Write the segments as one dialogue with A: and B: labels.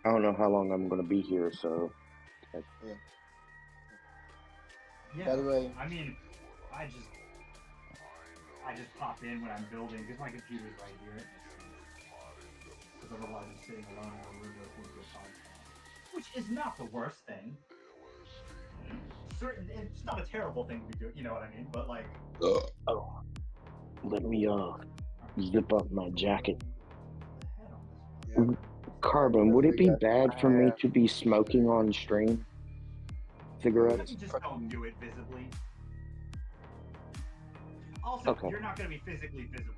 A: I don't know how long I'm gonna be here, so
B: Yeah.
C: Yeah.
B: By the way,
C: I mean, I just I just pop in when I'm building because my computer's right here. Because otherwise I'm sitting alone in a room listening to a podcast, which is not the worst thing. Certain, it's not a terrible thing to be doing. You know what I mean? But like,
A: oh, let me zip up my jacket.
C: the head on this
B: yeah.
A: Carbon, would it be bad for me to be smoking on stream?
C: one.
A: Cigarettes?
C: Just don't do it visibly. Also,
A: Okay.
C: you're not going to be physically visible.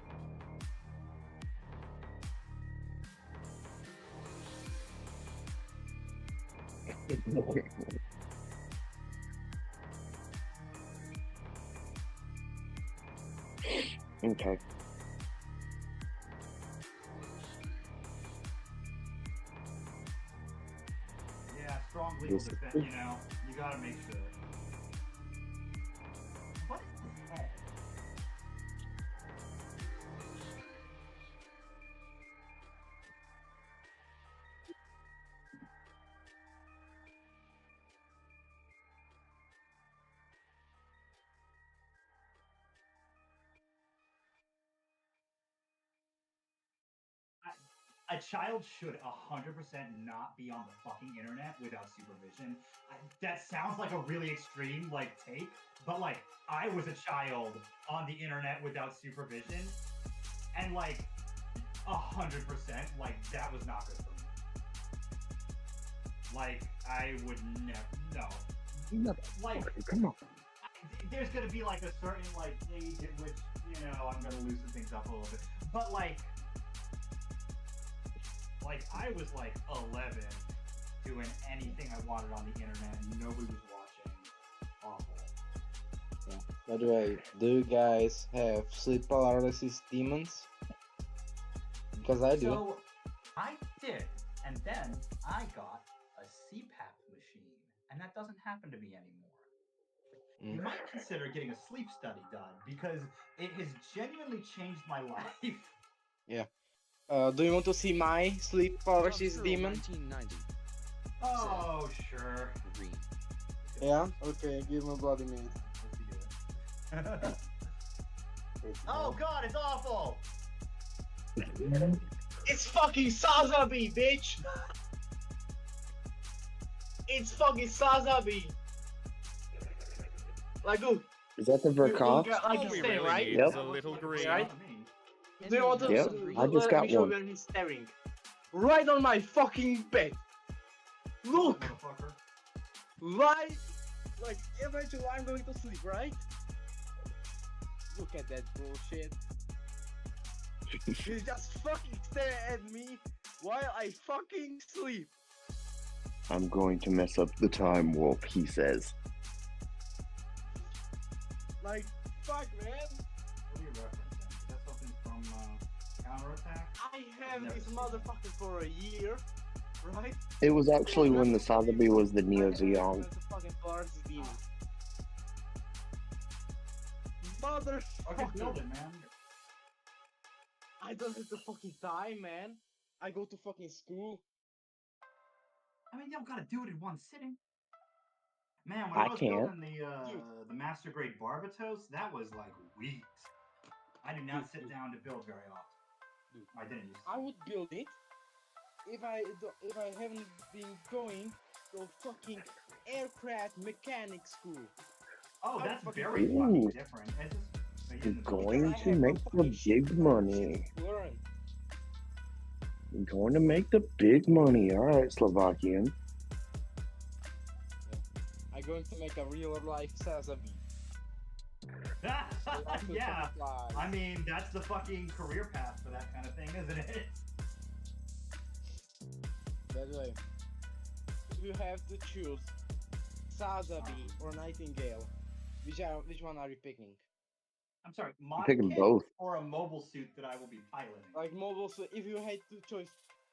A: Okay.
C: Yeah, strong legal defense. You know, you got to make sure. What is this head? A child should 100% not be on the fucking internet without supervision. That sounds like a really extreme like take, but like I was a child on the internet without supervision, and like 100%, like that was not good for me. Like I would never, no. Like
A: Come on.
C: there's gonna be like a certain like age at which I'm gonna loosen things up a little bit, but like I was like 11 doing anything I wanted on the internet and nobody was watching. Awful.
B: Yeah. By the way, do you guys have sleep paralysis demons? Because I do.
C: So I did, and then I got a CPAP machine, and that doesn't happen to me anymore. You might consider getting a sleep study done because it has genuinely changed my life.
B: Yeah. Do you want to see my sleep paralysis demon?
D: 1990.
C: Oh, sure.
D: Green.
B: Yeah? Okay, give me a bloody minute.
C: Oh god, it's awful!
B: It's fucking Sazabi, bitch! It's fucking Sazabi! Like, look.
A: Is that the Verkov?
B: Like
D: All
B: he's
D: we
B: staring,
D: really
B: right?
D: need
A: Yep.
D: is a little green.
B: Right? Do you want to
A: Yep, I just
B: let
A: got
B: me show
A: one.
B: where he's staring? Right on my fucking bed! Look!
C: Motherfucker.
B: Right! Like, eventually I'm going to sleep, right? Look at that bullshit. He just fucking stare at me while I fucking sleep.
A: I'm going to mess up the time warp, he says.
B: Like, fuck, man.
C: What are you referencing? Is that something from Counterattack?
B: I have this motherfucker for a year, right?
A: It was actually when the Sazabi was the Neo Zeon.
B: It's a fucking party demon.
C: Fucking build
B: Motherfucker.
C: it, man.
B: I don't have the fucking time, man. I go to fucking school.
C: I mean, you don't gotta do it in one sitting. Man, when
A: I
C: I was
A: can't.
C: building the master grade Barbatos, that was like weeks. I do not sit down to build very often.
B: Dude,
C: I didn't use
B: I would build it if I haven't been going to fucking aircraft mechanic school.
C: Oh,
B: I
C: that's
B: fucking
C: very
A: Ooh.
C: fucking different. It's just,
A: You're
C: the
A: going
B: I
A: to
B: have
A: make
B: no
A: the
B: fucking shit
A: big
B: to
A: money.
B: learn.
A: You're going to make the big money. All right, Slovakian.
B: I'm going to make a real life Sazabi.
C: yeah, I mean, that's the fucking career path for that kind of thing, isn't it?
B: By the way, if you have to choose Sazabi or Nightingale, which one are you picking?
C: I'm sorry, mod
A: picking
C: kit
A: both.
C: or a mobile suit that I will be piloting?
B: Like mobile suit, if you had to choose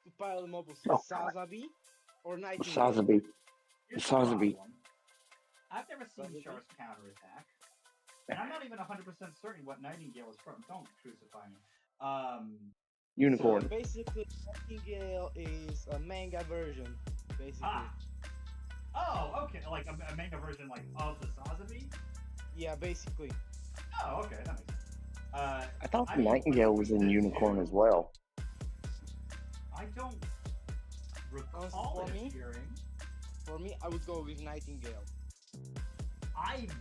B: to pilot a mobile suit,
A: Oh.
B: Sazabi or Nightingale?
A: Sazabi.
C: Here's the
A: Sazabi.
C: problem. I've never seen
B: Sazabi?
C: Char's counterattack, and I'm not even 100% certain what Nightingale is from. Don't crucify me.
A: Unicorn.
B: So basically, Nightingale is a manga version. Basically,
C: Ah. Oh, okay. Like a manga version, like of the Sazabi.
B: yeah, basically.
C: Oh, okay, that makes sense.
A: I thought the
C: mean,
A: Nightingale was in
C: the
A: Unicorn
C: two-
A: as well.
C: I don't recall
B: for
C: it
B: me?
C: appearing.
B: For me, I would go with Nightingale.
C: I've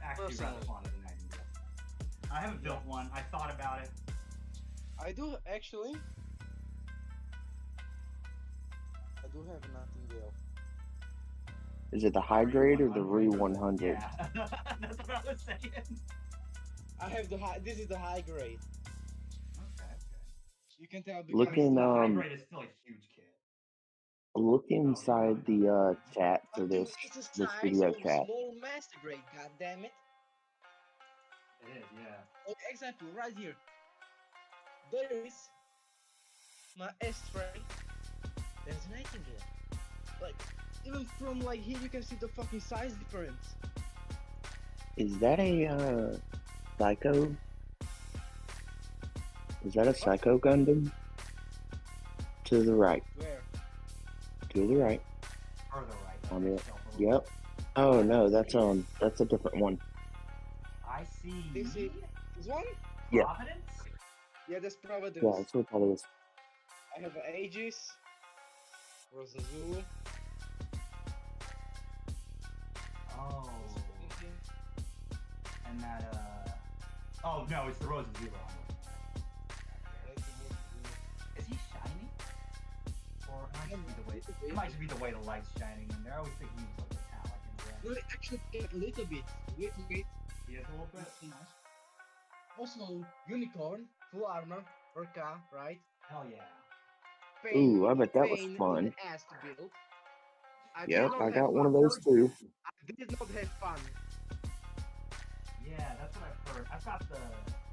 C: actually rather
B: Personally.
C: fond of the Nightingale. I haven't built one. I thought about it.
B: I do actually. I do have a Nightingale.
A: Is it the high grade or the Re 100?
C: Yeah, that's what I was saying.
B: I have the high. This is the high grade.
C: Okay.
B: You can tell because
A: Looking,
C: the high grade is still a huge kit.
A: Look inside the chat for
B: but
A: this
B: it's a
A: this
B: size
A: video
B: of
A: chat.
B: small master grade. God damn it!
C: It is, yeah.
B: For example, right here, there is my S-tray. There's a Nightingale. Like even from like here, you can see the fucking size difference.
A: Is that a Psycho? Is that a Psycho Gundam? To the right.
B: Where?
A: To the right.
C: Further right.
A: On it.
C: Stealth
A: Yep. Oh no, that's a different one.
C: I see.
B: This is one?
A: Yeah.
C: Providence?
B: Yeah, that's Providence.
A: Yeah, that's what that is.
B: I have Aegis, Rosazu.
C: Oh. And that, oh no, it's the Rose of Zero. Is he shiny? Or it might just be the way the light's shining in there. I always think he was like metallic and
B: No,
C: red.
B: actually, a little bit.
C: He is a little bit. Nice.
B: Also, Unicorn, full armor, Orca, right?
C: Hell yeah.
B: Pain,
A: Ooh, I bet that was
B: pain in
A: fun.
B: the ass to build. I did
A: Yep,
B: not
A: I
B: have
A: got one
B: fun.
A: of those too.
B: I did not have fun.
C: Yeah, that's what I've heard. I've got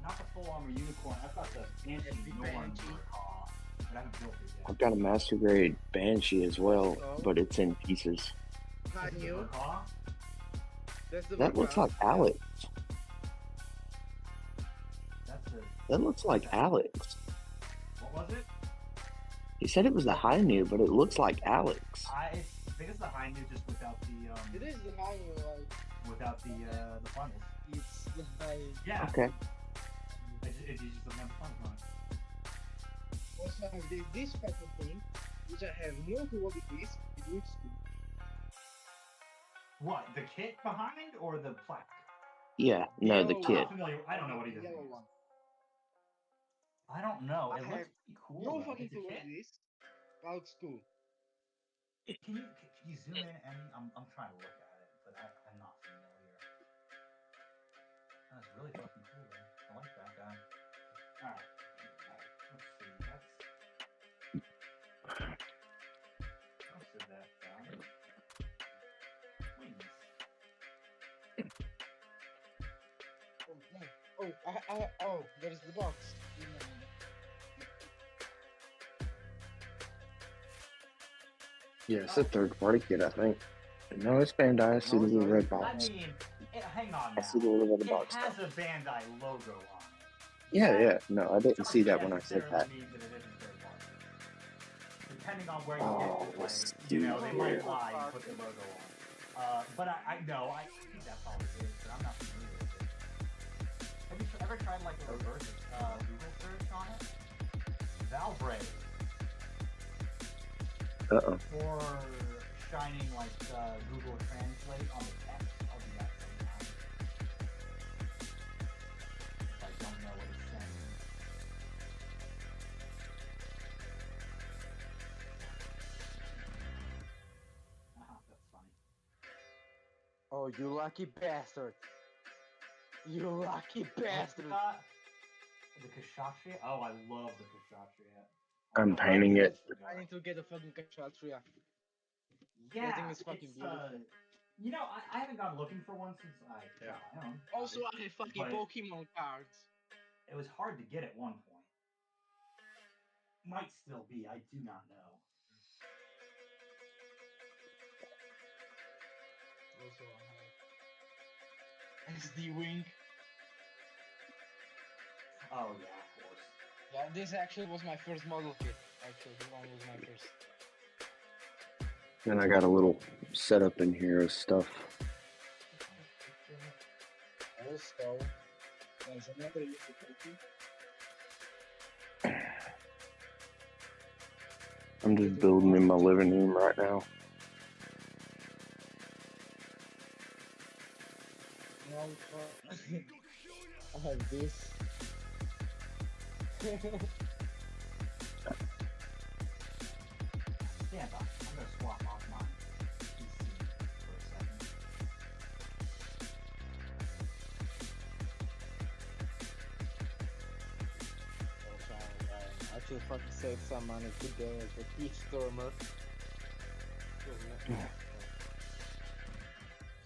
C: not the full armor unicorn. I've got the Banshee Norn
B: Banshee.
C: Burkaw, but I haven't built it yet.
A: I've got a master grade Banshee as well,
B: Oh.
A: but it's in pieces.
B: I
C: Is it the
B: knew.
C: Burkaw?
B: That's the
A: That looks like Alex.
C: That's it.
A: That looks like Alex.
C: What was it?
A: He said it was the high new, but it looks like Alex.
C: I think it's the high new just without the
B: It is the high like
C: without the funnels.
B: it's the high.
C: Yeah.
A: Okay.
C: It just doesn't have the funnels on it.
B: Also I have this type of thing, which I have no clue what it is. It looks cool.
C: What, the kit behind or the plaque?
A: Yeah, no, the
B: Yellow
C: I'm
A: kit.
C: not familiar. I don't know what he does.
B: Yellow one.
C: I don't know.
B: I
C: It
B: have
C: looks pretty cool.
B: No
C: though.
B: fucking
C: It's a
B: clue what
C: kit?
B: it is. That looks cool.
C: Can you zoom in? And I'm trying to look at it, but I'm not familiar. That's really fucking cool, though. I like that guy. All right. Let's see. Most of that guy. Wings.
B: Oh, there's the box.
A: Yeah, it's a third party kit, I think. No, it's Bandai. I see the little red
C: I
A: box.
C: mean, hang on
A: I
C: now.
A: see the little red
C: It
A: box.
C: has a Bandai logo on it.
A: Yeah. No, I didn't
C: Doesn't
A: see that when I said
C: necessarily
A: that.
C: mean that it isn't third party. Depending on where you
A: Oh,
C: get it,
A: let's
C: like, you know,
A: see
C: they might
A: here.
C: lie and put the logo on. But I know, I think that's all it is, but I'm not familiar with it. Have you ever tried like a reverse Google search on it? Valbrave.
A: Uh-oh.
C: Or shining like Google Translate on the text. I'll do that sometime. If I don't know what it's saying. That's funny.
B: Oh, you lucky bastard! You lucky bastard!
C: The Kshatriya? Oh, I love the Kshatriya.
A: I'm painting it.
B: I need to get a fucking Kshatriya.
C: Yeah,
B: That thing is fucking beautiful.
C: You know, I haven't gone looking for one since I got my own.
B: Also, I have fucking
C: but
B: Pokemon cards.
C: it was hard to get at one point. Might still be, I do not know.
B: Also, I have SD Wing.
C: Oh yeah, of course.
B: Yeah, this actually was my first model kit. Actually, this one was my first.
A: And I got a little setup in here of stuff.
B: Also, there's another utility.
A: I'm just building in my living room right now.
B: I have this.
C: Stand by. I'm gonna swap off my PC for a second.
B: I should fucking save some money today as a thief stormer.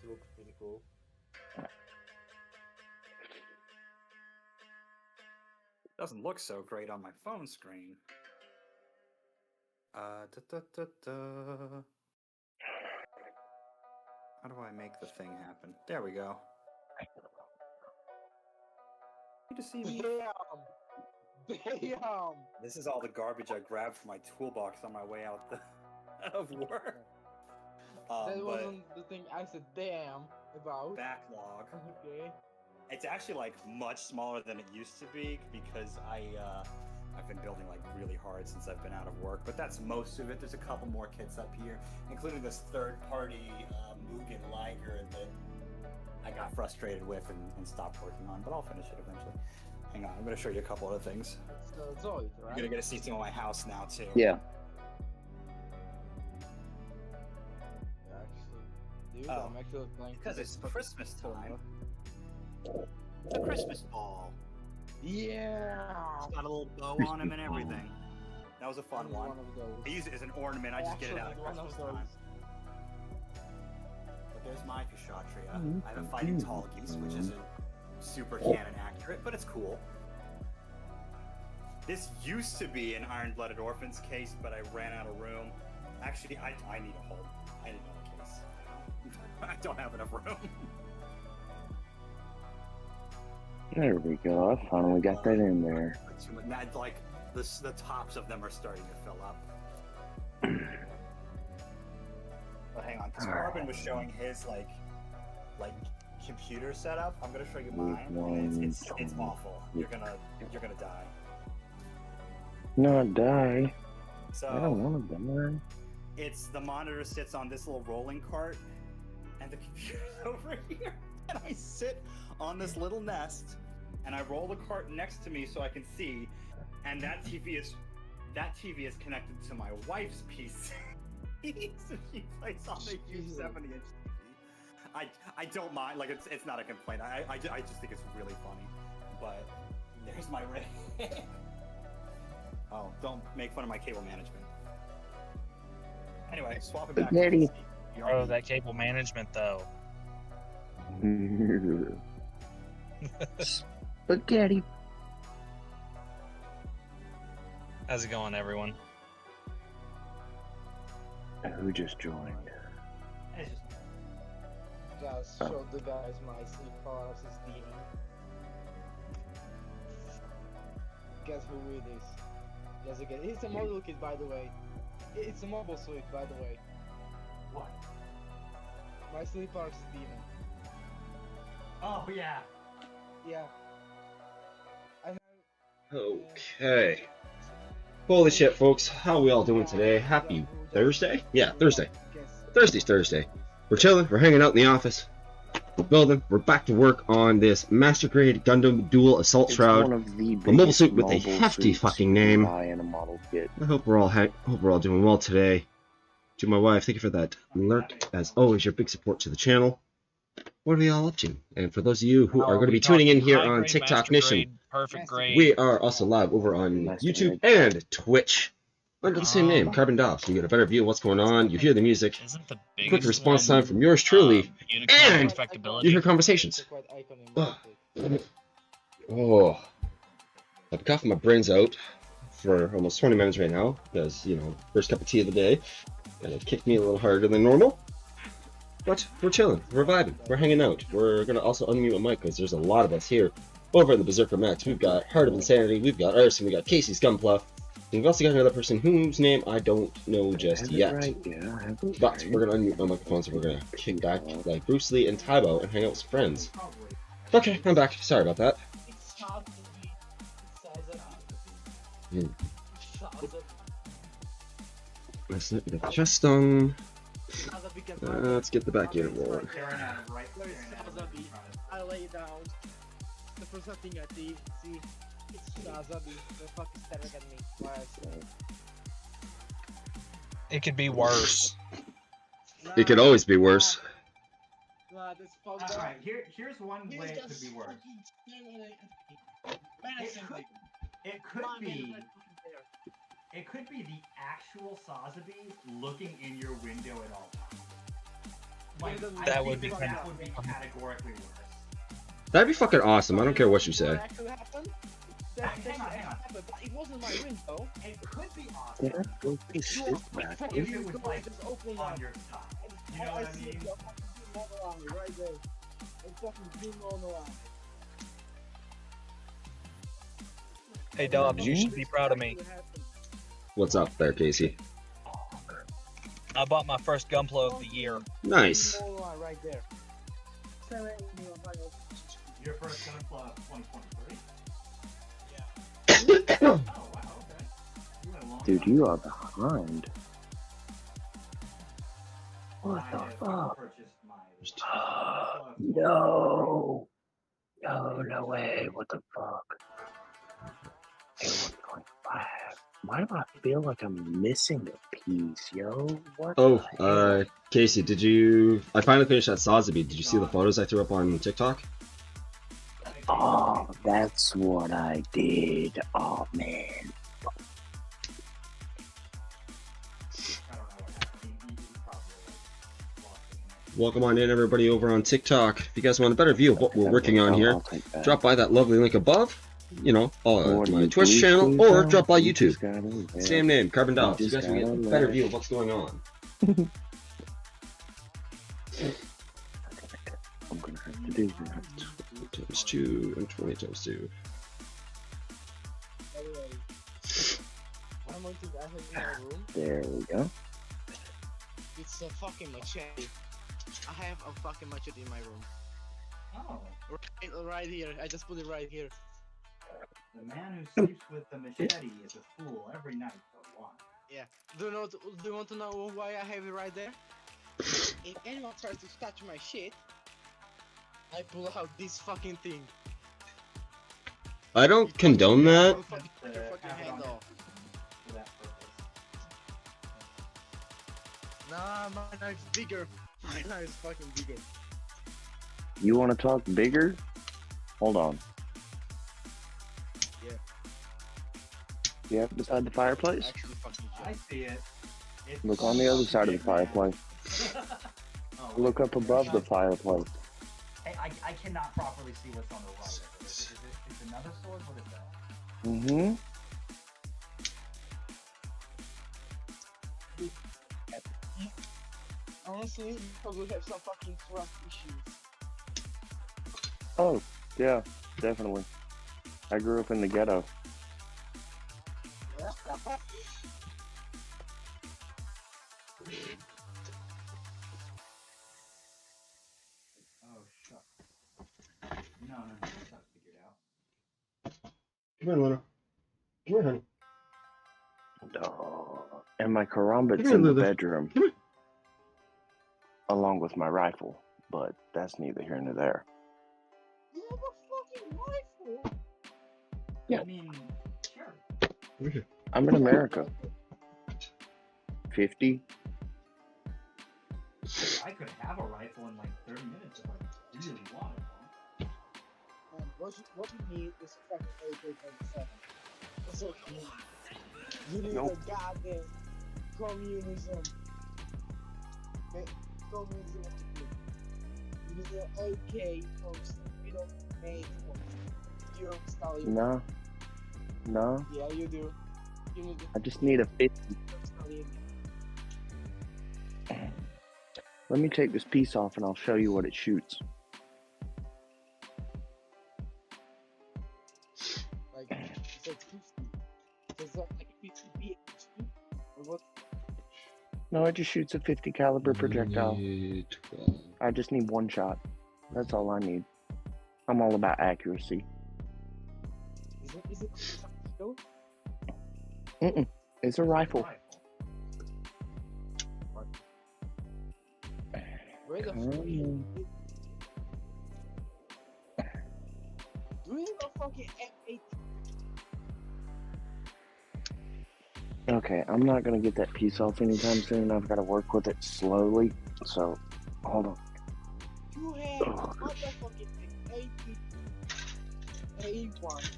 B: She looks pretty cool.
D: Doesn't look so great on my phone screen. Da, da, da, da. How do I make the thing happen? There we go. Good to see me.
B: Damn!
D: This is all the garbage I grabbed from my toolbox on my way out of work.
B: That
D: But
B: wasn't the thing I said damn about.
D: backlog.
B: Okay.
D: It's actually like much smaller than it used to be because I've been building like really hard since I've been out of work, but that's most of it. There's a couple more kits up here, including this third-party Mugen Liger that I got frustrated with and stopped working on, but I'll finish it eventually. Hang on, I'm going to show you a couple other things.
B: It's Zoid, right?
D: You're going to get to see some of my house now too.
A: Yeah.
B: Actually, dude,
D: Oh,
B: I'm actually playing
D: because it's
B: fucking
D: Christmas
B: stormer.
D: time. It's a Christmas ball.
B: Yeah!
D: It's got a little bow on him and everything. That was a fun one.
B: One of those.
D: I use it as an ornament. I just get it out at
B: Actually, one
D: Christmas
B: of those.
D: time. But there's my Kshatriya. I have a fighting tall geese, which isn't super canon accurate, but it's cool. This used to be an Iron-Blooded Orphans case, but I ran out of room. Actually, I need a whole. I need another case. I don't have enough room.
A: There we go. I finally got that in there.
D: Like the tops of them are starting to fill up. But hang on, because Carbon was showing his like computer setup. I'm gonna show you mine. And it's awful. You're gonna die.
A: Not die. I
D: So
A: don't want to die.
D: it's the monitor sits on this little rolling cart, and the computer's over here, and I sit on this little nest, and I roll the cart next to me so I can see, and that TV is connected to my wife's PC. So she plays on the huge 70-inch TV. I don't mind, like it's not a complaint. I just think it's really funny. But there's my rig. Oh, don't make fun of my cable management. Anyway, swap it back.
A: Spaghetti.
E: Oh, that cable management though.
A: Spaghetti.
E: How's it going, everyone?
A: Who just joined?
D: It's just
B: Just showed the guys my sleep paralysis demon. Guess who it is? Guess again. It's a model kit, by the way. It's a mobile suit, by the way.
C: What?
B: My sleep paralysis demon.
C: Oh yeah.
B: Yeah. I have.
F: Okay. Holy shit, folks. How are we all doing today? Happy Thursday? Yeah, Thursday. Thursday's Thursday. We're chilling. We're hanging out in the office. We're building. We're back to work on this Master Grade Gundam Duel Assault Shroud. A mobile suit with a hefty fucking name.
A: And a model kit.
F: I hope we're all doing well today. To my wife, thank you for that lurk. As always, your big support to the channel. What are we all up to? And for those of you who are going to be tuning in here on TikTok Nation,
E: Perfect grade.
F: we are also live over on YouTube and Twitch under the same name, Carbon Dobbs. You get a better view of what's going on. You hear the music.
E: Isn't the biggest
F: Quick response
E: one,
F: time from yours truly.
E: unicorn
F: and
E: perfectibility?
F: You hear conversations. Oh, I've been coughing my brains out for almost 20 minutes right now because, you know, first cup of tea of the day, and it kicked me a little harder than normal. But we're chilling, we're vibing, we're hanging out. We're gonna also unmute a mic because there's a lot of us here Over in the Berserker Max, we've got Heart of Insanity, we've got Arson, we got Casey's Gunpla, and we've also got another person whose name I don't know just
A: Have
F: yet.
A: it right, yeah, I have it
F: But
A: right.
F: we're gonna unmute my microphone, so we're gonna kick back like Bruce Lee and Tybo and hang out with some friends. Okay, I'm back. Sorry about that. Hmm. Let's get the chest on. Let's get the back unit rolling.
B: I lay down. The first thing I see, it's Shazabi. The fuck is staring at me. Why I say?
E: It could be worse.
F: It could always be worse.
B: Nah, this fuck.
C: Alright, here's one way it could be worse. It could be the actual Sazabi looking in your window at all times. Like,
E: That would be
C: that would be categorically worse.
F: That'd be fucking awesome. I don't care what you say.
B: What actually happened?
C: Hang on.
B: Happened, but it wasn't my window.
C: It could be awesome
A: Yeah, go be shit back.
C: if it was like on your side. You know what I mean?
B: Right there. It's fucking green on the line.
E: Hey, Dobbs, you should be proud of me.
F: What's up there, Casey?
E: I bought my first Gunpla of the year.
F: Nice.
B: Right there.
C: Your first Gunpla of 2023?
B: Yeah.
C: Oh, wow, okay. You went a long
A: Dude,
C: time.
A: you are behind. What
C: I
A: the
C: have
A: fuck?
C: purchased my
A: No. No way. What the fuck? Hey, 1.5. Why do I feel like I'm missing a piece, yo? What?
F: Oh,
A: the hell?
F: Casey, did you... I finally finished that Sazabi. Did you see the photos I threw up on TikTok?
A: Oh, that's what I did. Oh, man.
C: I don't know what happened. He probably lost it.
F: Welcome on in, everybody, over on TikTok. If you guys want a better view of what we're working on here,
A: I'll take that.
F: drop by that lovely link above. You know,
A: Or
F: to my
A: you
F: Twitch
A: do
F: channel,
A: tweet
F: or
A: out,
F: drop by
A: you
F: YouTube.
A: just gotta let-
F: Same name, Carbon
A: You
F: Dobbs. You
A: just
F: guys can get a
A: gotta
F: better
A: let-
F: view of what's going on.
A: I'm gonna have to do that.
F: Times 2 and 20 times 2.
B: Anyway, I'm going to have in my room.
A: There we go.
B: It's a fucking machete. I have a fucking machete in my room.
C: Oh,
B: Right here. I just put it right here.
C: the man who sleeps with the machete is a fool every night but one.
B: Do you want to know why I have it right there? If anyone tries to touch my shit, I pull out this fucking thing.
F: I don't condone that.
B: I'll fucking cut your fucking
C: Have it
B: hand
C: on
B: off.
C: for that purpose.
B: Nah, my knife's bigger. My knife's fucking bigger.
A: You want to talk bigger? Hold on.
B: Yeah.
A: Yeah, beside the fireplace?
B: Actually, fucking
C: I see it. It's
A: Look on the other side of the
C: big, man.
A: fireplace.
C: Oh,
A: Look up above the fireplace.
C: Hey, I cannot properly see what's on the right of it. Is it another sword? What is that?
A: Mm-hmm.
B: Honestly, you probably have some fucking trust issues.
A: Oh, yeah, definitely. I grew up in the ghetto.
C: Oh, shucks. No, I got it figured out.
F: Come here, Luna. Come here, honey.
A: Oh, and my karambit's
F: Come here,
A: in the
F: Lulu.
A: bedroom.
F: Come here.
A: Along with my rifle, but that's neither here nor there.
B: You have a fucking rifle?
A: Yeah.
C: I mean, sure.
F: Come here.
A: I'm in America. 50?
C: I could have a rifle in like 30 minutes if I really wanted one.
B: And what you need is a fucking AK-47. That's what you need. You need
A: Nope.
B: a goddamn communism. Communism. You need an AK from Sweden made for you Stalin.
A: No. No.
B: Yeah, you do. You need
A: I just need a 50.
B: Stalin.
A: Let me take this piece off and I'll show you what it shoots. No, it just shoots a 50 caliber projectile.
F: 12.
A: I just need one shot. That's all I need. I'm all about accuracy.
B: Is it still?
A: It's a rifle.
B: Where the fuck is it? Do you have a fucking M8?
A: Okay, I'm not gonna get that piece off anytime soon. I've got to work with it slowly. So, hold on.
B: You have motherfucking M80 A1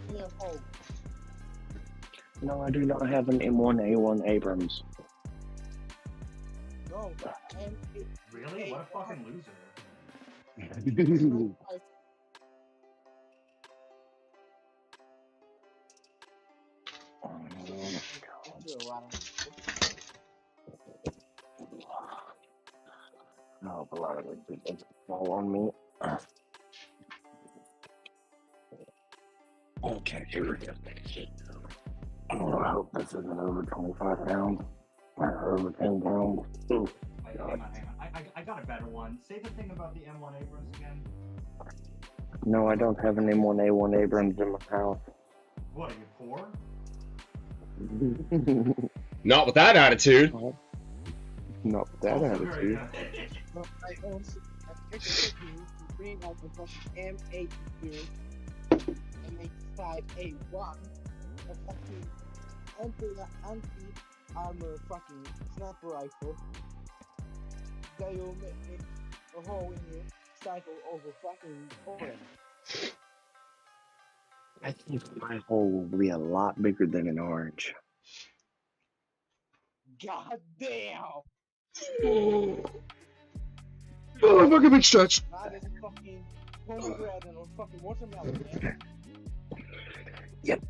B: in your home.
A: No, I do not have an M1A1 Abrams.
B: No, M8.
C: Really? What a fucking loser.
A: Oh, blood, it didn't fall on me. Okay, here we go. Oh, I hope this isn't over 25 pounds. Or over 10 pounds. Ooh,
C: Wait, hang
A: God.
C: on. I got a better one. Say the thing about the M1 Abrams again.
A: No, I don't have an M1A1 Abrams in my house.
C: What, are you poor?
F: Not with that attitude.
A: Not with that
C: Also very
A: attitude.
C: good.
B: But I also to bring out the fucking M8 here, M85A1, a fucking anti-armor fucking sniper rifle that will make a hole in your sniper over fucking orange.
A: I think my hole will be a lot bigger than an orange.
B: God damn!
F: Oh, fucking big stretch.
B: That is a fucking pomegranate or fucking watermelon, man.
A: Yep,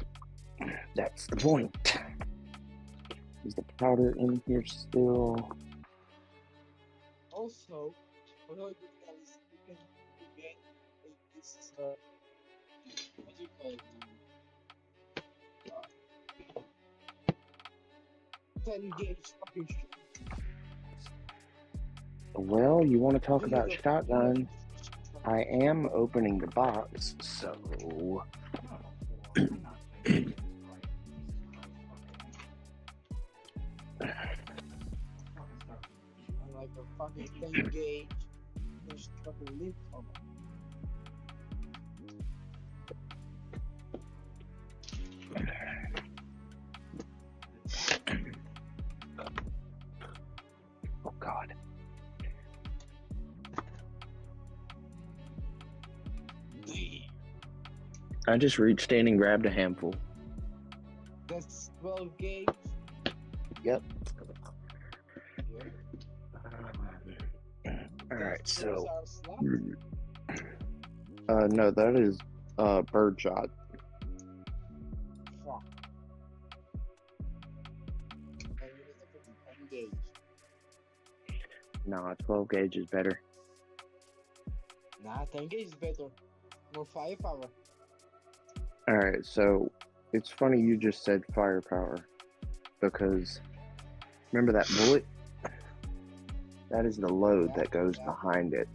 A: that's the point. Is the powder in here still?
B: Also, another good guys, you get this what do you call it? 10 gauge fucking shit.
A: Well, you want to talk
B: This
A: about
B: is a
A: shotguns?
B: fucking-
A: I am opening the box, so
C: I'm not saying it.
B: I'm like a fucking 10 gauge. There's fucking lint on it.
A: oh god. I just reached in and grabbed a handful.
B: That's 12 gauge.
A: Yep.
B: Yeah.
A: Alright, so
B: Those are slot.
A: no, that is birdshot.
B: Fuck. And you need to put 10 gauge.
A: Nah, 12 gauge is better.
B: Nah, 10 gauge is better. More firepower.
A: Alright, so it's funny you just said firepower because remember that bullet? That is the load that goes behind it.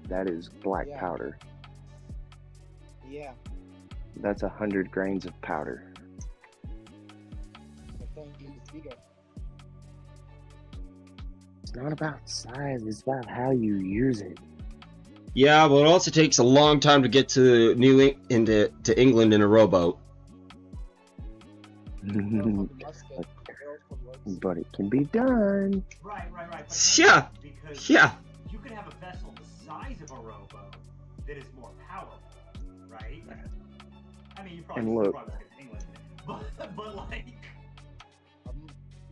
A: That is black
B: Yeah.
A: powder.
B: Yeah,
A: That's 100 grains of powder.
B: the 10 gauge is bigger.
A: It's not about size, it's about how you use it.
F: Yeah, but it also takes a long time to get to to England in a rowboat.
A: But it can be done.
C: Right. But
F: Yeah.
C: Because
F: Yeah.
C: you could have a vessel the size of a rowboat that is more powerful, right? I mean, you probably
A: And
C: still
A: look.
C: probably get England, but like,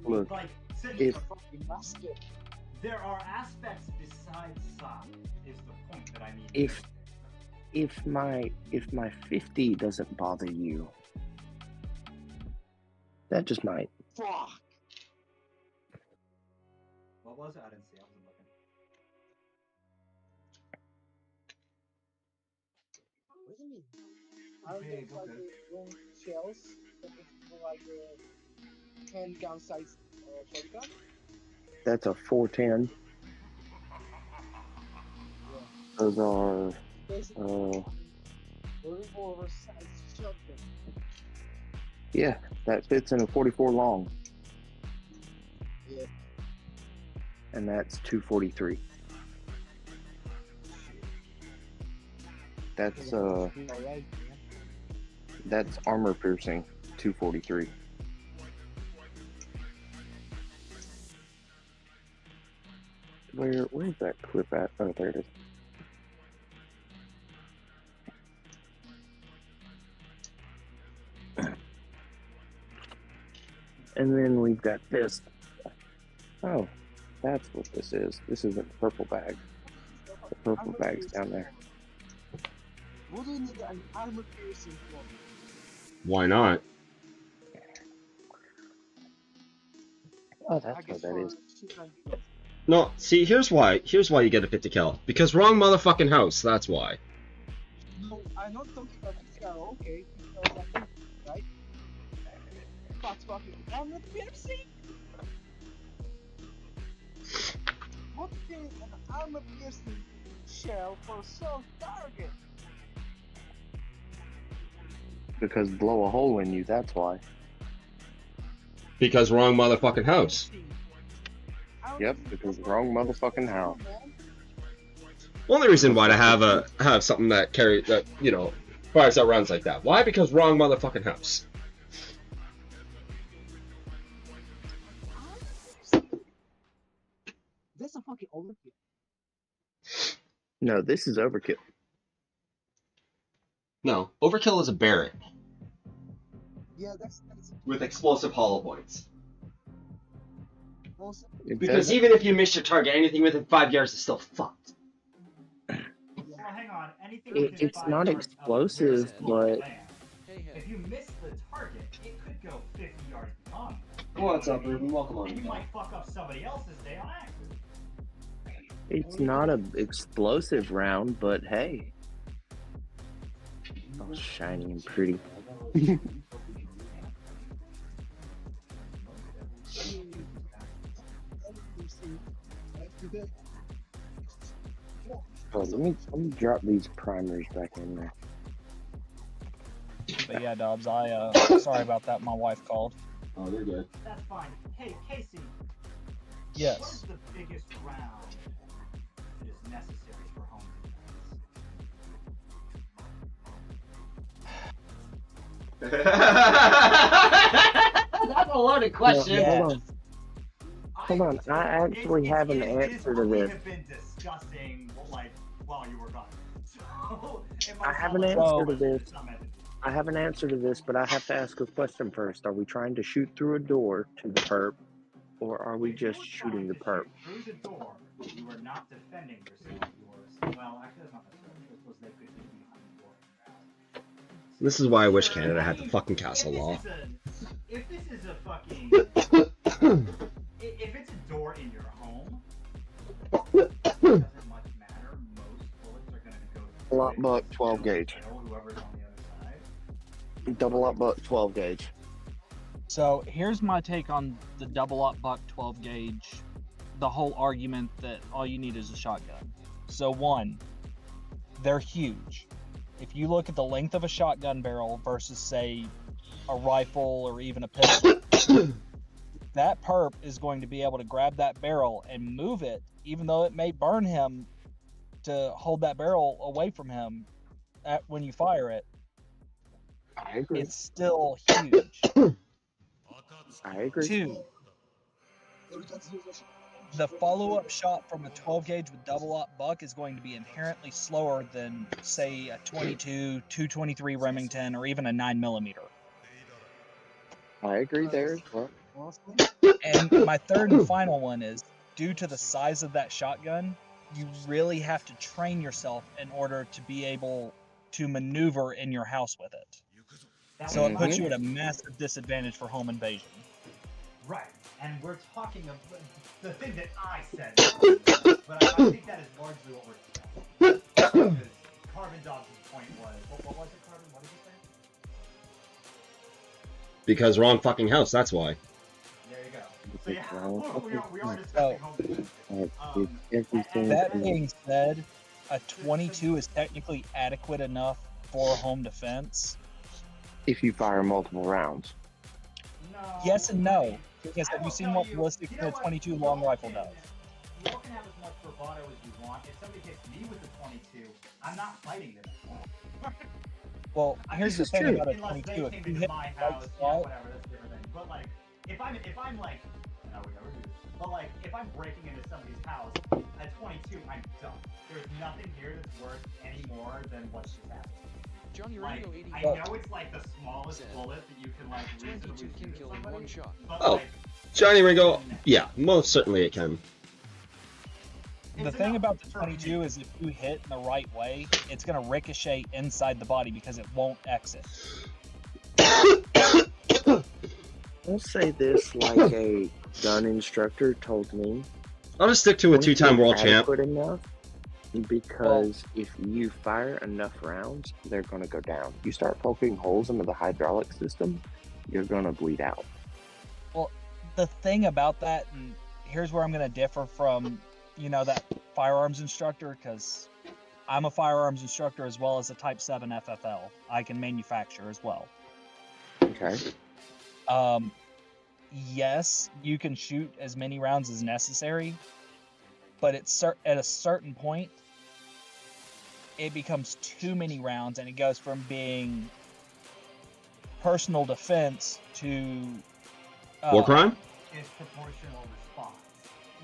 A: Look,
C: like, since
A: if-
B: fucking basket.
C: there are aspects besides size, is the point that I need.
A: If my 50 doesn't bother you, that just might.
B: Fuck.
C: What was it? I didn't see. I wasn't looking.
B: What do you mean? I don't
C: Okay,
B: think like
C: okay.
B: the long shells, but it's more like a handgun size shotgun?
A: That's a 410.
B: Yeah.
A: Those are
B: Basically, the revolver size shotgun.
A: yeah, that fits in a 44 long,
B: Yeah.
A: and that's 243. That's
B: Alright, man.
A: that's armor piercing 243. Where's that clip at? Oh, there it is. And then we've got this. Oh, that's what this is. This isn't the purple bag. The purple bag's down there.
B: What do you need an armor piercing for?
F: Why not?
A: Oh,
B: I
A: that's
B: guess
A: what that
B: for
A: is.
B: shit and kills.
F: No, see, here's why. Here's why you get a fit to kill. Because wrong motherfucking house. That's why.
B: No, I'm not talking about PTR, okay? Because I think, right? But fucking armor piercing? What is an armor piercing shell for a soft target?
A: Because blow a hole in you, that's why.
F: Because wrong motherfucking house.
A: Yep, because wrong motherfucking house.
F: Only reason why to have something that fires out rounds like that. Why? Because wrong motherfucking house.
B: That's a fucking overkill.
A: No, this is overkill.
F: No, overkill is a Barrett
B: Yeah, that's
F: with explosive hollow points.
B: also,
F: Because even if you miss your target, anything within 5 yards is still fucked.
C: Well, hang on. Anything
A: It-
C: within
A: it's
C: 5
A: not
C: yards of
A: explosive,
C: where it's
A: but-
C: land. If you miss the target, it could go 50 yards beyond.
F: What's up, Ruben? Welcome on.
C: And you might fuck up somebody else's day on accident.
A: It's not an explosive round, but hey. Oh, shiny and pretty. Oh, let me drop these primers back in there.
E: But yeah, Dobbs, I sorry about that. My wife called.
F: Oh, you're good.
C: That's fine. Hey, Casey. What is
E: Yes.
C: the biggest round that is necessary for home defense?
F: That's a loaded question.
A: No, hold on. I actually have an answer to this.
C: Have been discussing like while you were gone. So,
A: I have an answer to this. I have an answer to this, but I have to ask a question first. Are we trying to shoot through a door to the perp, or are we just shooting the perp?
C: Through the door, you are not defending yourself. Well, actually, that's not necessarily true. Because they could be behind the door.
F: This is why I wish Canada had the fucking castle law.
C: If this is a fucking, if it's a door in your home, it doesn't much matter. Most bullets are gonna go through
A: Double up
C: it,
A: buck 12 gauge.
C: kill whoever's on the other side.
A: Double up buck 12 gauge.
E: So here's my take on the double up buck 12 gauge. The whole argument that all you need is a shotgun. So one, they're huge. If you look at the length of a shotgun barrel versus say a rifle or even a pistol, that perp is going to be able to grab that barrel and move it, even though it may burn him, to hold that barrel away from him when you fire it.
A: I agree.
E: It's still huge.
A: I agree.
E: Two, the follow-up shot from a 12 gauge with double up buck is going to be inherently slower than, say, a 22, 223 Remington, or even a 9mm.
A: I agree there as well.
E: And my third and final one is, due to the size of that shotgun, you really have to train yourself in order to be able to maneuver in your house with it. So it puts you at a massive disadvantage for home invasion.
C: Right, and we're talking about the thing that I said, but I think that is largely what we're discussing. Because Carbon Dobbs' point was, what was it, Carbon? What did you say?
F: Because wrong fucking house, that's why.
C: There you go. So yeah, we are discussing
E: So-
C: home defense.
A: It's everything.
E: That being said, a 22 is technically adequate enough for home defense.
A: If you fire multiple rounds.
C: No.
E: Yes and
C: I
E: no,
C: mean,
E: because
C: I
E: have you
C: will
E: seen
C: tell
E: what
C: you,
E: ballistic
C: you
E: in
C: know
E: a
C: what?
E: 22
C: You
E: long
C: all
E: rifle
C: can-
E: does?
C: You all can have as much bravado as you want. If somebody hits me with a 22, I'm not fighting them.
E: Well, here's the
A: This is
E: thing
A: true.
E: about a
C: Unless
E: 22.
C: they
E: If
C: came
E: you
C: into
E: hit
C: my
E: the right
C: house,
E: spot,
C: whatever, that's a different thing. But like, if I'm like, no, we never do this. But like, if I'm breaking into somebody's house at 22, I'm done. There's nothing here that's worth any more than what's just happened.
G: Johnny
C: Like,
G: Ringo 85.
C: I know it's like the smallest
G: Said,
C: bullet that you can like
G: 22
C: reasonably
G: can
C: shoot at
G: kill in
C: somebody,
G: one shot.
C: but
F: Oh.
C: like,
F: Johnny Ringo, yeah, most certainly it can.
E: the
C: it's
E: thing
C: enough
E: about the
C: for me.
E: 22 is if you hit in the right way, it's going to ricochet inside the body because it won't exit.
A: I'll say this like a gun instructor told me.
F: I'll just stick to a 2-time world champ.
A: Adequate enough because if you fire enough rounds, they're going to go down. You start poking holes into the hydraulic system, you're going to bleed out.
E: The thing about that, and here's where I'm going to differ from, that firearms instructor, because I'm a firearms instructor as well as a Type 7 FFL. I can manufacture as well.
A: Okay.
E: Yes, you can shoot as many rounds as necessary, but at a certain point, it becomes too many rounds, and it goes from being personal defense to
F: War crime?
C: It's proportional response.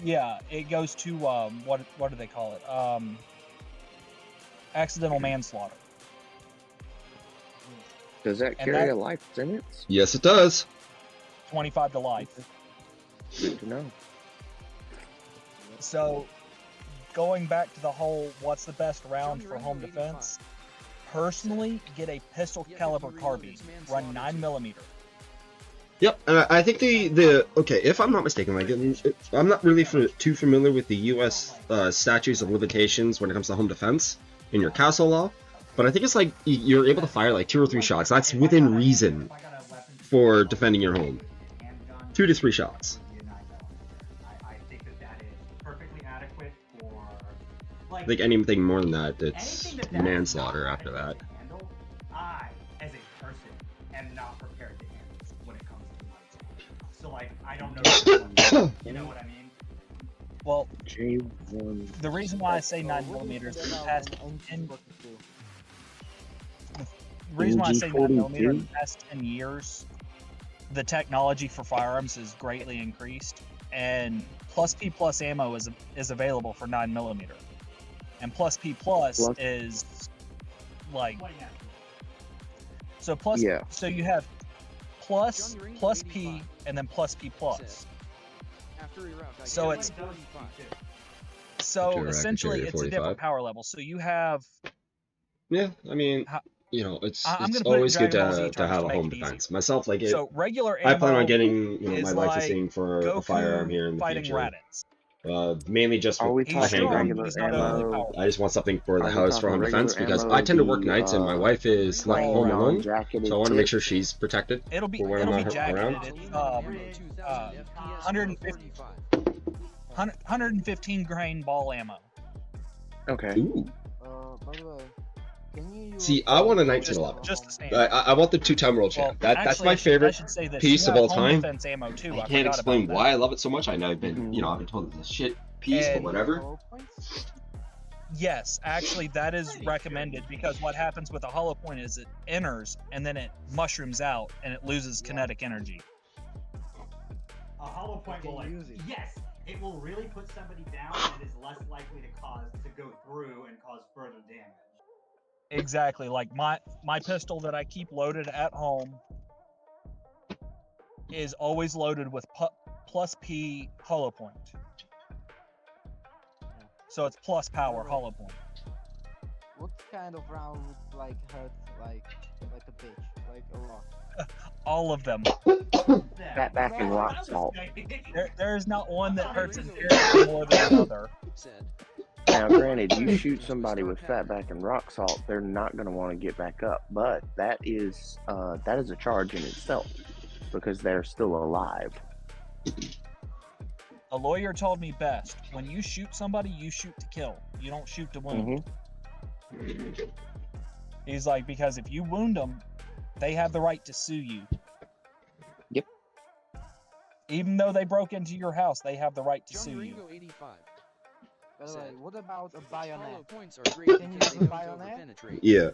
E: Yeah, it goes to what do they call it? Accidental manslaughter.
A: Does that
E: And
A: carry
E: that-
A: a life sentence?
F: Yes, it does.
E: 25 to life.
A: Good to know.
E: So, going back to the whole what's the best round
G: Johnny
E: for
G: Ringo
E: home
G: 85.
E: defense, personally, get a pistol
G: Yeah,
E: caliber
G: Rico
E: carbine.
G: Reloaded's
E: Run
G: manslaughter
E: 9mm.
F: Yep, and I think the okay, if I'm not mistaken, like I'm not really too familiar with the U.S. Statutes of limitations when it comes to home defense in your castle law, but I think it's like you're able to fire like 2 or 3 shots. That's within reason for defending your home. 2 to 3 shots.
C: I think that is perfectly adequate for.
F: I
C: Like,
F: think anything more than that, it's
C: anything that is
F: manslaughter
C: not
F: after that.
C: adequate to handle, I, as a person, am not prepared to handle when it comes to my job. So like, I don't know. You know what I mean?
E: Well,
A: J1.
E: the reason why I say 9mm is the past 10. The reason why I say 9mm in the past 10 years, the technology for firearms has greatly increased, and plus P plus ammo is available for 9mm, and plus P plus is like
C: What do you have?
E: so plus.
A: Yeah.
E: So you have plus
G: Johnny Ringo
E: plus P
G: 85
E: and then plus P plus.
G: After he route, I
E: So
G: get
E: it's-
G: 45.
E: So
F: Sure, I can
E: essentially,
F: carry a
E: it's a different
F: 45.
E: power level. So you have
F: Yeah, I mean,
E: How-
F: it's
E: I'm
F: it's
E: gonna put it in
F: always good
E: Dragon Ball Z
F: to
E: terms
F: have
E: to
F: a
E: make
F: home
E: it easy.
F: defense. Myself, like
E: so regular ammo.
F: I plan on getting my
E: is
F: licensing
E: like
F: for a firearm here in the
E: fighting
F: future.
E: Raditz.
F: Mainly just
A: Are we
F: with
E: He's
F: a
A: talking
E: strong,
F: handgun.
E: but
A: regular
E: he's not overly
A: ammo?
E: powerful.
F: I just want something for the
A: Are we
F: house for
A: talking
F: home
A: regular
F: defense because
A: ammo,
F: I tend to work
A: the,
F: nights and my wife is not
E: like
F: home alone,
A: non-jacketed
F: so I want to make
A: tip?
F: sure she's protected.
E: It'll be
F: For when I'm not
E: jacketed.
F: around?
E: It's
G: 2000 FPS
E: 150
G: 45.
E: 115 grain ball ammo.
A: Okay.
F: Ooh.
H: By the way, can you use
F: See, I want a 1911.
E: Just the standard.
F: I want the 2-time world
E: Well,
F: champ. That's
E: actually,
F: my
E: I
F: favorite
E: should say this.
F: piece
E: You
F: of
E: have
F: all
E: home
F: time.
E: defense ammo too.
F: I
E: I
F: can't
E: forgot
F: explain
E: about
F: why I love it so much. I know I've been,
A: Mhm.
F: I've been told it's a shit piece, but
E: And-
F: whatever.
H: hollow points?
E: that. Yes, actually, that is recommended because what happens with a hollow point is it enters and then it mushrooms out and it loses kinetic energy.
C: A hollow point
H: Can
C: will
H: you
C: like,
H: use it?
C: yes, it will really put somebody down and it is less likely to go through and cause further damage.
E: Exactly. Like my pistol that I keep loaded at home is always loaded with plus P hollow point. So it's plus power hollow point.
H: What kind of round would like hurt like a bitch, like a rock?
E: All of them.
A: Fat back and rock salt.
E: There is not one that hurts infinitely more than another.
G: Said.
A: Now, granted, you shoot somebody with fatback and rock salt, they're not going to want to get back up. But that is a charge in itself because they're still alive.
E: A lawyer told me best: when you shoot somebody, you shoot to kill. You don't shoot to wound. He's like, because if you wound them, they have the right to sue you.
A: Yep.
E: Even though they broke into your house, they have the right to
G: Johnny
E: sue you.
G: Ringo 85.
H: By the way,
G: Said,
H: what about a
G: Hollow
H: bayonet?
G: points are great
H: Can you
G: because
H: use
G: they
H: a
G: don't
H: bayonet?
G: overpenetrate.
F: Yeah.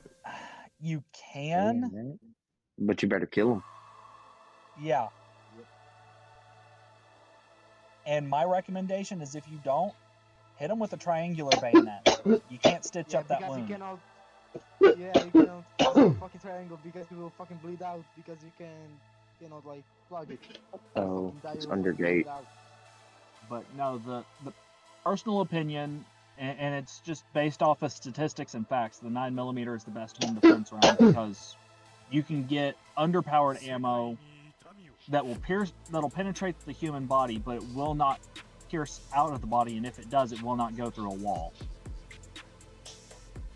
E: You can,
A: But you better kill him.
E: yeah. And my recommendation is, if you don't, hit them with a triangular bayonet. You can't stitch up that
H: because
E: wound.
H: you cannot. Yeah, you cannot use a fucking triangle because you will fucking bleed out because you cannot like plug it.
A: Oh,
H: Fucking die,
A: it's
H: you will
A: under
H: fucking bleed
A: gate.
H: out.
E: But no, the personal opinion, and it's just based off of statistics and facts, the 9mm is the best home defense round because you can get underpowered ammo that'll penetrate the human body, but it will not pierce out of the body, and if it does, it will not go through a wall.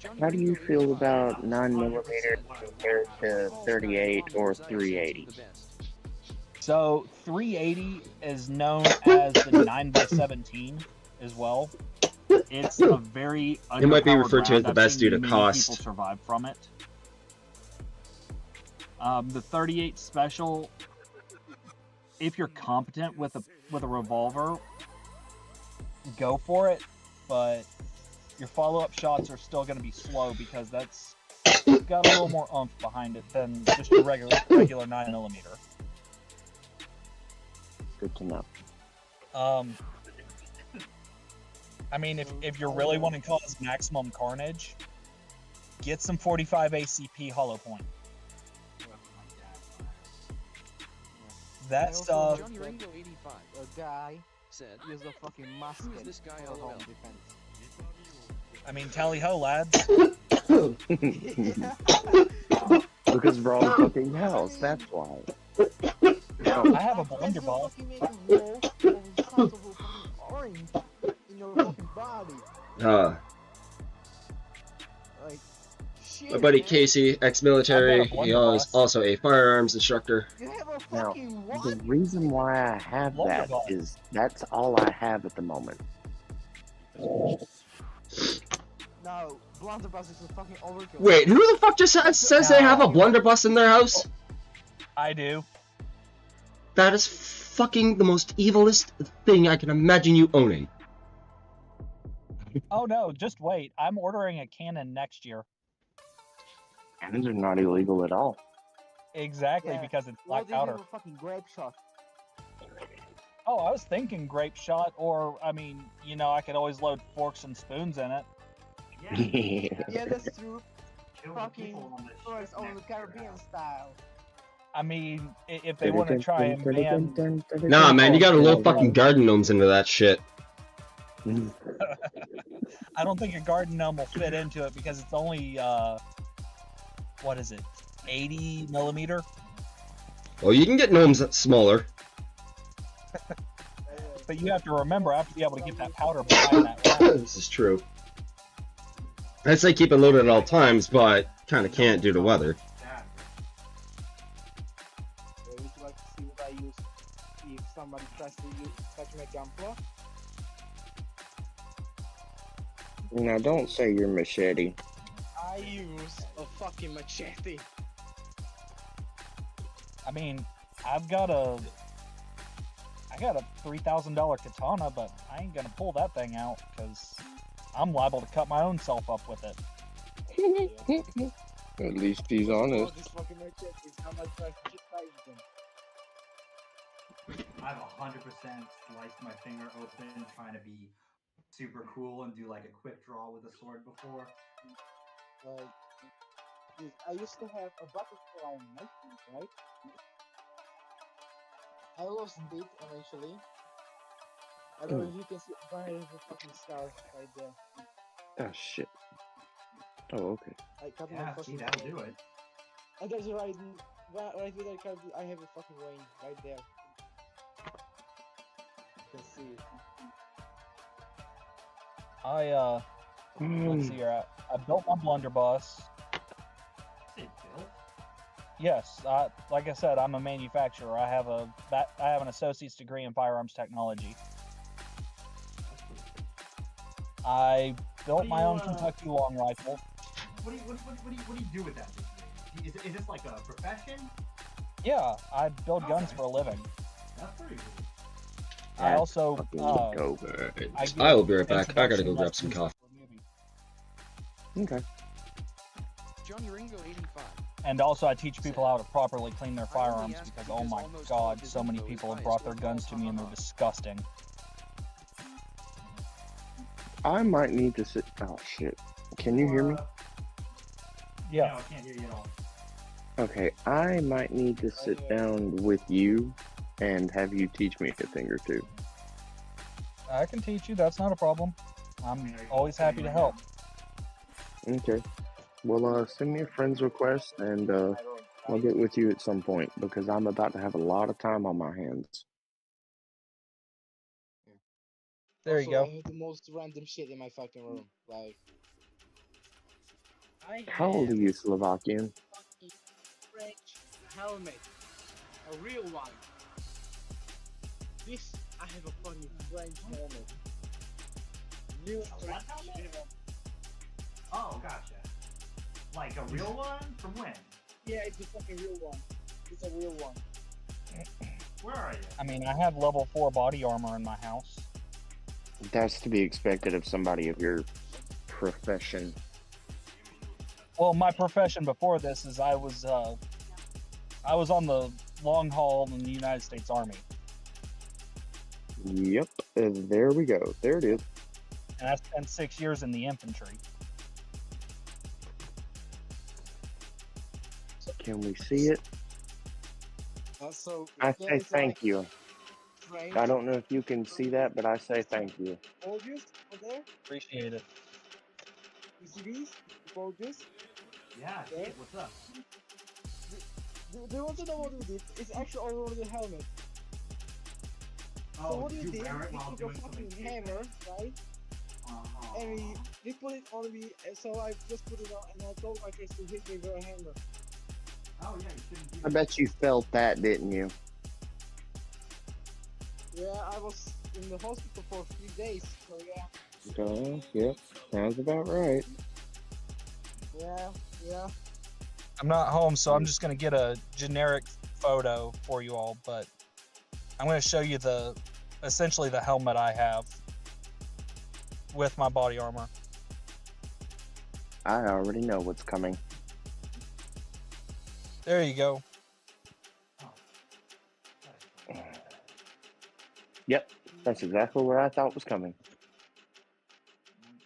G: Johnny
A: How do you
G: Ringo
A: feel
G: 85
A: about 9mm
G: 100%
A: compared to 38 or 380?
G: the best.
E: So 380 is known as the 9x17 as well. It's a very
F: It might be
E: underpowered
F: referred to
E: round.
F: as the
E: I've
F: best
E: seen
F: due to
E: many
F: cost.
E: people survive from it. The 38 special, if you're competent with a revolver, go for it, but your follow-up shots are still going to be slow because that's got a little more oomph behind it than just your regular 9mm.
A: Good to know.
E: I mean, if you're really wanting to cause maximum carnage, get some 45 ACP hollow point. That
H: I also
E: stuff.
H: heard
G: Johnny
H: that
G: Ringo 85
H: a guy
G: said,
H: used a fucking musket
G: who is this guy
H: for
G: LOL?
H: home defense.
E: I mean, tally ho, lads.
A: Because we're all fucking house, that's why.
E: I have a blunderbuss.
H: Fucking make a wall of the size of a fucking orange in your fucking body. Like, shit.
F: My buddy
H: man.
F: Casey, ex-military,
E: I've got a
F: he is
E: blunderbuss.
F: also a firearms instructor.
H: You have a
A: Now,
H: fucking what?
A: the reason why I have that
E: Blunderbuss.
A: is that's all I have at the moment.
H: No, blunderbuss is a fucking overkill.
F: Wait, who the fuck just says they have a blunderbuss in their house?
E: I do.
F: That is fucking the most evilest thing I can imagine you owning.
E: Oh no, just wait. I'm ordering a cannon next year.
A: Cannons are not illegal at all.
E: Exactly,
H: Yeah.
E: because it's
H: What
E: black
H: if you
E: powder.
H: have a fucking grape shot?
E: Oh, I was thinking grape shot, or, I mean, you know, I could always load forks and spoons in it.
H: Yeah, that's true.
C: Kill the
H: Fucking
C: people on the
H: Pirates
C: ship
H: of the
C: next to your
H: Caribbean
C: house.
H: style.
E: I mean, if they want to try and ban...
F: Nah, man, you gotta load fucking garden gnomes into that shit.
E: I don't think a garden gnome will fit into it because it's only, what is it, 80mm?
F: Well, you can get gnomes that's smaller.
E: But you have to remember, I have to be able to get that powder behind that round.
F: This is true. I'd say keep it loaded at all times, but kinda can't due to weather.
H: Would you like to see what I use if somebody tries to touch my Gunpla?
A: Now, don't say your machete.
B: I use a fucking machete.
E: I mean, I got a $3,000 katana, but I ain't gonna pull that thing out because I'm liable to cut my own self up with it.
A: At least he's honest.
H: This fucking machete is how much I just sized them.
C: I've 100% sliced my finger open trying to be super cool and do like a quick draw with a sword before.
H: Like, dude, I used to have a butterfly knife, right? I lost it eventually. I don't know if you can see, but I have a fucking scar right there.
A: Oh, shit. Oh, okay.
H: I cut my
C: Yeah, see,
H: fucking.
C: that'll do it.
H: And there's a right with that card, I have a fucking vein right there. You can see it.
E: Let's see here. I built my blunderbuss.
C: Say, Bill?
E: Yes, like I said, I'm a manufacturer. I have an associate's degree in firearms technology. I built
C: do
E: my
C: you,
E: own Kentucky long rifle.
C: What do you do with that? Is this like a profession?
E: Yeah, I build guns
C: Okay.
E: for a living.
C: That's pretty cool.
E: I
A: That's
E: also
A: fucking dope.
F: Alright.
E: I get
F: I will be right back. I gotta go
E: introduction
F: grab some
E: lessons
F: coffee.
E: for a movie.
A: Okay.
G: Johnny Ringo 85.
E: And also I teach people how to properly clean their firearms because oh my god, so many people have brought their guns to me and they're disgusting.
A: I might need to sit. Oh shit! Can you hear me?
E: Yeah.
C: No, I can't hear you at all.
A: Okay, I might need to sit down with you and have you teach me a thing or two.
E: I can teach you, that's not a problem. I'm always happy to help.
A: Okay. Well, send me a friend's request and I'll get with you at some point because I'm about to have a lot of time on my hands.
E: There you go.
B: I have the most random shit in my fucking room. Like, I
A: How old are
B: have
A: you, Slovakian?
B: fucking French helmet, a real one. This, I have a fucking French helmet. New
C: what
B: French
C: helmet?
B: helmet.
C: Oh, gotcha. Like a real one? From when?
B: Yeah, it's a fucking real one. It's a real one.
C: Where are you?
E: I mean, I have level 4 body armor in my house.
A: That's to be expected of somebody of your profession.
E: Well, my profession before this is I was on the long haul in the United States Army.
A: Yep, there we go. There it is.
E: And I spent 6 years in the infantry.
A: Can we see it?
B: So
A: I
B: there
A: say
B: is,
A: thank
B: like,
A: you.
B: French
A: I don't know if you can see that, but I say thank you.
B: soldiers over there.
E: Appreciate it.
B: You see these soldiers?
C: Yeah, I see it. What's up?
B: Do you want to know what we did? It's actually all over the helmet. So
C: Oh,
B: what
C: did
B: we
C: you
B: did,
C: wear it
B: we
C: while
B: took a
C: doing
B: fucking
C: something?
B: hammer, right?
C: Uh-huh.
B: And we put it on me, and so I just put it on, and I told my friends to hit me with a hammer.
C: Oh, yeah, you shouldn't do
A: I
C: that.
A: bet you felt that, didn't you?
B: Yeah, I was in the hospital for a few days, so yeah.
A: Yep, sounds about right.
B: Yeah.
E: I'm not home, so I'm just going to get a generic photo for you all, but I'm going to show you essentially the helmet I have with my body armor.
A: I already know what's coming.
E: There you go.
A: Yep, that's exactly where I thought was coming.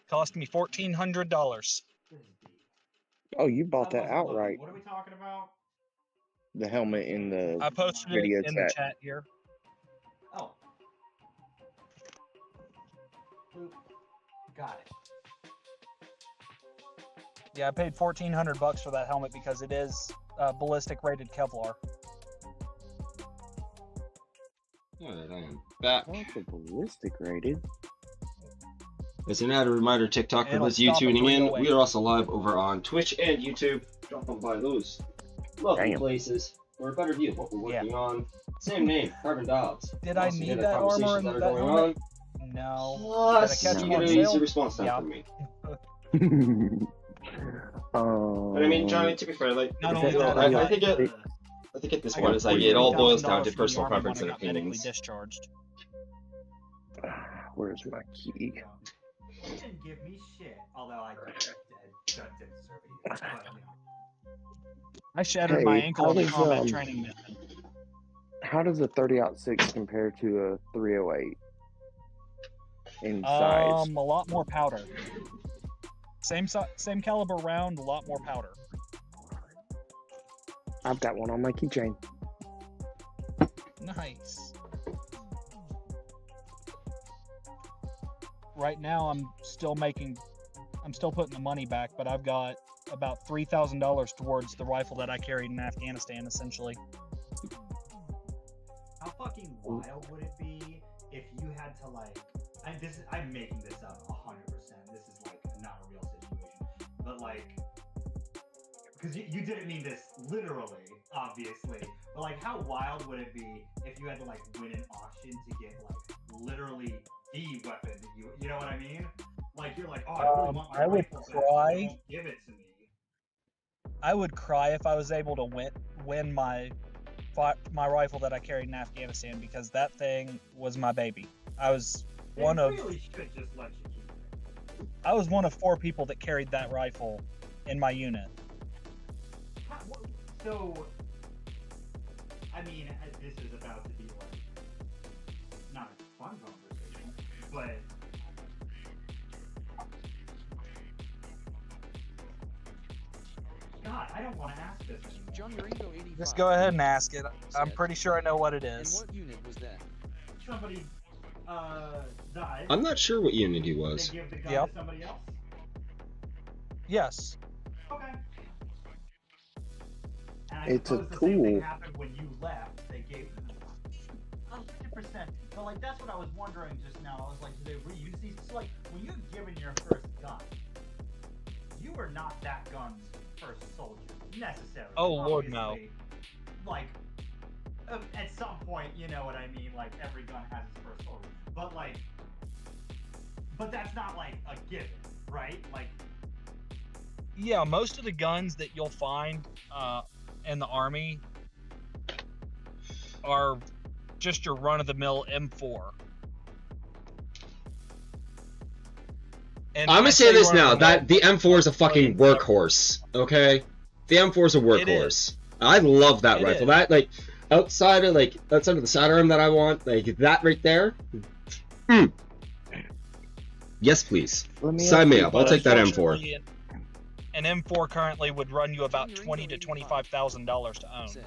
E: Cost me $1,400.
C: This is deep.
A: Oh, you bought
C: I
A: that
C: wasn't looking.
A: outright.
C: What are we talking about?
A: The helmet in the
E: I posted
A: video
E: it in the
A: chat.
E: chat here.
C: Oh. Boop. Got it.
E: Yeah, I paid $1,400 for that helmet because it is ballistic rated Kevlar.
F: Alright, I am back.
A: What's the ballistic rated?
F: As an added reminder, TikTok, for
E: It'll
F: those of you
E: stop at
F: tuning in,
E: 308.
F: we are also live over on Twitch and YouTube. Drop on by those lovely
A: Damn.
F: places for a better view of what we're
E: Yeah.
F: working on. Same name, Carbon Dobbs.
E: Did
F: You
E: I
F: also
E: need
F: hear the
E: that armor
F: conversations
E: and
F: that are
E: that
F: going
E: helmet?
F: on.
E: No.
F: Plus,
E: Did I catch
F: you
E: them
F: get
E: on
F: a
E: sale?
F: easy response time
E: Yeah.
F: from me.
A: But
F: But I mean, Johnny, to be fair, like,
E: Not
F: I
E: only
F: think-
E: that,
F: I think at this point, it's like it all boils down to personal
E: when I
F: preference and
E: got medically
F: opinions.
E: discharged.
A: where's my key?
C: You didn't give me shit, although I didn't deserve it either. But, you know.
E: I shattered my
A: Hey,
E: ankle
A: how
E: on the
A: does,
E: combat training mission.
A: How does a 30-06 compare to a 308 in size?
E: A lot more powder. Same caliber round, a lot more powder.
A: I've got one on my keychain.
E: Nice. Right now, I'm still putting the money back, but I've got about $3,000 towards the rifle that I carried in Afghanistan, essentially.
C: How fucking wild would it be if you had to, like, I'm making this up 100%. This is like not a real situation, but like, because you didn't mean this literally, obviously, but like, how wild would it be if you had to like win an auction to get like literally the weapon that you know what I mean? Like you're like, oh, I really want my
E: I would
C: rifle back,
E: cry.
C: they won't give it to me.
E: I would cry if I was able to win my rifle that I carried in Afghanistan, because that thing was my baby. I was
C: They
E: one of
C: really should just let you keep it.
E: I was one of 4 people that carried that rifle in my unit.
C: So, I mean, this is about to be like not a fun conversation, but God, I don't want to ask this anymore.
G: Johnny Ringo 85.
E: Just go ahead and ask it. I'm
G: said,
E: pretty sure I know what it
G: And
E: is.
G: what unit was that?
C: Somebody dies.
F: I'm not sure what unit he was.
C: They give the gun
E: Yep.
C: to somebody else.
E: Yes.
C: Okay. And I
A: It's a
C: suppose the same thing
A: tool.
C: happened when you left. They gave 100%. But like that's what I was wondering just now. I was like, do they reuse these? So like when you're given your first gun, you were not that gun's first soldier necessarily.
E: Oh, Lord, no.
C: Obviously, like at some point, you know what I mean. Like every gun has its first soldier, but like, but that's not like a given, right? Like.
E: Yeah, most of the guns that you'll find in the Army are just your run-of-the-mill M4. And
F: I'm
E: when I
F: gonna say this now,
E: run-of-the-mill,
F: that the M4 is a fucking workhorse, okay? The M4 is a workhorse. I love that
E: It
F: rifle.
E: is.
F: That, like, outside of the sidearm that I want, like, that right there. Yes, please.
A: Let me
F: Sign
A: ask
F: me
A: you
F: up. I'll
E: but
F: take that M4.
E: unfortunately, an M4 currently would run you about $20,000 to $25,000 to own.
G: Said,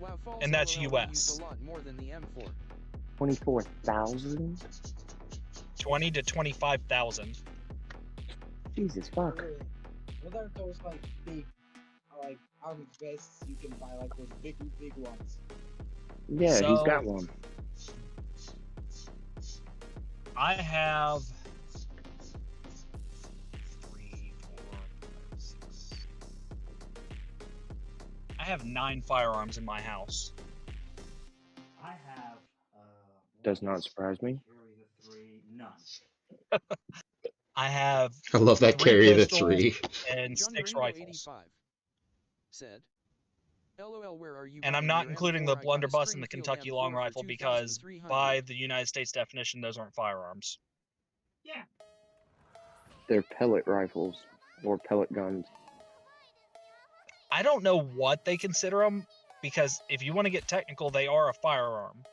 G: wow, Falls
E: And that's
G: LOL
E: US.
G: used a lot more than the M4.
A: 24,000?
E: 20 to 25,000.
A: Jesus fuck.
H: What are those like big, like army vests you can buy, like those big ones?
A: Yeah, he's
E: So-
A: got one.
E: I have 3, 4, 5, 6. I have 9 firearms in my house.
C: I have.
A: Does not surprise me.
C: Carry the 3, none.
E: I have
F: I love that
E: 3
F: carry the
E: pistols
F: 3.
E: and
G: Johnny
E: 6
G: Ringo
E: rifles.
G: 85 said, LOL, where are you
E: And I'm
G: buying
E: not
G: your
E: including
G: M4?
E: the
G: I got a
E: blunderbuss and the
G: Springfield
E: Kentucky
G: M4
E: long
G: for
E: rifle because
G: 2,300.
E: by the United States definition, those aren't firearms.
C: Yeah.
A: They're pellet rifles or pellet guns.
E: I don't know what they consider them, because if you want to get technical, they are a firearm.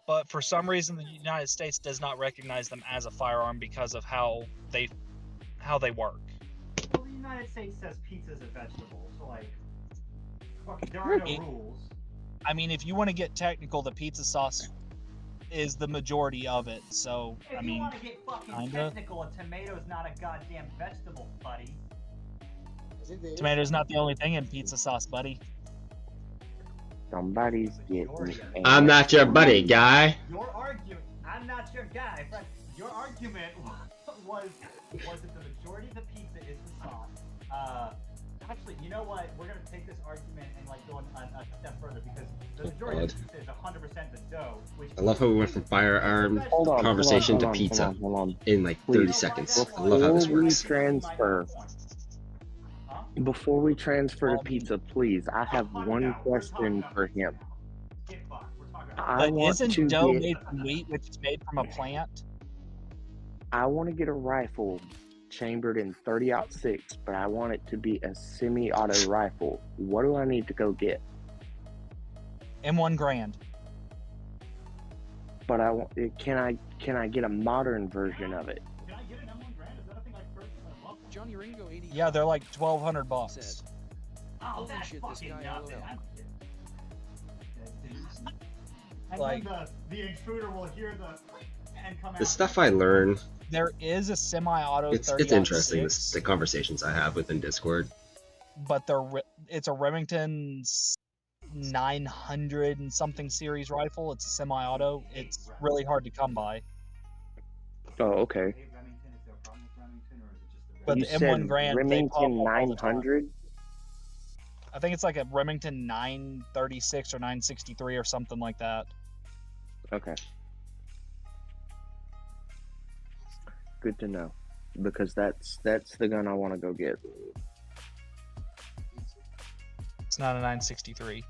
E: But for some reason, the United States does not recognize them as a firearm because of how they work.
C: Well, the United States says pizza's a vegetable, so like, fuck, there are no
E: It-
C: rules.
E: I mean, if you want to get technical, the pizza sauce is the majority of it. So,
C: If
E: I
C: you
E: mean,
C: want to get fucking
E: kinda.
C: technical, a tomato's not a goddamn vegetable, buddy.
H: Is it there?
E: tomato's not the only thing in pizza sauce, buddy.
A: Somebody's
C: Majority
A: getting.
C: of it.
F: I'm not your buddy, guy.
C: Your argument, I'm not your guy, but your argument was that the majority of the pizza is the sauce. Actually, you know what? We're gonna take this argument and like go a step further because the majority of the pizza is 100% the dough. Which
F: I love how we went from firearm
A: Hold on,
F: conversation
A: hold on,
F: to
A: hold
F: pisa
A: on, hold on.
F: in like
A: Please.
F: 30 seconds. I love how this
A: Before we
F: works.
A: transfer,
C: Huh?
A: before we transfer to pizza, please, I have one question for him.
C: Get fucked. We're talking about
A: I
E: But
A: want
E: isn't
A: to
E: dough
A: get,
E: made from wheat, which is made from a plant?
A: I want to get a rifle chambered in 30-06, but I want it to be a semi-auto rifle. What do I need to go get?
E: M1 Grand.
A: But I want, can I get a modern version of it?
C: Can I get an M1 Grand? Is that a thing like first a month?
G: Johnny Ringo 85
E: Yeah, they're like $1,200.
G: said,
C: Oh,
G: Holy
C: that's
G: shit, this
C: fucking
G: guy
C: nothing.
G: LOL.
C: I don't care. And
E: Like-
C: then the intruder will hear the and come out.
F: The stuff I learn,
E: There is a semi-auto
F: it's
E: 30-06,
F: interesting. The conversations I have within Discord.
E: but it's a Remington 900 and something series rifle. It's a semi-auto. It's really hard to come by.
A: Oh, okay.
C: Hey, Remington, is there a problem with Remington, or is it just the
E: But
A: You
E: the
A: said
E: M1 Grand, they pop
A: Remington
E: up all the time.
A: 900?
E: I think it's like a Remington 936 or 963 or something like that.
A: Okay. Good to know, because that's the gun I want to go get.
E: It's not a 963.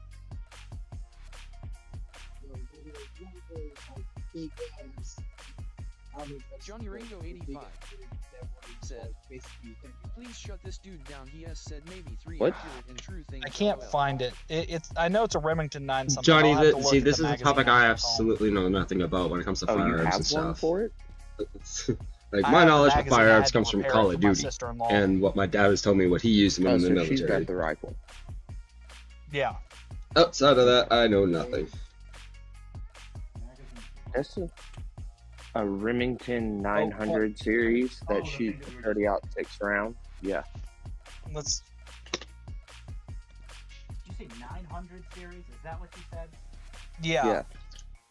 G: Johnny Ringo 85 said, "Please shut this dude down. He has said maybe 3
A: What?
G: accurate and true things."
E: I can't
G: LOL.
E: find it. It's. I know it's a Remington 9 something.
F: Johnny,
E: I'll have to look
F: see,
E: at
F: this
E: the
F: is a
E: magazine
F: topic I
E: after the call.
F: absolutely know nothing about when it comes to
A: Oh, you
F: firearms
A: have
F: and
A: one
F: stuff.
A: for it?
F: Like
E: I
F: my
E: have the
F: knowledge of
E: magazine. I
F: firearms
E: had to
F: comes from
E: repair
F: Call
E: it
F: of
E: for my
F: Duty
E: sister-in-law.
F: and what my dad has told me what he used them
A: Oh,
F: in the
A: so
F: military.
A: she's got the rifle.
E: Yeah.
F: Outside of that, I know nothing.
A: That's a Remington 900 series that
C: the
A: shoots
C: thing that we were
A: 30-06 round. Yeah.
E: Let's.
C: Did you say 900 series? Is that what you said?
E: Yeah.
A: Yeah.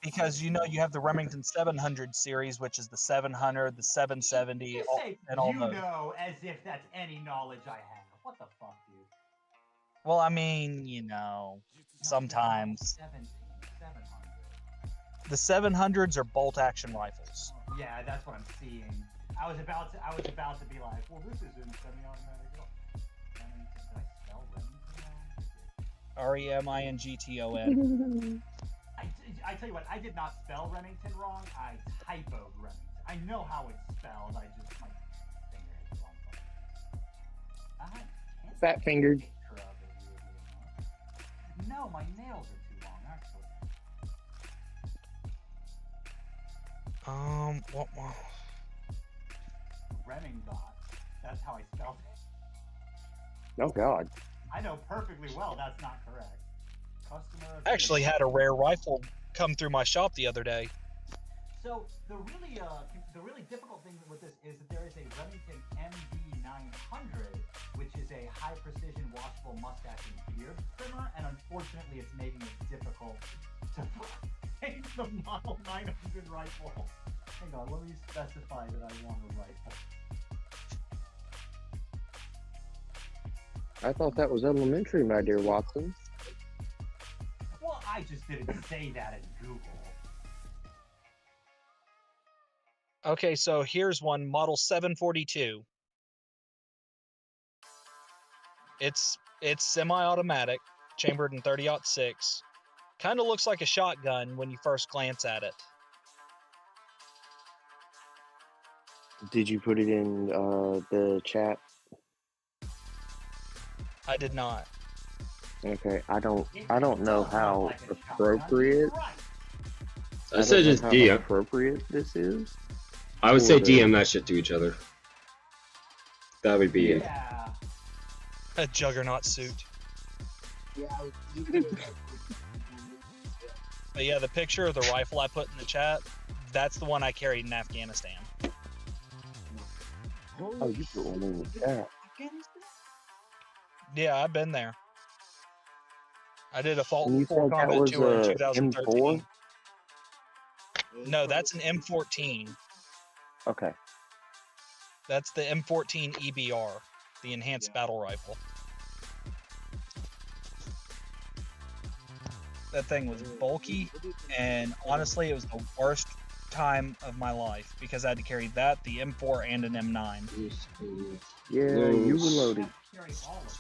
E: Because you have the Remington 700 series, which is the 700, the 770,
C: You say
E: and all
C: you
E: those.
C: know as if that's any knowledge I have. What the fuck, dude?
E: Well, I mean, sometimes
C: 700.
E: the 700s are bolt action rifles.
C: Yeah, that's what I'm seeing. I was about to be like, well, this isn't semi-automatic at all. Did I spell Remington wrong?
E: Remington.
C: I tell you what, I did not spell Remington wrong. I typoed Remington. I know how it's spelled. I just my finger hit the wrong button.
A: Fat fingered.
C: No, my nails are too long, actually.
E: What?
C: Remingbot. That's how I spelled it.
A: Oh God.
C: I know perfectly well that's not correct. Customer.
E: I actually had a rare rifle come through my shop the other day.
C: So the really difficult thing with this is that there is a Remington MD900, which is a high precision washable mustache and beard trimmer, and unfortunately, it's making it difficult to find the Model 900 rifle. Hang on, let me specify that I want a rifle.
A: I thought that was elementary, my dear Watson.
C: Well, I just didn't say that in Google.
E: Okay, so here's one, model 742. It's semi-automatic, chambered in 30-06. Kind of looks like a shotgun when you first glance at it.
A: Did you put it in the chat?
E: I did not.
A: Okay, I don't know how appropriate.
F: I said just
A: how
F: DM.
A: appropriate this is.
F: I would say
A: for the-
F: DM that shit to each other. That would be it.
C: Yeah.
E: A juggernaut suit. But yeah, the picture of the rifle I put in the chat, that's the one I carried in Afghanistan.
A: Oh, you put one in the chat.
E: Yeah, I've been there. I did a Fault
A: And you
E: Full
A: said that
E: Combat
A: was
E: tour in
A: a
E: 2013.
A: M4?
E: No, that's an M14.
A: Okay.
E: That's the M14 EBR, the Enhanced Battle Rifle. That thing was bulky, and honestly, it was the worst time of my life because I had to carry that, the M4, and an M9.
A: Yeah, you were loaded.
C: Carry all of them.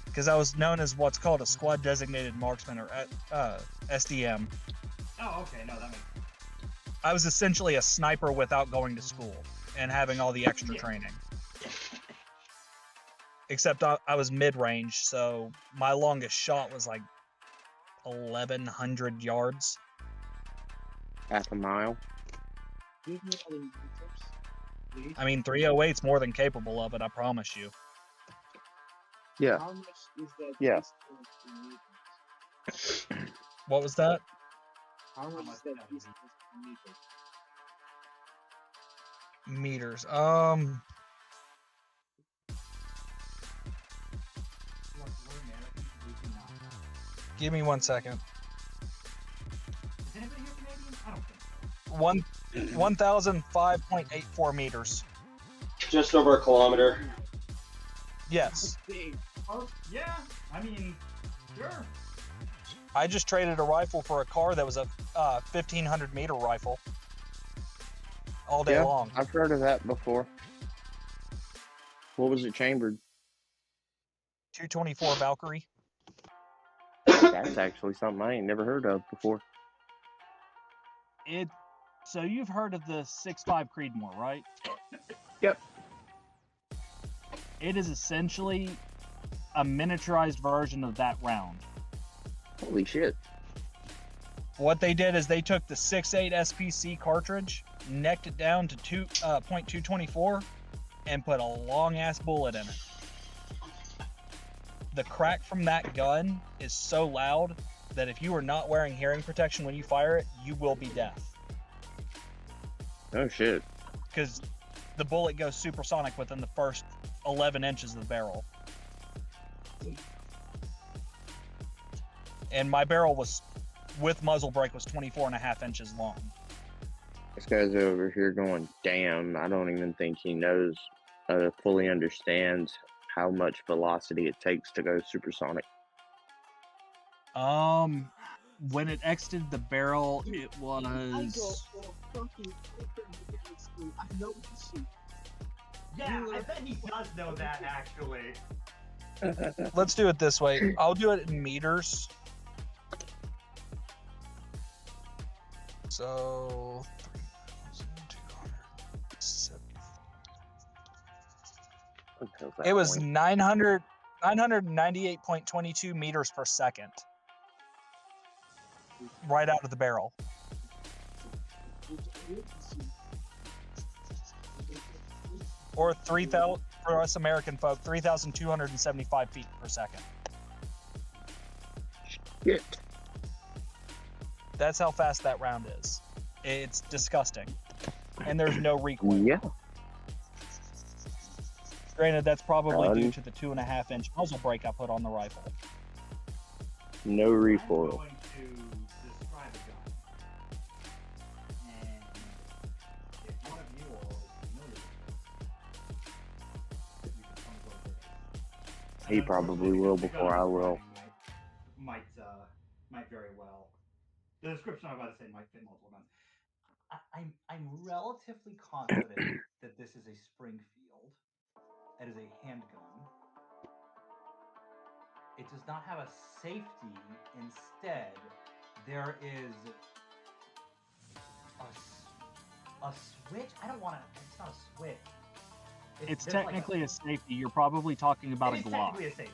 E: Because I was known as what's called a Squad Designated Marksman, or SDM.
C: Oh, okay, no, that makes sense.
E: I was essentially a sniper without going to school and having all the extra training. Except I was mid-range, so my longest shot was like 1,100 yards.
A: Half a mile.
E: I mean, 308's more than capable of it, I promise you.
A: Yeah.
H: How much is that?
A: Yeah.
E: What was that?
H: How much is that distance in meters?
E: Meters.
C: Look, we're Americans, we cannot.
E: Give me 1 second.
C: Is anybody here Canadian? I don't think so.
E: 1,005.84 meters.
F: Just over a kilometer.
E: Yes.
C: Oh, yeah, I mean, sure.
E: I just traded a rifle for a car that was a 1,500 meter rifle. all day
A: Yeah,
E: long.
A: I've heard of that before. What was it chambered?
E: 224 Valkyrie.
A: That's actually something I ain't never heard of before.
E: So you've heard of the 6.5 Creedmoor, right?
A: Yep.
E: It is essentially a miniaturized version of that round.
A: Holy shit.
E: What they did is they took the 6.8 SPC cartridge, necked it down to .224, and put a long ass bullet in it. The crack from that gun is so loud that if you are not wearing hearing protection when you fire it, you will be deaf.
A: Oh shit.
E: Because the bullet goes supersonic within the first 11 inches of the barrel. And my barrel was, with muzzle brake, was 24.5 inches long.
A: This guy's over here going, damn, I don't even think he knows, fully understands how much velocity it takes to go supersonic.
E: When it exited the barrel, it was...
C: Yeah, I bet he does know that actually.
E: Let's do it this way. I'll do it in meters. So 3,275. It was 998.22 meters per second. Right out of the barrel. Or 3,000 for us American folk, 3,275 feet per second.
A: Shit.
E: That's how fast that round is. It's disgusting. And there's no recoil.
A: Yeah.
E: Granted, that's probably due to the 2.5 inch muzzle brake I put on the rifle.
A: No recoil.
C: I'm going to describe a gun. And if one of you all is familiar with this, you can tell me what it is.
A: He probably will before I will.
C: Might very well. The description I'm about to say might fit multiple guns. I'm relatively confident that this is a Springfield. It is a handgun. It does not have a safety. Instead, there is a switch. I don't want to. It's not a switch.
E: It's technically a safety. You're probably talking about a
C: It is
E: Glock.
C: technically a safety.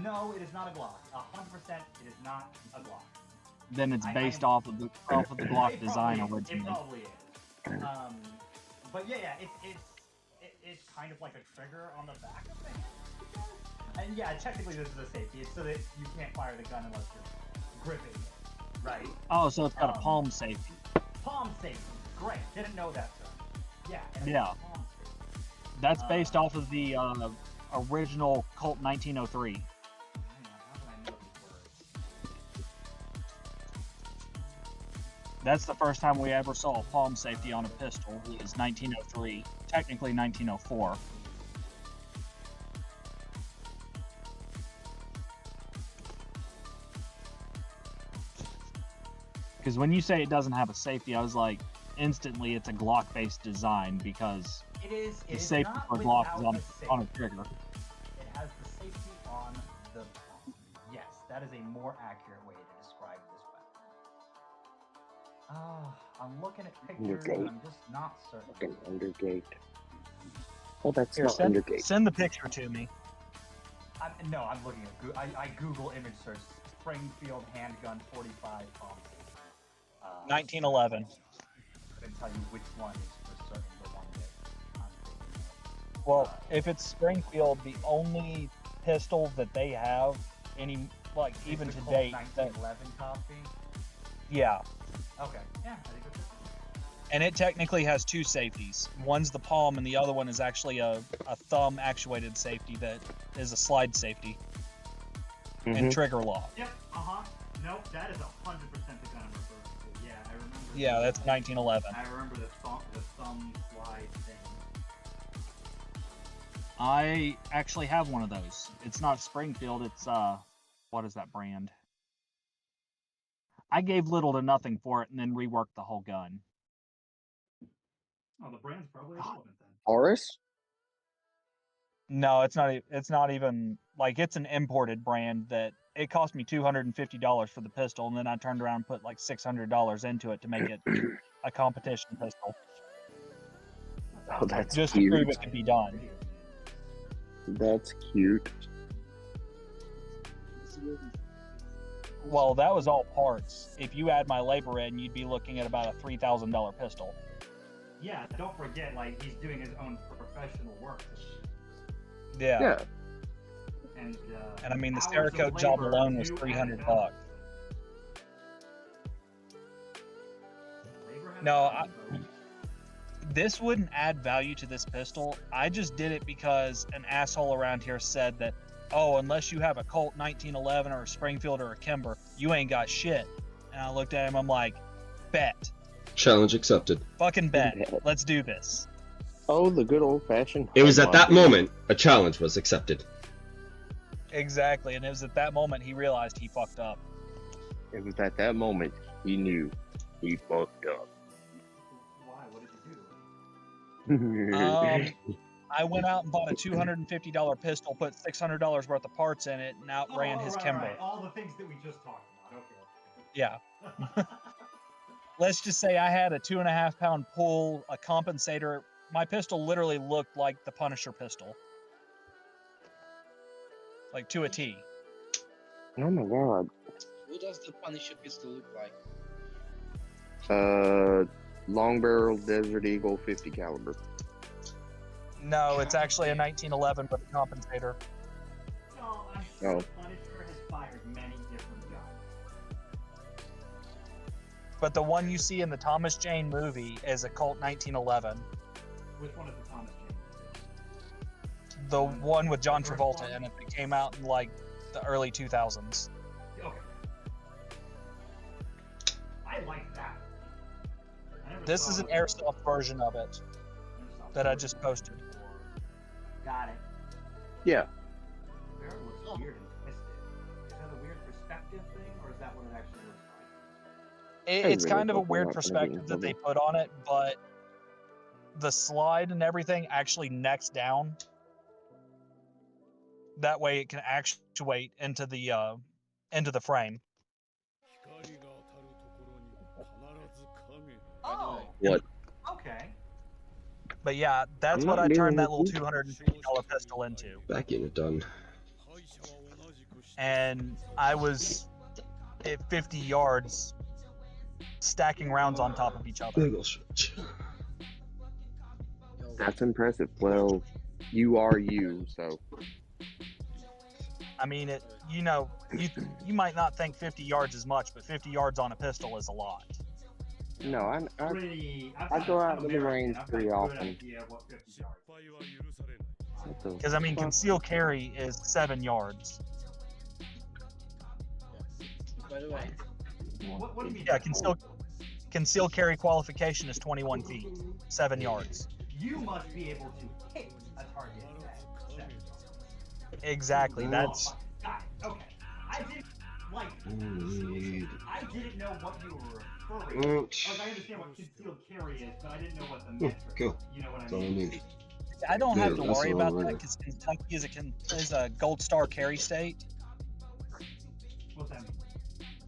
C: No, it is not a Glock. 100%, it is not a Glock.
E: Then it's based off of the Glock design
C: It
E: originally.
C: probably is. But yeah, it's kind of like a trigger on the back of the hand. And yeah, technically this is a safety. It's so that you can't fire the gun unless you're gripping it, right?
E: Oh, so it's got a palm safety.
C: Palm safety. Great. Didn't know that term. Yeah. And
E: Yeah.
C: palm safety.
E: That's based off of the original Colt 1903.
C: Hang on, how do I know these words?
E: That's the first time we ever saw a palm safety on a pistol. It was 1903, technically 1904. Because when you say it doesn't have a safety, I was like, instantly it's a Glock-based design because the safety for Glock is on a trigger.
C: It has the safety on the palm. Yes, that is a more accurate way to describe this weapon. I'm looking at pictures and I'm just not certain.
A: Fucking Undergate. Oh, that's
E: Here,
A: not Undergate.
E: send the picture to me.
C: I'm looking at I Google image search Springfield handgun 45 palm safety.
E: 1911.
C: I couldn't tell you which one is for certain the one that I'm thinking of.
E: Well, if it's Springfield, the only pistol that they have, even
C: Is
E: to
C: the
E: date,
C: Colt 1911 copy.
E: yeah,
C: Okay. Yeah, I think that's it.
E: and it technically has two safeties. One's the palm, and the other one is actually a thumb actuated safety that is a slide safety and trigger lock.
C: Yep. Nope. That is 100% the gun I'm referring to. Yeah, I remember.
E: Yeah, that's 1911.
C: I remember the thumb slide thing.
E: I actually have one of those. It's not Springfield. It's what is that brand? I gave little to nothing for it, and then reworked the whole gun.
C: Oh, the brand's probably irrelevant then.
A: Horus?
E: No, it's not. It's not even like it's an imported brand that it cost me $250 for the pistol, and then I turned around and put like $600 into it to make it a competition pistol,
A: Oh, that's
E: just to
A: cute.
E: prove it could be done.
A: That's cute.
E: Well, that was all parts. If you add my labor in, you'd be looking at about a $3,000 pistol.
C: Yeah, don't forget, like, he's doing his own professional work.
E: Yeah.
A: Yeah.
C: And
E: And I mean, the
C: hours of
E: Cerakote job
C: labor
E: alone was
C: do
E: $300.
C: add value. Labor has
E: No,
C: value, folks.
E: This wouldn't add value to this pistol. I just did it because an asshole around here said that, oh, unless you have a Colt 1911 or a Springfield or a Kimber, you ain't got shit. And I looked at him, I'm like, bet.
F: Challenge accepted.
E: Fucking bet.
A: Bet.
E: Let's do this.
A: Oh, the good old-fashioned.
F: It was at that
A: home run.
F: moment a challenge was accepted.
E: Exactly. And it was at that moment he realized he fucked up.
A: It was at that moment he knew he fucked up.
C: Why? What did you do?
E: I went out and bought a $250 pistol, put $600 worth of parts in it, and outran his
C: right,
E: Kimber.
C: right. All the things that we just talked about. Okay.
E: Yeah. Let's just say I had a 2.5 pound pull, a compensator. My pistol literally looked like the Punisher pistol. Like to a T.
A: Oh my god.
B: What does the Punisher pistol look like?
A: Long barrel Desert Eagle 50 caliber.
E: No, it's actually a 1911 with a compensator.
C: No, I'm sure
A: Oh.
C: Punisher has fired many different guns.
E: But the one you see in the Thomas Jane movie is a Colt 1911.
C: Which one is the Thomas Jane?
E: The one with John Travolta in it that came out in like the early 2000s.
C: Okay. I like that.
E: This is an airsoft version of it that I just posted.
C: Got it.
A: Yeah.
C: The barrel looks weird and twisted. Is that a weird perspective thing, or is that what it actually looks like?
E: It's
A: really
E: kind of a
A: don't know
E: weird
A: what
E: perspective that
A: it
E: they
A: is.
E: put on it, but the slide and everything actually necks down. That way it can actuate into the frame.
C: Oh.
A: What?
C: Okay.
E: But yeah, that's
A: I'm
E: what
A: not
E: I turned
A: dealing
E: that little
A: with you.
E: $250 pistol into.
F: Back unit done.
E: And I was at 50 yards stacking rounds on top of each other.
F: Big ol' switch.
A: That's impressive. Well, you are you, so.
E: I mean, you might not think 50 yards is much, but 50 yards on a pistol is a lot.
A: No, I
C: I
A: go out to the range pretty often.
C: Idea of what 50 yards is.
A: What the
E: Because I mean,
A: fuck?
E: conceal carry is 7 yards.
B: By the way,
C: What do you mean?
E: Yeah, conceal carry qualification is 21 feet, 7 yards.
C: You must be able to hit a target that.
E: Exactly. That's
C: Got it. Okay. I didn't know what you were referring to. Like, I understand what concealed carry is, but I didn't know what the metric.
F: Cool.
C: You know what I
F: That's all I
C: mean?
F: need.
E: I don't have to
F: Yeah, that's
E: worry
F: all
E: about
F: right.
E: that because Kentucky is a gold star carry state.
C: What's that mean?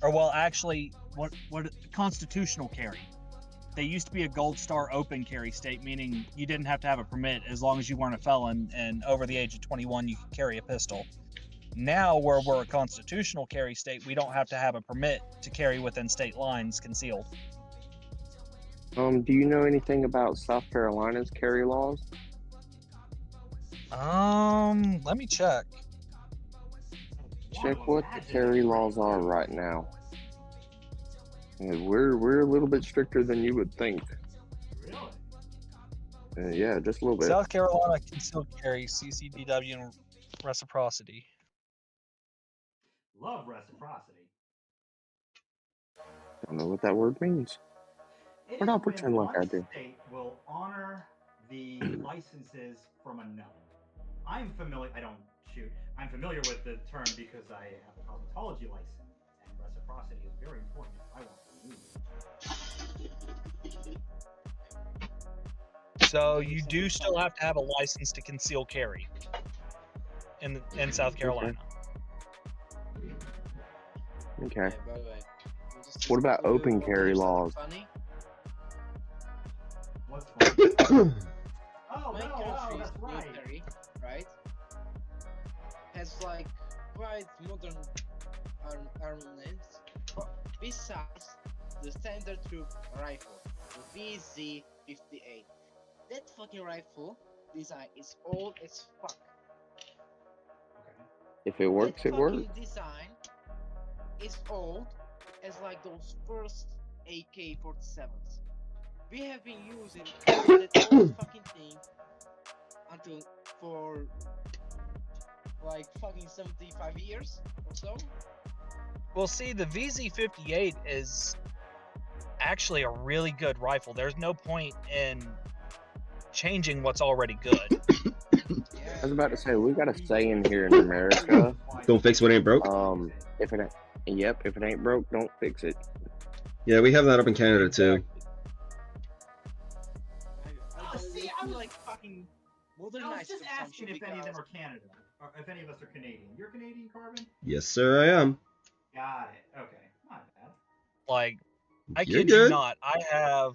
E: Or well, actually, what constitutional carry. They used to be a gold star open carry state, meaning you didn't have to have a permit as long as you weren't a felon and over the age of 21 you could carry a pistol. Now, where we're a constitutional carry state, we don't have to have a permit to carry within state lines concealed.
A: Do you know anything about South Carolina's carry laws?
E: Let me check.
A: Check what the carry laws are right now. We're a little bit stricter than you would think.
C: Really?
A: Yeah, just a little bit.
E: South Carolina concealed carry, CCDW, and reciprocity.
C: Love reciprocity.
A: Don't know what that word means.
C: It
A: But
C: is
A: I'll
C: when
A: pretend like I
C: one
A: do.
C: state will honor the licenses from another. I'm familiar with the term because I have a cosmetology license, and reciprocity is very important if I want to move.
E: So you do still have to have a license to conceal carry in South Carolina.
A: Okay.
B: Yeah, by the way.
A: What about open carry laws?
B: Funny?
C: What's funny? Oh,
B: My
C: no, wow,
B: country's
C: that's right.
B: military, right, has like quite modern armaments besides the standard troop rifle, the VZ-58. That fucking rifle design is old as fuck.
A: If it works,
B: That
A: it works.
B: fucking design is old as like those first AK-47s. We have been using that old fucking thing until for like fucking 75 years or so.
E: Well, see, the VZ-58 is actually a really good rifle. There's no point in changing what's already good.
A: I was about to say, we got a saying here in America.
F: Don't fix what ain't broke.
A: If it ain't broke, don't fix it.
F: Yeah, we have that up in Canada too.
B: I
C: see,
B: feel like fucking
C: I was
B: modernized
C: just asking
B: consumption
C: if any of them
B: because-
C: are Canada, or if any of us are Canadian. You're Canadian, Carbon?
F: Yes, sir, I am.
C: Got it. Okay, not bad.
E: Like, I
F: You're
E: kid you
F: good.
E: not, I have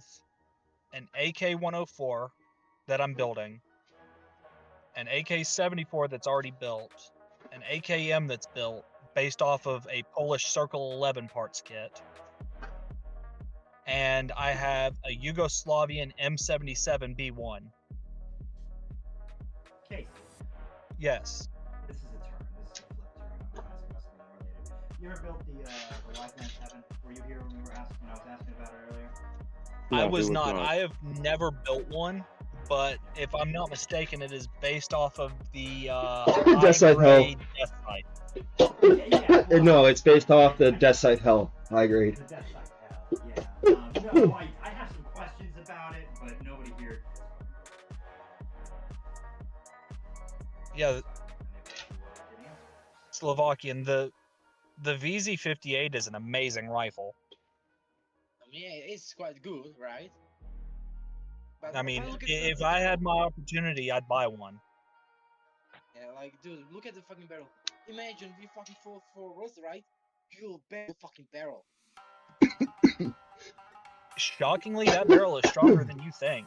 E: an AK-104 that I'm building, an AK-74 that's already built, an AKM that's built based off of a Polish Circle 11 parts kit, and I have a Yugoslavian M77B1.
C: Casey,
E: Yes.
C: this is a turn. This is a flip turn. I'm gonna ask about something more later. You ever built the Wise Man 7? Were you here when I was asking about it earlier?
E: I
A: No,
E: was
A: it
E: not. I have never built one, but if I'm not mistaken, it is based off of the
F: Death Scythe Hell.
E: high-grade Death Scythe.
F: No, it's based off the Death Scythe Hell high grade.
C: The Death Scythe Hell, yeah. No, I have some questions about it, but nobody here.
E: Yeah, Slovakian. The VZ-58 is an amazing rifle.
B: I mean, yeah, it's quite good, right? But
E: I mean,
B: look at
E: if
B: the-
E: I had my opportunity, I'd buy one.
B: Yeah, like, dude, look at the fucking barrel. Imagine we fucking fall for Rose, right? You'll bet the fucking barrel.
E: Shockingly, that barrel is stronger than you think.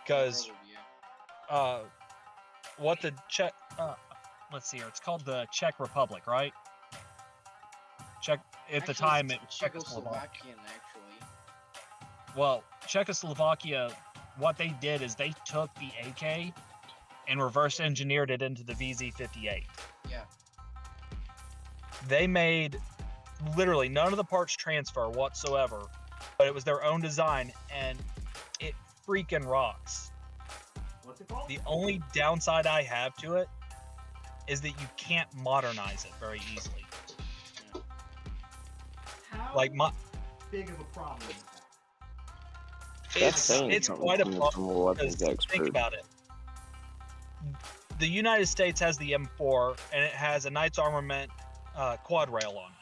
E: Because
B: Probably, yeah.
E: what the Czech, let's see here, it's called the Czech Republic, right? Czech, at the
B: Actually,
E: time,
B: it's
E: it was Czechoslovakia.
B: Czechoslovakian, actually.
E: Well, Czechoslovakia, what they did is they took the AK and reverse engineered it into the VZ-58.
B: Yeah.
E: They made literally none of the parts transfer whatsoever, but it was their own design, and it freaking rocks.
C: What's it called?
E: The only downside I have to it is that you can't modernize it very easily.
C: How
E: Like
C: big of a problem is that?
A: That's saying
E: it's
A: something
E: quite a
A: from the
E: problem.
A: Civil Weapons
E: Because
A: expert.
E: think about it. The United States has the M4, and it has a Knight's Armament quad rail on it.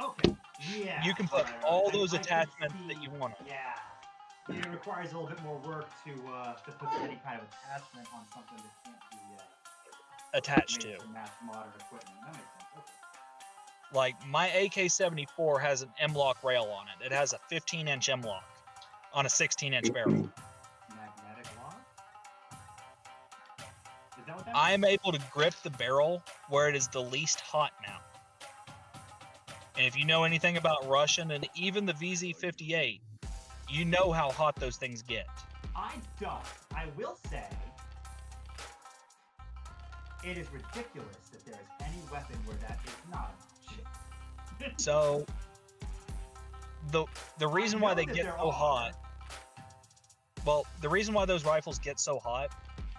C: Okay. Yeah.
E: You can put
C: right.
E: all
C: I-
E: those
C: I can
E: attachments
C: see-
E: that you want.
C: Yeah. It requires a little bit more work to put any kind of attachment on something that can't be
E: Attached
C: made
E: to.
C: from mass modern equipment. That makes sense. Okay.
E: Like my AK-74 has an M-lock rail on it. It has a 15-inch M-lock on a 16-inch barrel.
C: Magnetic lock? Is that what that
E: I am able to grip the barrel where it is the least hot now. And if you know anything about Russian and even the VZ-58, you know how hot those things get.
C: I don't. I will say it is ridiculous that there is any weapon where that is not an option.
E: So the reason why
C: know
E: they
C: that
E: get
C: there
E: so
C: are.
E: hot, well, the reason why those rifles get so hot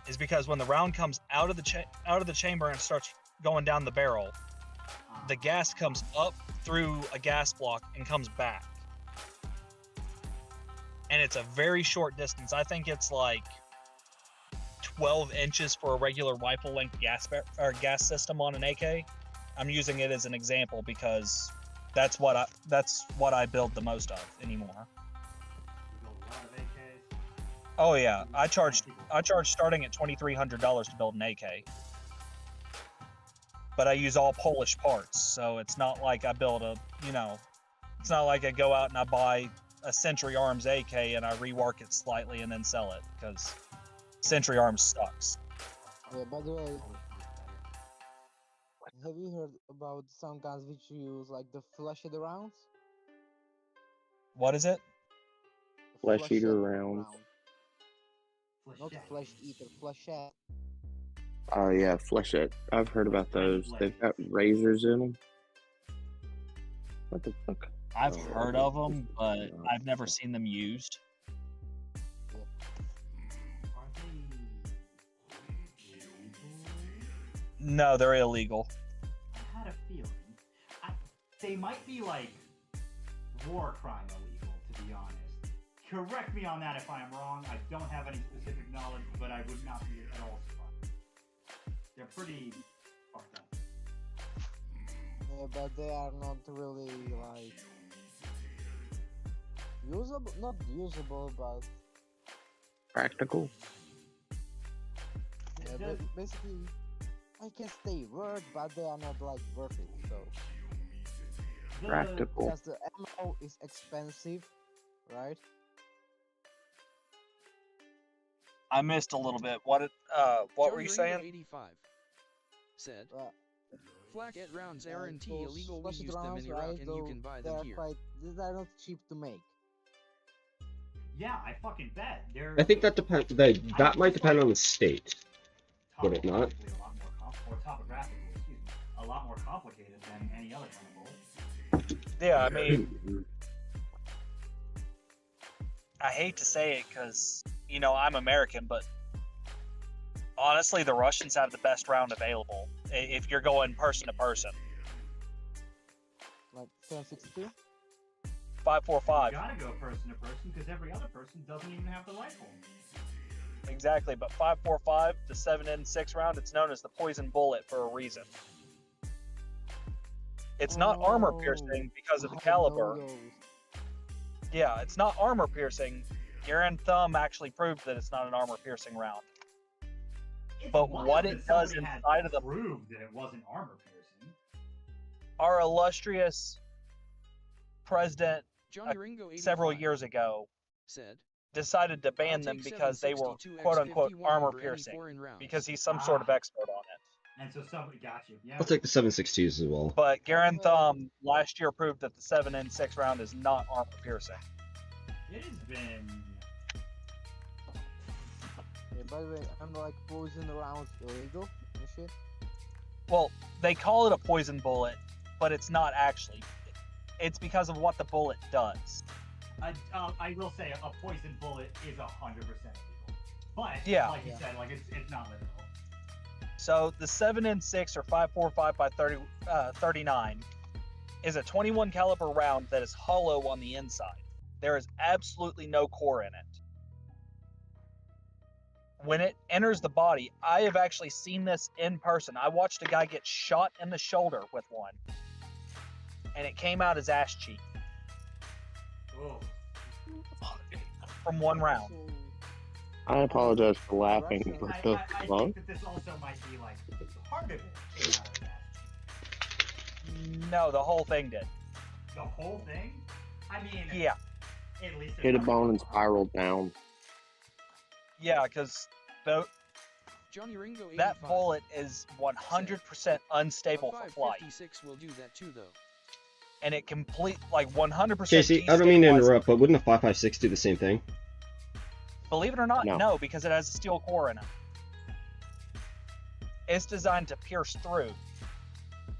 E: is because when the round comes out of the chamber and starts going down the barrel, the gas comes up through a gas block and comes back. And it's a very short distance. I think it's like 12 inches for a regular rifle length gas system on an AK. I'm using it as an example because that's what I build the most of anymore.
C: We build a lot of
E: Oh yeah, I charged starting at $2,300 to build an AK. But I use all Polish parts, so it's not like I build a, it's not like I go out and I buy a Century Arms AK and I rework it slightly and then sell it, because Century Arms sucks.
H: Yeah, by the way, have you heard about some guns which use like the flashed rounds?
E: What is it?
H: The
A: Flesh
H: flashed
A: eater rounds.
H: Not flesh eater, flashed.
A: Oh yeah, flechette. I've heard about those. They've got razors in them. What the fuck?
E: I've
A: Oh,
E: heard of them, but I've never seen them used.
C: Are they illegal?
E: No, they're illegal.
C: I had a feeling. They might be like war crime illegal, to be honest. Correct me on that if I'm wrong. I don't have any specific knowledge, but I would not be at all surprised. They're pretty fucked up.
H: Yeah, but they are not really like usable. Not usable, but
A: Practical.
H: yeah, but basically, I can say word, but they are not like worth it. So
A: Practical.
H: because the ammo is expensive, right?
E: I missed a little bit. What were you saying?
G: 85 said,
H: Uh,
G: Flak at rounds
H: like
G: aren't
H: those
G: illegal, we
H: flashed
G: use them
H: rounds,
G: in Iraq
H: right?
G: and you can buy
H: They
G: them
H: are
G: here.
H: they are not cheap to make.
C: Yeah, I fucking bet. They're
F: I think that depends. That might depend on the state. Would it not?
C: topographically a lot more topographically, excuse me, a lot more complicated than any other kind of bullet.
E: Yeah, I mean, I hate to say it because, I'm American, but honestly, the Russians have the best round available if you're going person to person.
H: Like 762.
E: 5.45.
C: You gotta go person to person because every other person doesn't even have the rifle.
E: Exactly, but 5.45, the 7.6 round, it's known as the poison bullet for a reason. It's not armor piercing because of the
H: I know
E: caliber.
H: those.
E: Yeah, it's not armor piercing. Garen Thumb actually proved that it's not an armor piercing round.
C: It's
E: But
C: wild
E: what
C: that
E: it does
C: somebody had
E: inside of the
C: proved that it wasn't armor piercing.
E: our illustrious president
G: Johnny Ringo 85
E: several years ago
G: said,
E: decided to ban
G: I'll
E: them
G: take
E: because they were
G: 762
E: quote unquote
G: X51
E: armor
G: over any
E: piercing
G: foreign rounds.
E: because he's some sort of expert on it.
C: And so somebody got you. Yeah.
F: I'll take the 7.62s as well.
E: But Garen Thumb last year proved that the 7.6 round is not armor piercing.
C: It has been.
H: Yeah, by the way, I'm like poison rounds illegal and shit.
E: Well, they call it a poison bullet, but it's not actually. It's because of what the bullet does.
C: I will say a poison bullet is 100% illegal, but
E: Yeah.
C: like you said, like it's not literal.
E: So the 7.6 or 5.45 by 39 is a 21 caliber round that is hollow on the inside. There is absolutely no core in it. When it enters the body, I have actually seen this in person. I watched a guy get shot in the shoulder with one, and it came out his ass cheek
C: Oh,
E: from one round.
H: So,
A: I apologize for laughing,
H: Russian.
A: but
C: I
A: the fuck?
C: think that this also might be like part of it came out of that.
E: No, the whole thing did.
C: The whole thing? I mean,
E: Yeah,
C: at least
A: Hit a bone and spiraled down.
E: yeah, because
G: Johnny Ringo 85
E: that bullet is 100% unstable for flight,
G: 556 will do that too though.
E: and it complete like 100%.
F: Casey, I don't mean to
E: destabilizes-
F: interrupt, but wouldn't a 5.56 do the same thing?
E: Believe it or not,
A: No.
E: no, because it has a steel core in it. It's designed to pierce through.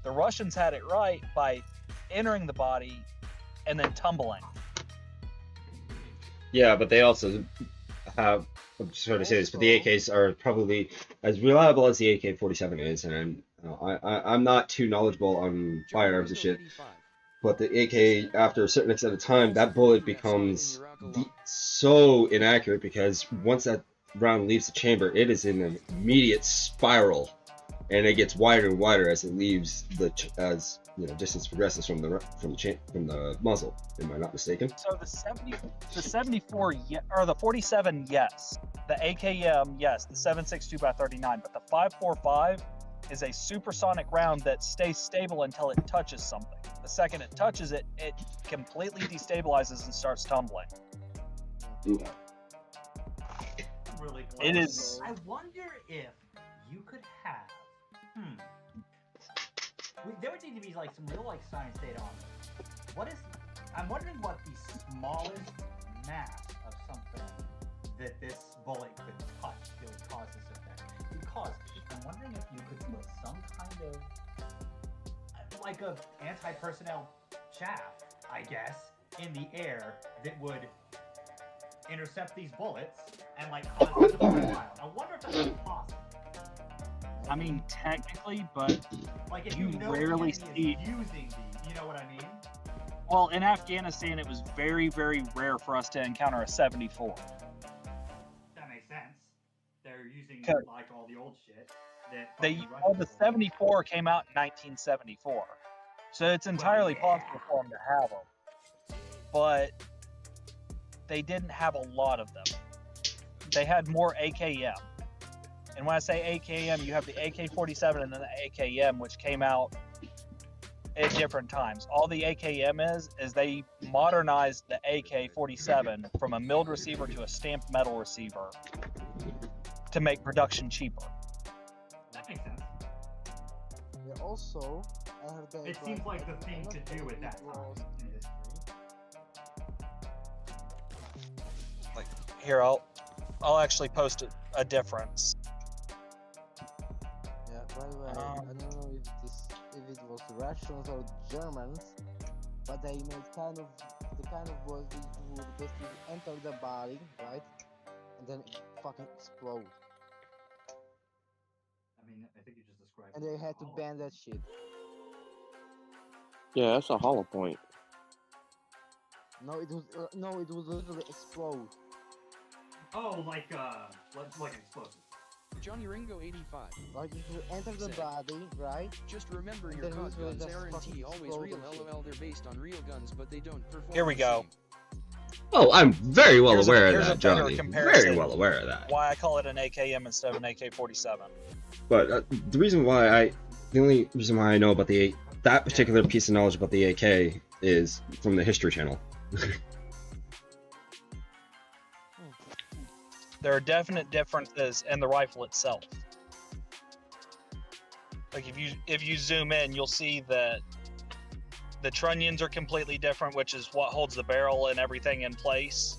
E: The Russians had it right by entering the body and then tumbling.
F: Yeah, but they also have. I'm sorry to say this, but the AKs are probably as reliable as the AK-47 is, and I'm not too knowledgeable on firearms and shit.
G: 85
F: But the AK, after a certain extent of time, that bullet becomes so inaccurate because once that round leaves the chamber, it is in an immediate spiral, and it gets wider and wider as it leaves as distance progresses from the muzzle. Am I not mistaken?
E: So the 74, or the 47, yes. The AKM, yes. The 7.62 by 39, but the 5.45 is a supersonic round that stays stable until it touches something. The second it touches it, it completely destabilizes and starts tumbling.
F: Ooh.
C: Really close.
E: It is.
C: I wonder if you could have. There would need to be like some real like science data on this. What is? I'm wondering what the smallest mass of something that this bullet could touch that would cause this effect. Because I'm wondering if you could put some kind of like a anti-personnel chaff, I guess, in the air that would intercept these bullets and like cause them to fly wild. I wonder if that's possible.
E: I mean, technically, but
C: Like if
E: you
C: know
E: rarely
C: the enemy
E: see.
C: is using these, you know what I mean?
E: Well, in Afghanistan, it was very, very rare for us to encounter a 74.
C: That makes sense. They're using
E: Okay.
C: like all the old shit that
E: The
C: fucking Russians
E: the
C: will use.
E: 74 came out in 1974, so it's entirely possible for them to have them. But they didn't have a lot of them. They had more AKM. And when I say AKM, you have the AK-47 and then the AKM, which came out at different times. All the AKM is they modernized the AK-47 from a milled receiver to a stamped metal receiver to make production cheaper.
C: That makes sense.
H: Yeah, also, I heard that.
C: It seems like the thing
H: I'm
C: to
H: not
C: do
H: sure
C: at
H: if
C: that
H: it
C: time
H: was-
C: in history.
E: Like here, I'll actually post a difference.
H: Yeah, by the way, I don't know if it was Russians or Germans, but they made kind of bullets which would basically enter the body, right, and then fucking explode,
C: I mean, I think you just described.
H: and they had to ban that shit.
A: Yeah, that's a hollow point.
H: No, it was literally explode.
C: Oh, like explosive.
G: Johnny Ringo 85.
H: Like it will enter the
G: Sick.
H: body, right?
G: Just remember your
H: Then
G: COD
H: literally
G: guns
H: just
G: R&T
H: fucking
G: always
H: explode
G: real.
H: and shit.
G: LOL, they're based on real guns, but they don't perform.
E: Here we
G: the
E: go.
G: same.
F: Oh, I'm very well
E: Here's
F: aware of
E: here's
F: that,
E: better
F: Johnny.
E: comparison.
F: Very well aware of that.
E: Why I call it an AKM instead of an AK-47.
F: But the only reason why I know about that particular piece of knowledge about the AK is from the History Channel.
E: There are definite differences in the rifle itself. Like if you zoom in, you'll see that the trunnions are completely different, which is what holds the barrel and everything in place.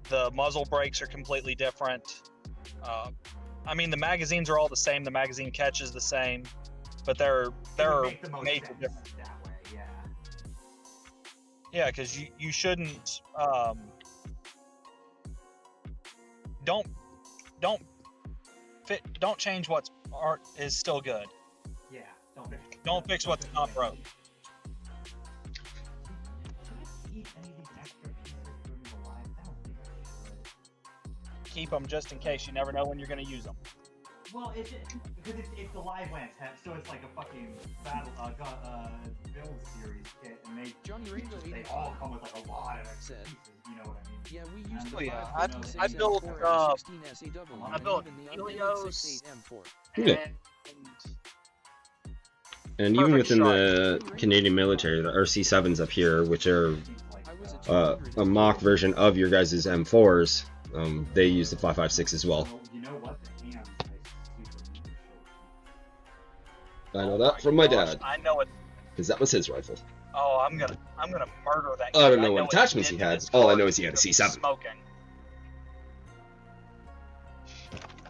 E: The muzzle brakes are completely different. I mean, the magazines are all the same. The magazine catch is the same, but there are
C: Make the most
E: major
C: sense
E: differences.
C: that way, yeah.
E: Yeah, because you shouldn't don't change what's is still good.
C: Yeah,
E: Don't fix what's not broke.
C: Eat any of these extra pieces during the live? I don't think I should.
E: Keep them just in case. You never know when you're going to use them.
C: Well, because it's the live lance head, so it's like a fucking build series kit, and
G: Johnny Ringo
C: they
G: 85.
C: all come with like a lot of extra
G: Said.
C: pieces. You know what I mean?
G: Yeah, we used
C: Oh,
G: to
C: yeah.
E: I built,
G: I
E: built
G: Helios.
F: Yeah. And even
E: Perfect
F: within
E: shot.
F: the Canadian military, the RC7s up here, which are
C: Seems like,
G: I was
F: a mock version of your guys' M4s, they use the 5.56 as well.
C: you know what? The hands, I super need to
F: I know that from my dad,
E: I know it.
F: because that was his rifle.
E: Oh, I'm gonna murder that.
F: I don't
E: guy.
F: know what
E: what
F: attachments
E: did
F: he
E: to
F: had.
E: his
F: All I
E: car
F: know is he had a
E: from
F: C7.
E: Smoking.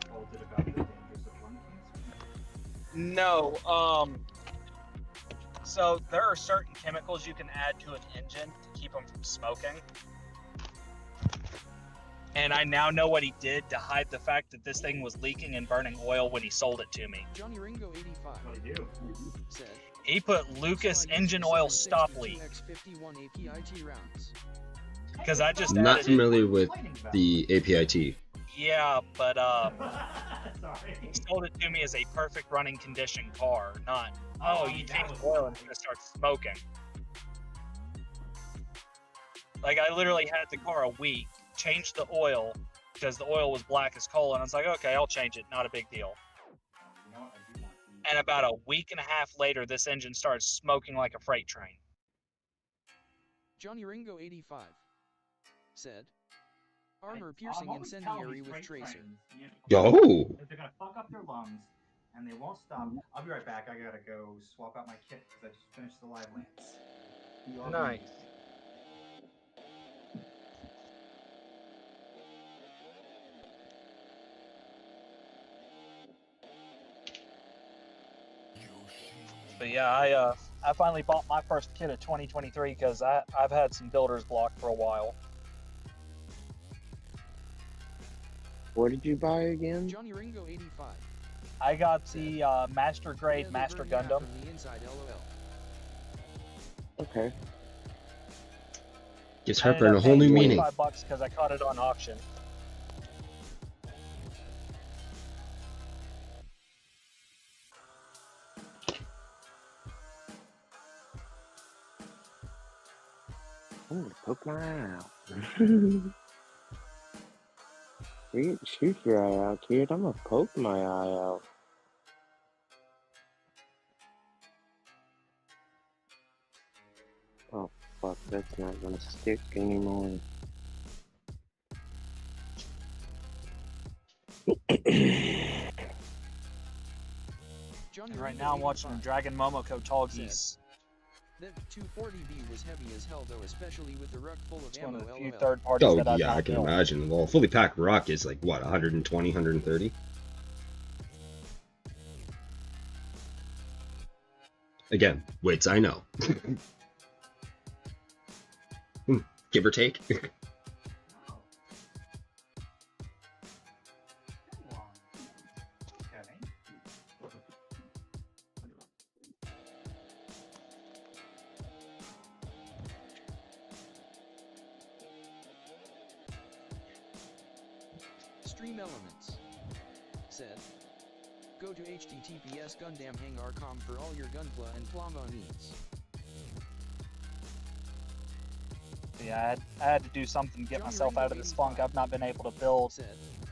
C: told it about the dangers of lung cancer.
E: No. So there are certain chemicals you can add to an engine to keep them from smoking. And I now know what he did to hide the fact that this thing was leaking and burning oil when he sold it to me.
G: Johnny Ringo 85
C: What do you do?
G: said.
E: He put Lucas engine oil stop leak. Because I just
F: Not
E: added it.
F: familiar with the APIT.
E: Yeah, but
C: Sorry.
E: he sold it to me as a perfect running condition car, not, oh, you
C: that
E: change
C: was
E: the oil and
C: lucky.
E: it's gonna start smoking. Like, I literally had the car a week, changed the oil, because the oil was black as coal, and I was like, okay, I'll change it, not a big deal.
C: You know what? I do want these.
E: And about a week and a half later, this engine started smoking like a freight train.
G: Johnny Ringo 85 said, armor
C: I'm
G: piercing
C: always telling
G: incendiary
C: these
G: with
C: freight
G: tracer.
C: trains, you know,
F: Yo.
C: they're gonna fuck up their lungs, and they won't stop. I'll be right back. I gotta go swap out my kit because I just finished the live lance.
E: Nice. But yeah, I finally bought my first kit of 2023 because I've had some builders block for a while.
A: What did you buy again?
G: Johnny Ringo 85.
E: I got the Master Grade
G: Yeah, they
E: Master
G: burn you
E: Gundam.
G: from the inside, LOL.
A: Okay.
F: Gives
E: I ended
F: heartburn
E: up
F: a whole new
E: paying
F: meaning.
E: $25 because I caught it on auction.
A: I'm gonna poke my eye out. You get to shoot your eye out, kid. I'm gonna poke my eye out. Oh, fuck. That's not gonna stick anymore.
G: Johnny
E: And right
G: Ringo
E: now I'm watching
G: 85
E: Dragon Momoko Tall Geese.
G: That 240B was heavy as hell though, especially with the ruck full of
E: It's
G: ammo,
E: one of the few
G: LOL.
E: third parties
F: Oh
E: that I've
F: yeah,
E: not
F: I can
E: built.
F: imagine. Well, fully packed rock is like what, 120, 130? Again, weights I know. Give or take.
C: Oh. Come on. Okay.
G: Stream Elements said, go to https Gundam Hangar.com for all your Gunpla and Plamo needs.
E: But yeah, I had to do something to get
G: Johnny
E: myself out of
G: Ringo
E: this funk
G: 85
E: I've not been able to build
G: Said,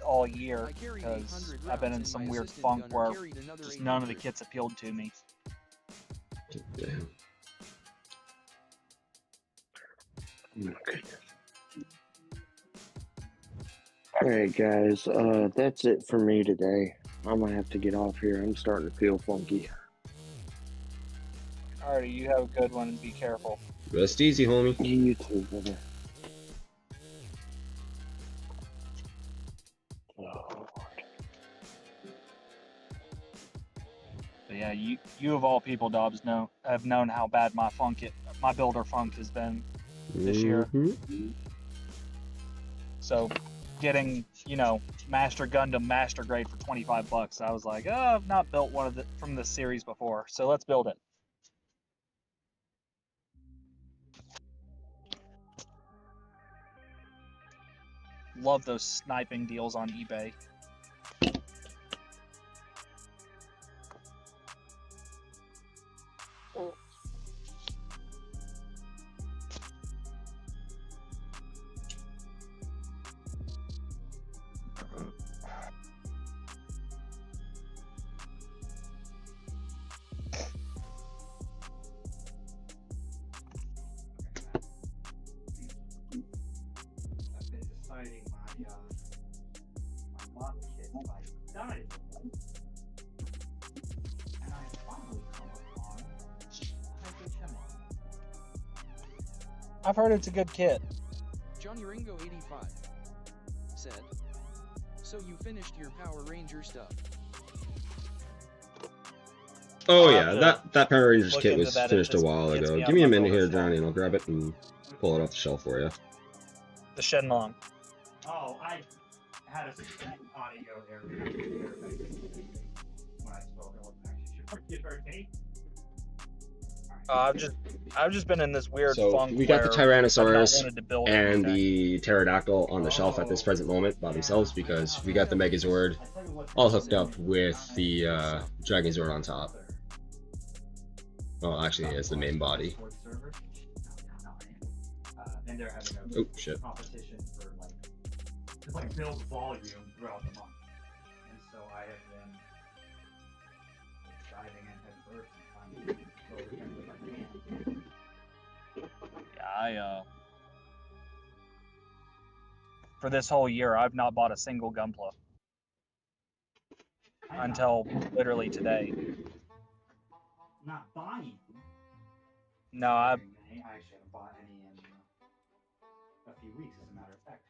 E: all year
G: I carried
E: because
G: 800
E: I've been in
G: rounds
E: some
G: and my
E: weird
G: assistant
E: funk
G: gunner
E: where
G: carried another
E: just none of the
G: 800.
E: kits appealed to me.
F: Damn.
A: Okay. Alright, guys. That's it for me today. I'm gonna have to get off here. I'm starting to feel funky.
E: Alrighty, you have a good one and be careful.
F: Rest easy, homie.
A: You too, brother. Oh,
E: But yeah, you of all people, Dobbs, have known how bad my builder funk has been this year.
F: Mhm.
E: So getting, Master Gundam Master Grade for $25, I was like, oh, I've not built one from this series before, so let's build it. Love those sniping deals on eBay.
C: I've been deciding my mod kit by died. And I finally come upon HHM.
E: I've heard it's a good kit.
G: Johnny Ringo 85 said, so you finished your Power Ranger stuff.
F: Oh
E: I'll
F: yeah,
E: have to
F: that Power Rangers
E: look
F: kit
E: into
F: was
E: that if
F: finished a
E: this
F: while
E: gets
F: ago.
E: me out
F: Give me
E: of
F: a
E: my
F: minute
E: builder
F: here,
E: funk.
F: Johnny, and I'll grab it and pull it off the shelf for you.
E: The Shenlong.
C: Oh, I had a audio error when I spoke. I wasn't actually sure if you heard me. Alright.
E: I've just been in this weird
F: So
E: funk
F: we got the
E: where I've not
F: Tyrannosaurus
E: wanted to build
F: and
E: anything.
F: the Pterodactyl on the shelf at this present moment by themselves because we got the Megazord all hooked up with the Dragonzord on top. Well, actually, it's the main body.
C: And they're having
F: Oh, shit.
C: competition for like build volume throughout the month. And so I have been diving in head first and trying to build as many as I can.
E: Yeah, for this whole year, I've not bought a single Gunpla until literally today.
C: Not buying.
E: No, I
C: Many. I actually haven't bought any in a few weeks, as a matter of fact.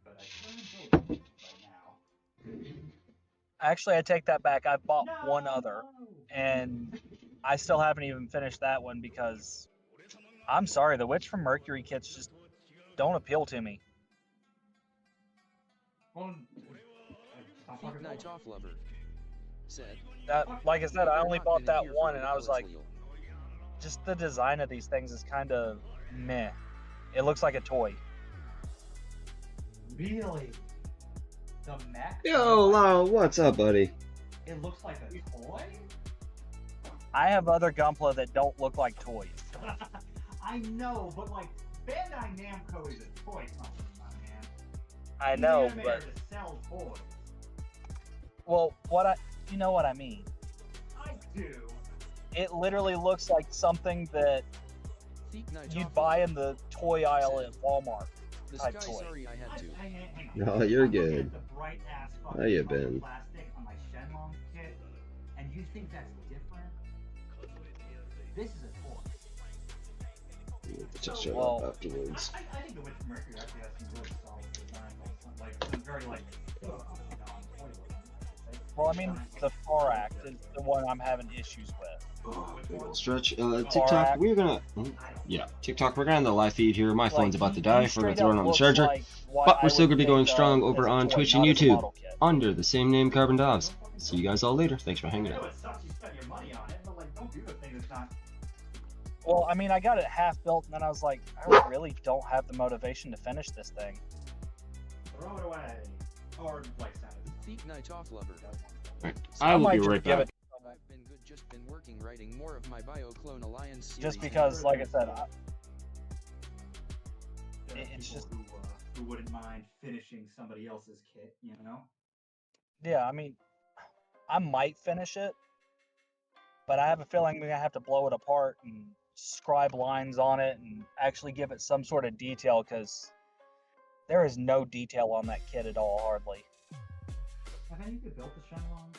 C: But I plan on building right now.
E: actually I take that back. I've bought one other, and I still haven't even finished that one because I'm sorry, the Witch from Mercury kits just don't appeal to me.
C: Well,
G: Feet Night Off Lover said,
E: That, like I said, I only
G: not
E: bought
G: been
E: that
G: here
E: one,
G: for
E: and
G: a
E: I was
G: while,
E: like,
G: it's Leo.
E: just the design of these things is kind of meh. It looks like a toy.
C: really? The mech?
F: Yo, Lau, what's up, buddy?
C: It looks like a toy?
E: I have other Gunpla that don't look like toys.
C: I know, but like, Bandai Namco is a toy company, my man.
E: I know,
C: They're
E: but
C: to sell toys.
E: well, you know what I mean.
C: I do.
E: It literally looks like something that
G: Feet Night
E: you'd
G: Off
E: buy
G: Lover.
E: in the toy aisle at Walmart.
G: The
E: type
G: sky,
E: toy.
G: sorry I had to.
C: Hang on.
F: No, you're
C: I'm looking
F: good.
C: at the bright-ass fucking
F: How you
C: colored
F: been?
C: plastic on my Shenlong kit, and you think that's different? This is a toy.
F: Just shut
E: Well,
F: up afterwards.
C: I think the Witch from Mercury actually has some really solid design, like some very like non-toy looking.
E: Well, I mean, the Far Act is the one I'm having issues with.
F: Oh, big old stretch. TikTok, we're gonna. Yeah, TikTok, we're gonna end the live feed here. My phone's about to die. We're gonna throw it on the charger. But we're still gonna be going strong over on Twitch and YouTube under the same name, Carbon Dobbs. See you guys all later. Thanks for hanging
C: I know
F: out.
C: it sucks you spent your money on it, but like, don't do the thing that's not.
E: Well, I mean, I got it half built, and then I was like, I really don't have the motivation to finish this thing.
C: Throw it away, or like send it.
G: Feet Night Off Lover.
F: I will
E: might
F: be
E: just
F: right
E: give
F: back.
E: it
G: I've been good, just been working writing more of my BioClone Alliance series.
E: just because, like I said,
C: There are
E: it's
C: people
E: just
C: who wouldn't mind finishing somebody else's kit, you know?
E: yeah. I mean, I might finish it, but I have a feeling I'm gonna have to blow it apart and scribe lines on it and actually give it some sort of detail because there is no detail on that kit at all, hardly.
C: Have any of you built the Shenlong?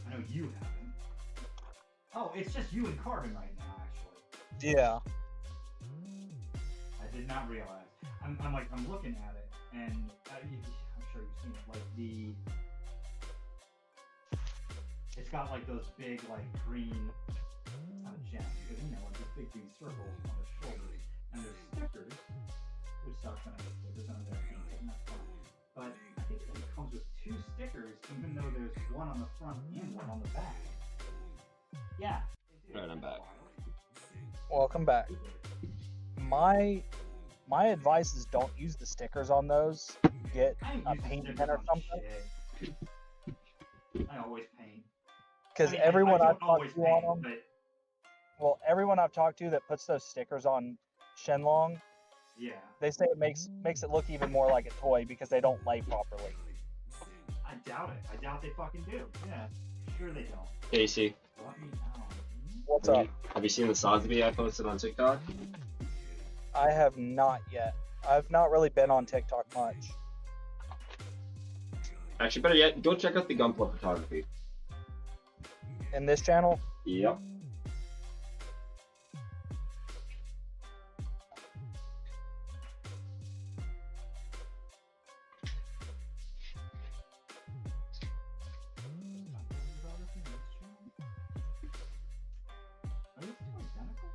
C: I know you haven't. Oh, it's just you and Carbon right now, actually.
E: Yeah.
C: I did not realize. I'm looking at it, and I'm sure you've seen it. Like it's got like those big like green, not gems, but you know, like these big green circles on the shoulders, and there's stickers, which sucks when I get stickers on their feet, and that's fine. But I think it only comes with 2 stickers, even though there's one on the front and one on the back. Yeah.
F: Alright, I'm back.
E: Welcome back. My advice is don't use the stickers on those. Get a paint pen or something.
C: I always paint.
E: Because
C: I mean,
E: everyone
C: I
E: I've
C: don't always
E: talked to on
C: paint,
E: them,
C: but
E: well, everyone I've talked to that puts those stickers on Shenlong,
C: yeah.
E: they say it makes it look even more like a toy because they don't lay properly.
C: I doubt it. I doubt they fucking do. Yeah. Sure they don't.
F: Casey,
C: Let me know.
E: What's up?
F: have you seen the Sosby I posted on TikTok?
E: I have not yet. I've not really been on TikTok much.
F: Actually, better yet, go check out the Gunpla photography.
E: In this channel,
F: Yep.
C: Are these two identical?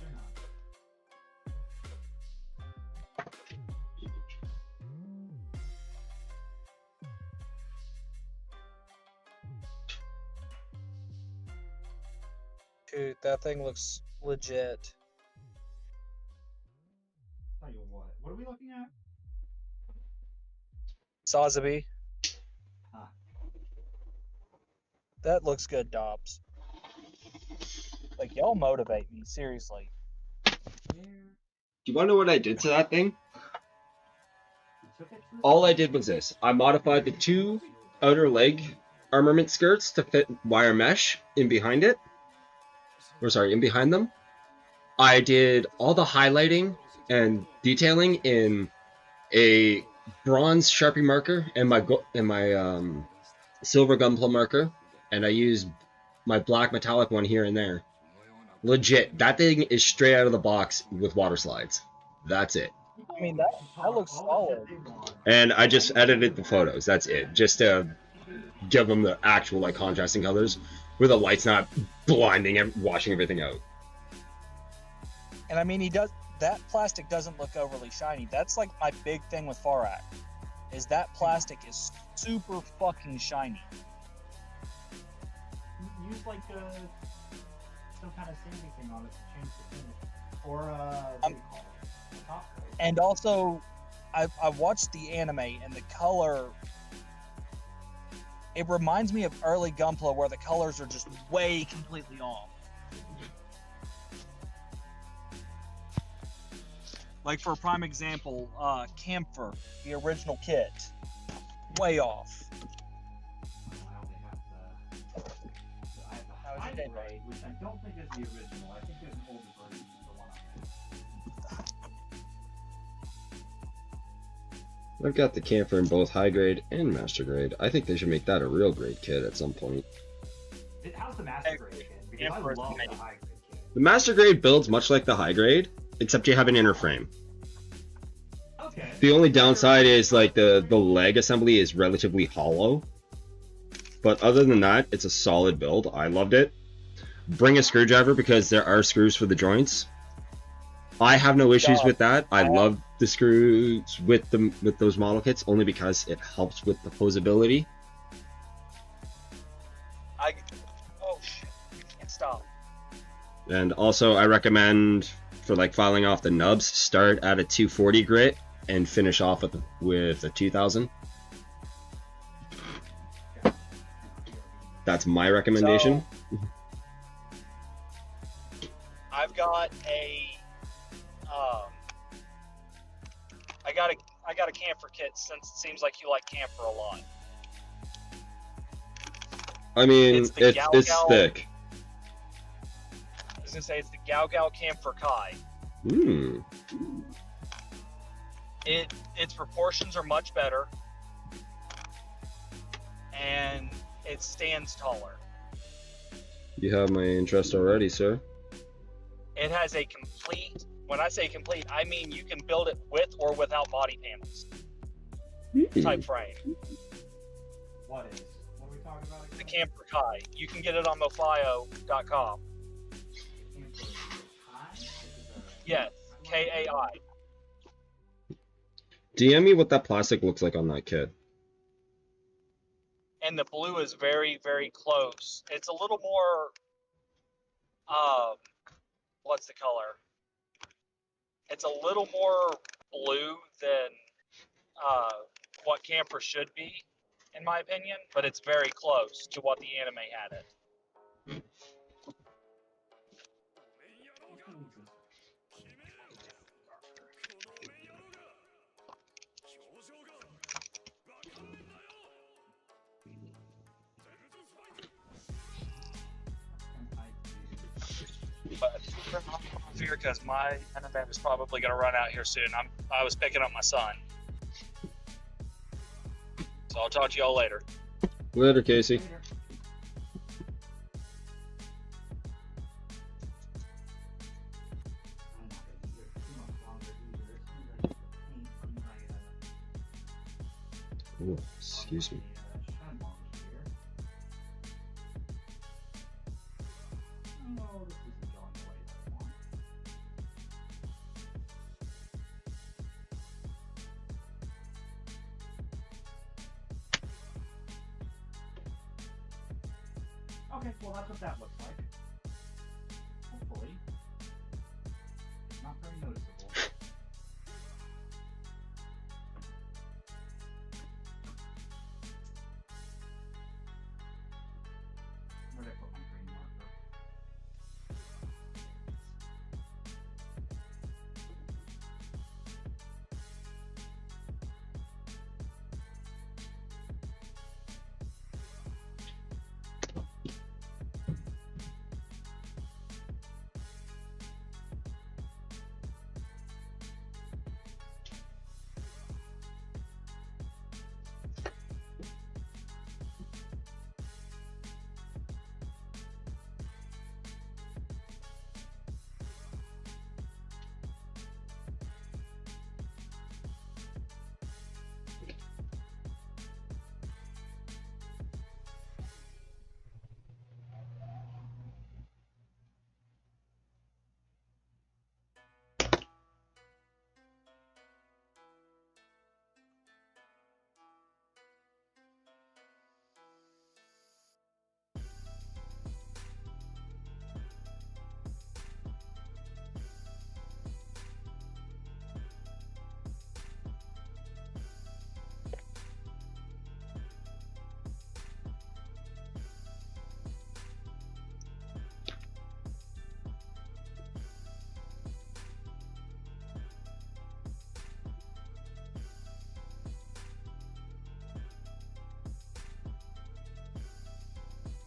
C: They're not.
E: Dude, that thing looks legit.
C: Tell you what are we looking at?
E: Sazabi.
C: Huh.
E: That looks good, Dobbs. Like, y'all motivate me, seriously.
C: Where?
F: Do you want to know what I did to that thing?
C: You took it to the
F: All I did was this. I modified the two outer leg armament skirts to fit wire mesh in behind it. Or sorry, in behind them. I did all the highlighting and detailing in a bronze Sharpie marker and my silver Gunpla marker, and I used my black metallic one here and there. Legit, that thing is straight out of the box with water slides. That's it.
E: I mean, that looks solid.
F: And I just edited the photos. That's it, just to give them the actual like contrasting colors, where the light's not blinding and washing everything out.
E: And I mean, that plastic doesn't look overly shiny. That's like my big thing with Farak, is that plastic is super fucking shiny.
C: Use like some kind of sanding thing on it to change the finish, or what do you call it? A top coat.
E: And also, I watched the anime, and the color, it reminds me of early Gunpla where the colors are just way completely off. Like for a prime example, Camphor, the original kit, way off.
C: I only have I have the
E: How is
C: high
E: it
C: grade,
E: made?
C: which I don't think is the original. I think there's an older version of the one I have.
F: I've got the camphor in both high grade and master grade. I think they should make that a real grade kit at some point.
C: How's the master grade kit? Because I
E: Camphor is
C: love the
E: amazing.
C: high grade kit.
F: The master grade builds much like the high grade, except you have an inner frame.
C: Okay.
F: The only downside is like the leg assembly is relatively hollow. But other than that, it's a solid build. I loved it. Bring a screwdriver because there are screws for the joints. I have no issues with that. I love the screws with those model kits only because it helps with the posability.
E: Oh shit, can't stop.
F: And also I recommend for like filing off the nubs, start at a 240 grit and finish off with a 2000. That's my recommendation.
E: I've got I got a camphor kit since it seems like you like camphor a lot.
F: I mean,
E: It's the
F: it's
E: Gal-Gal.
F: thick.
E: I was gonna say it's the Gal Camphor Kai. Its proportions are much better, and it stands taller.
F: You have my interest already, sir.
E: It has a complete. When I say complete, I mean you can build it with or without body panels type frame.
C: What is? What are we talking about again?
E: The Camphor Kai. You can get it on mofio.com. Yes, KAI.
F: DM me what that plastic looks like on that kit.
E: And the blue is very, very close. It's a little more, what's the color? It's a little more blue than what camphor should be, in my opinion, but it's very close to what the anime had it. But fear because my anime is probably going to run out here soon. I was picking up my son, so I'll talk to y'all later.
F: Later, Casey. Oh, excuse me.
C: Okay, well that's what that looks like.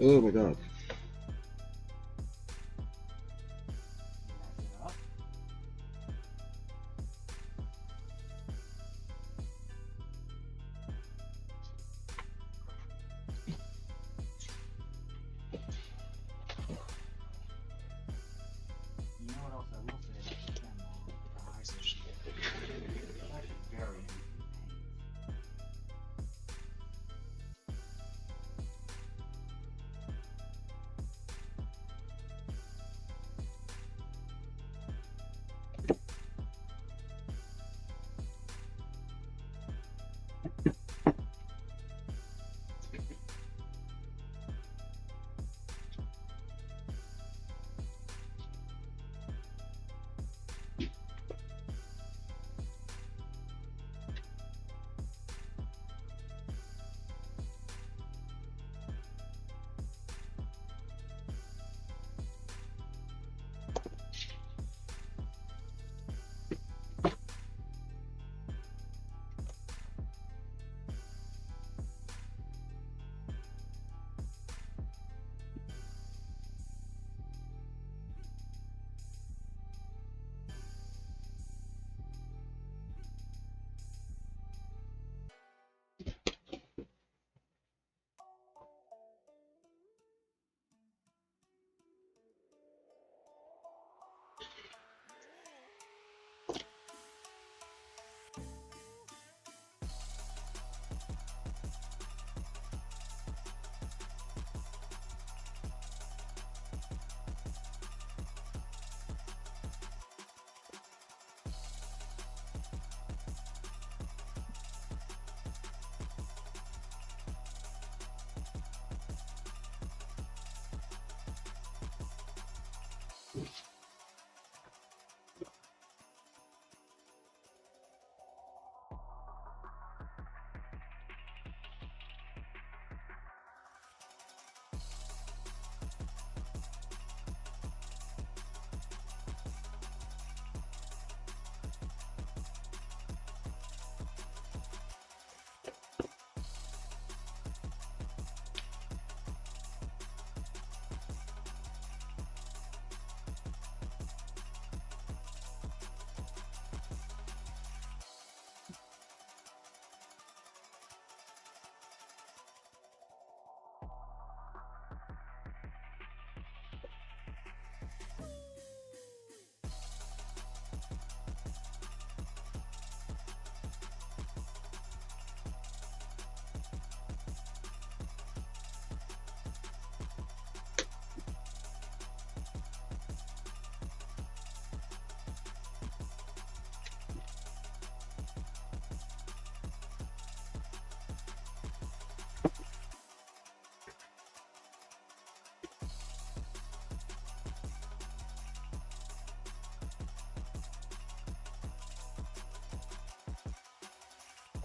F: Oh my god.
C: Mess it up. You know what else I will say about the Shenmue? It's actually very easy to paint.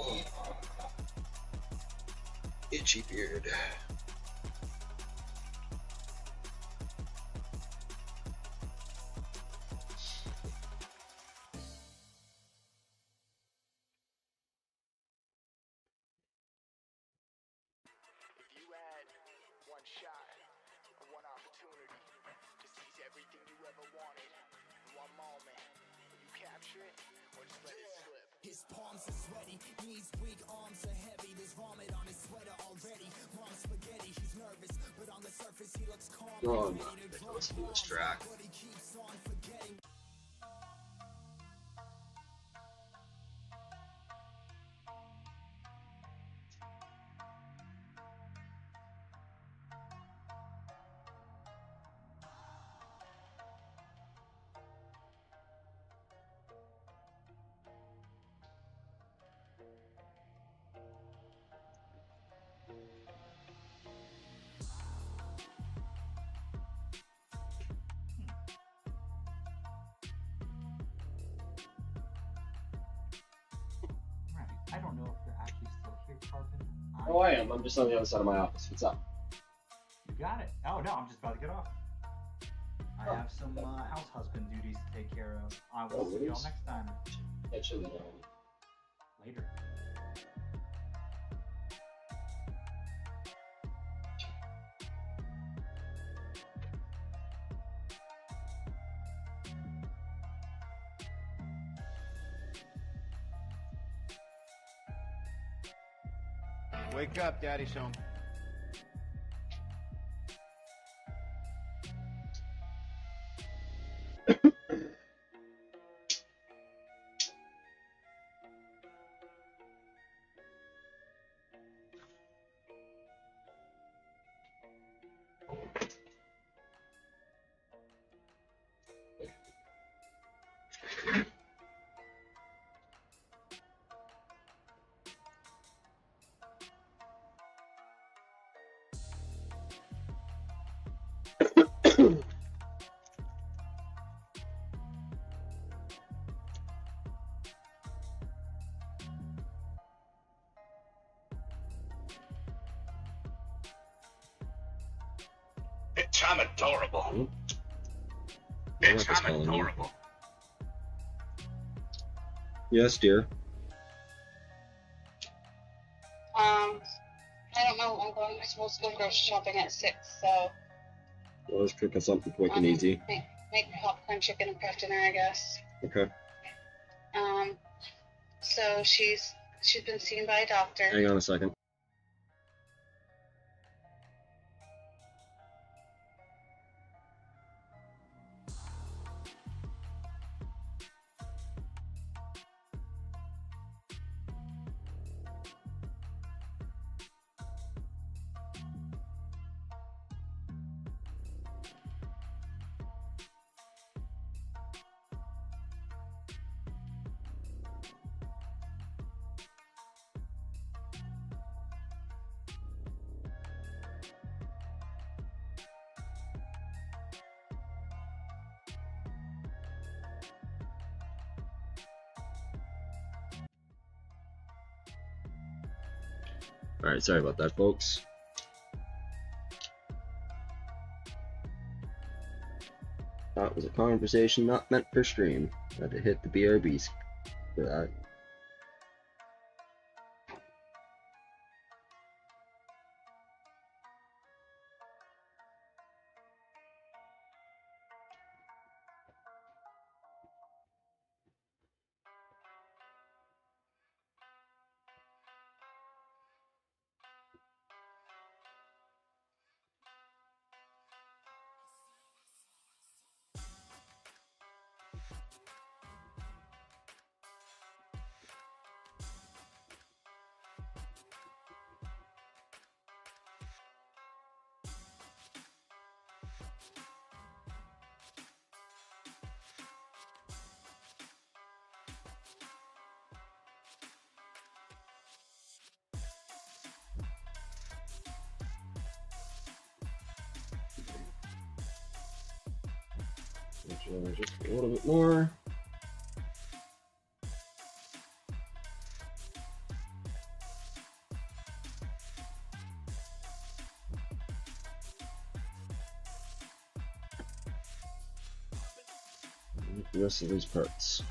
F: Oh. Itchy beard.
I: If you had one shot, one opportunity to seize everything you ever wanted in one moment, will you capture it or just let it slip?
J: His palms are sweaty, knees weak, arms are heavy. There's vomit on his sweater already. Mom's spaghetti, he's nervous, but on the surface he looks calm.
F: Oh my god, listen to this track.
J: But he keeps on forgetting.
C: Right. I don't know if you're actually still here, Carpenter.
F: Oh, I am. I'm just on the other side of my office. What's up?
C: You got it. Oh no, I'm just about to get off. I have some house husband duties to take care of. I will see y'all next time.
F: Actually, no.
C: Later.
K: Wake up, Daddy's home.
L: Bitch, I'm adorable.
F: Bitch,
L: Bitch, I'm adorable.
F: Yes, dear.
M: I don't know. I'm supposed to go grocery shopping at 6, so
F: Well, let's cook us something quick and easy.
M: make popcorn chicken and craft dinner, I guess.
F: Okay.
M: So she's been seen by a doctor.
F: Hang on a second. Alright, sorry about that, folks. That was a conversation not meant for stream. Had to hit the BRBs for that. Just a little bit more. The rest of these parts.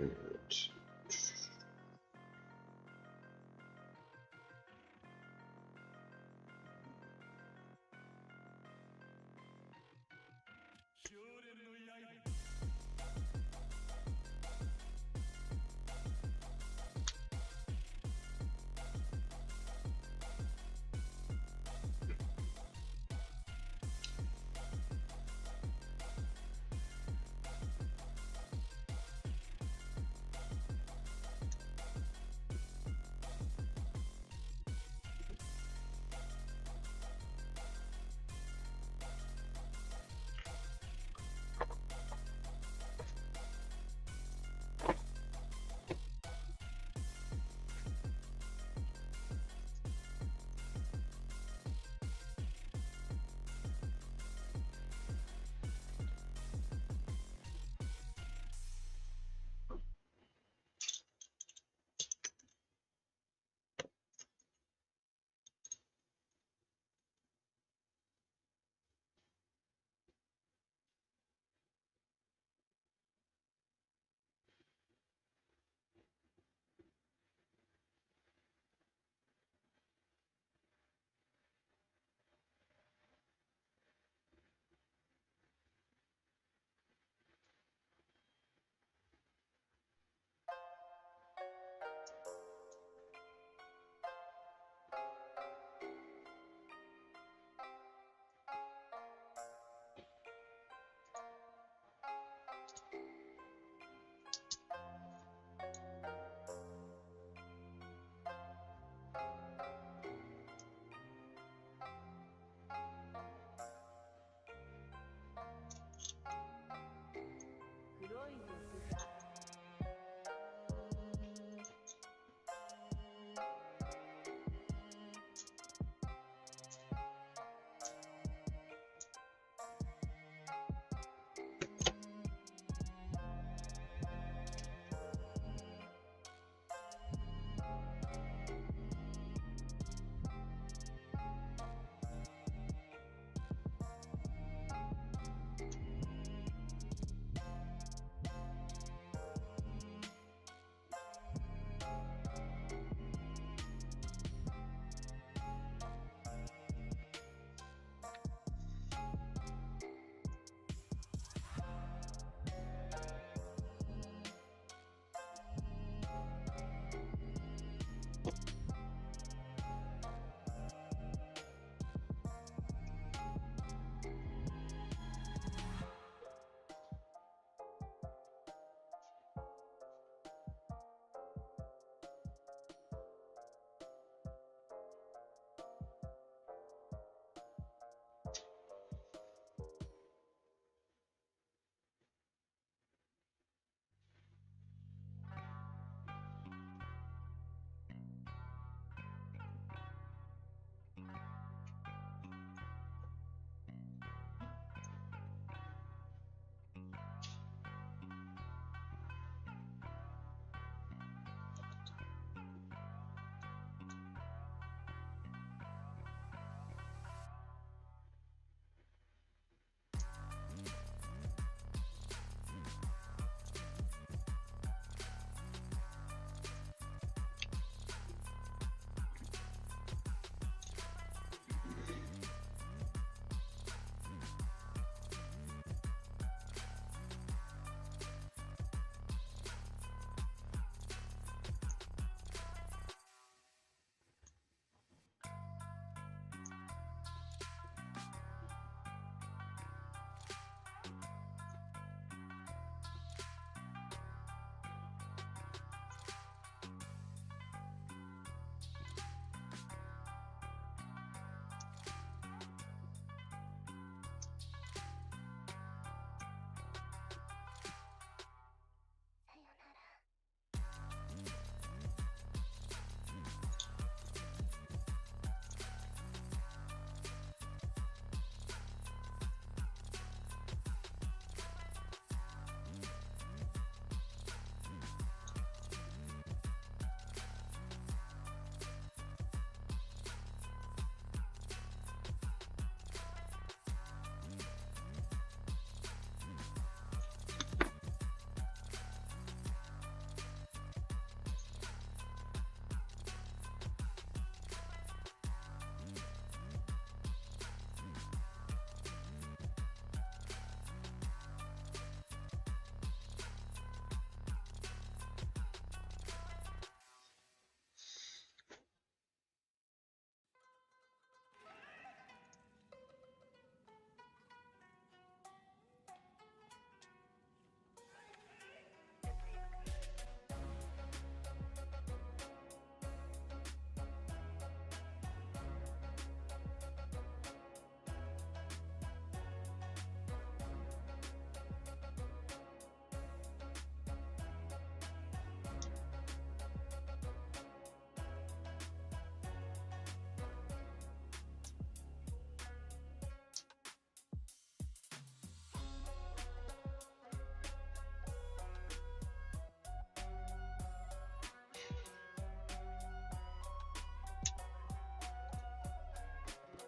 F: Alright.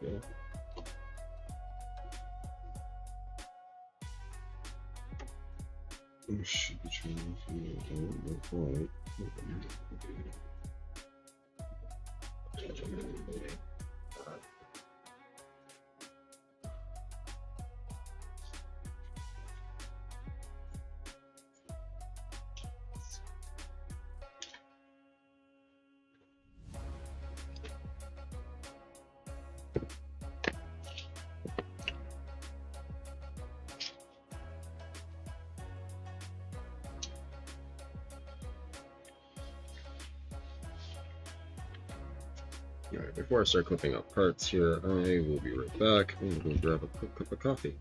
F: Yeah. Oh, shit, between right. Alright, before I start clipping out parts here, I will be right back. I'm gonna go grab a quick cup of coffee.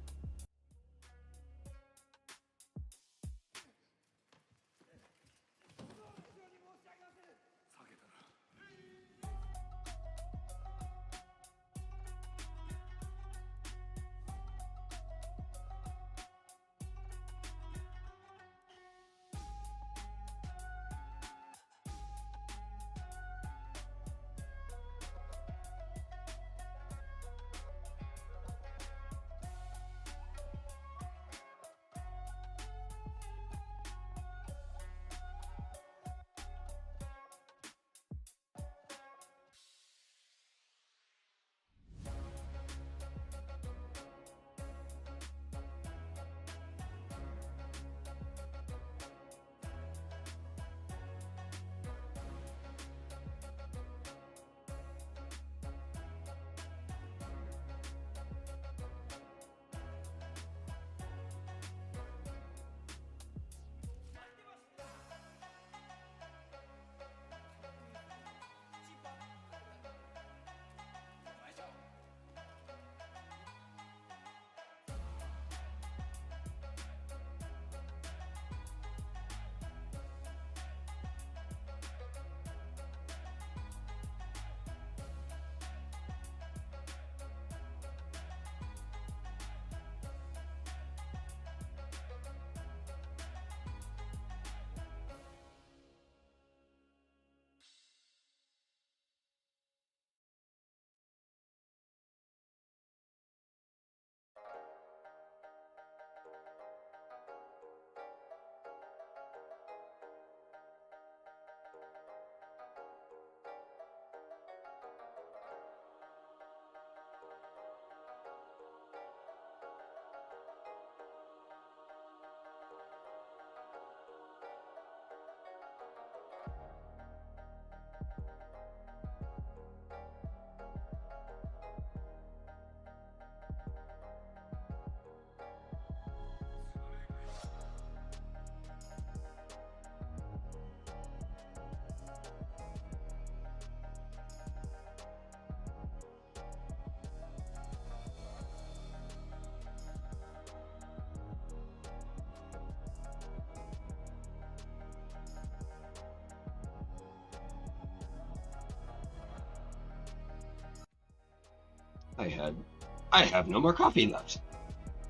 F: I have no more coffee left.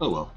F: Oh well.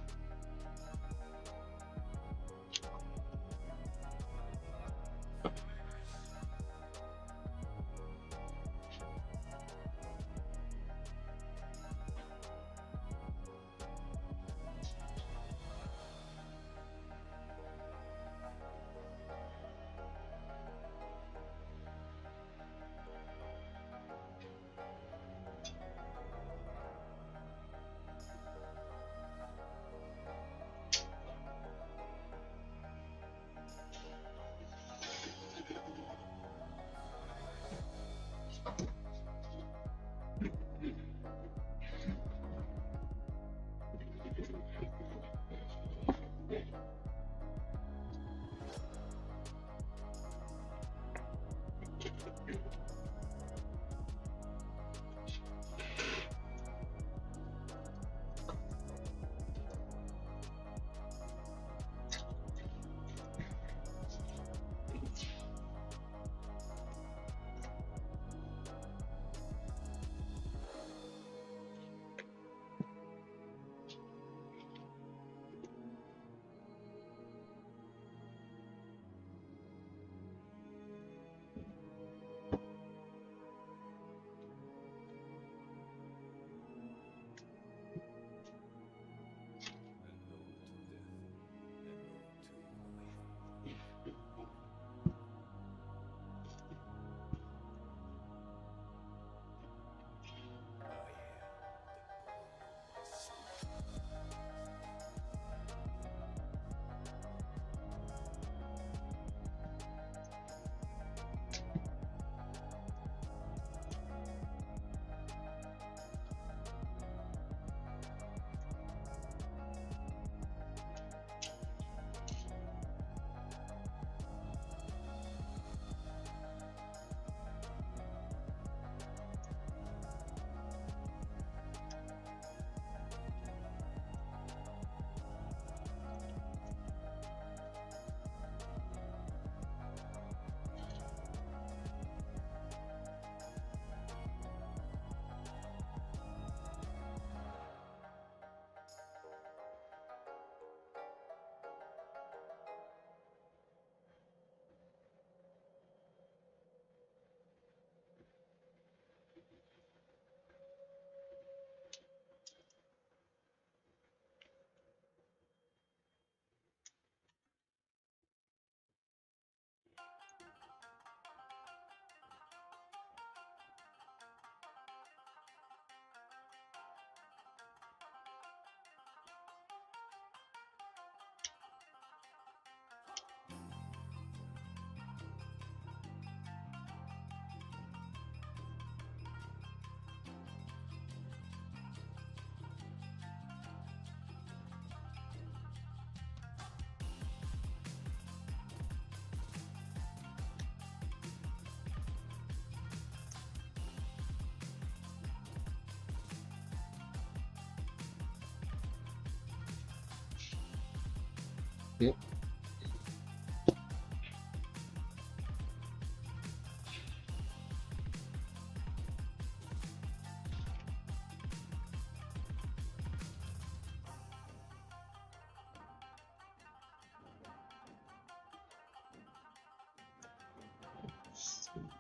F: Yep.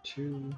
F: Two.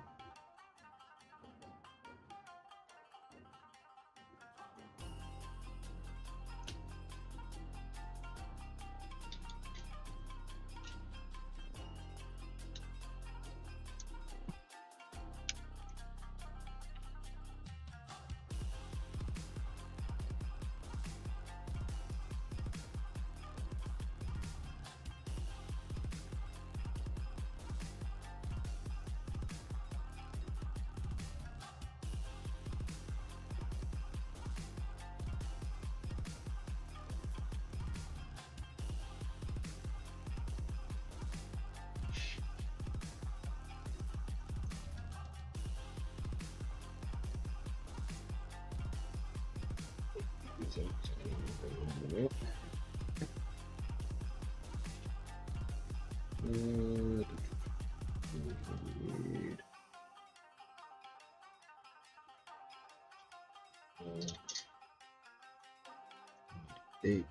F: Eight.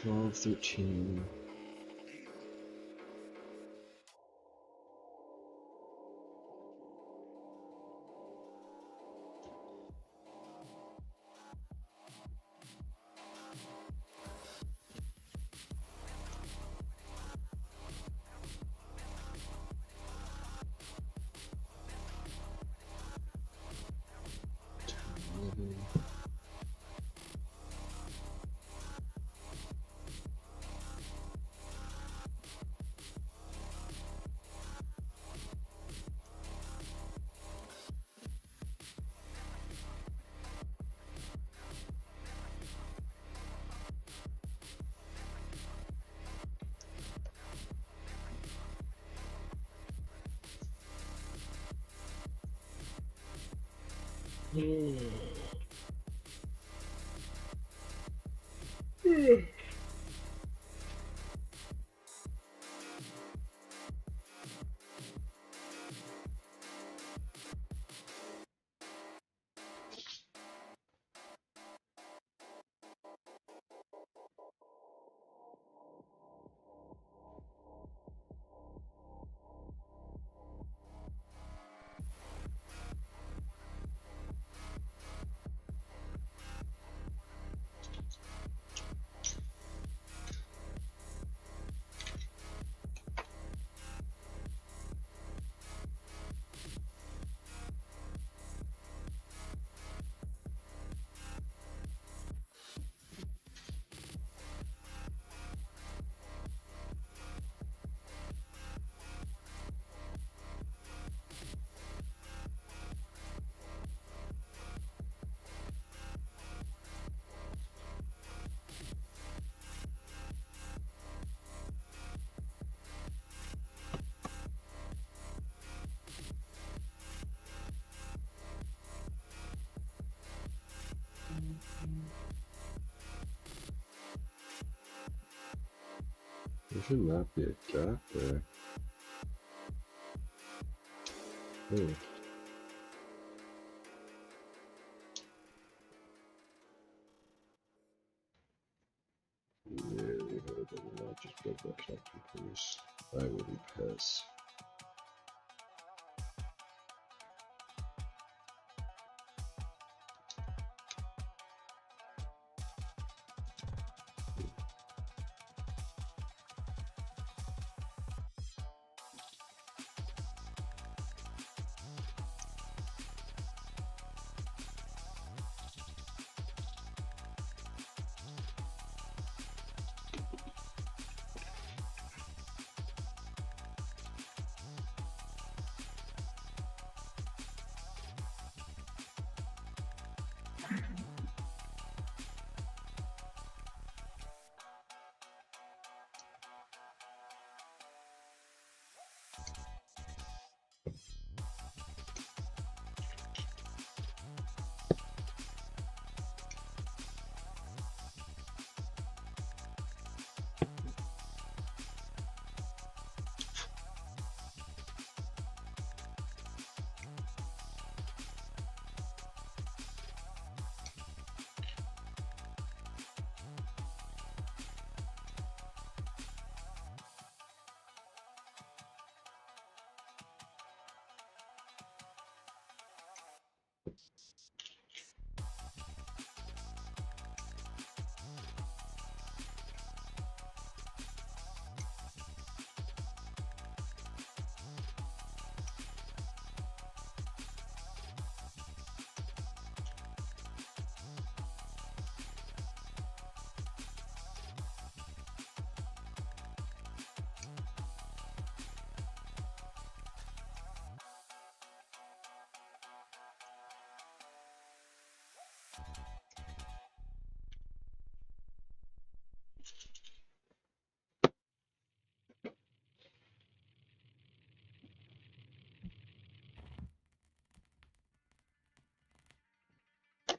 F: Twelve, 13. There should not be a gap there. Oh. Really hope I will not just break that chapter, please. I will be pissed.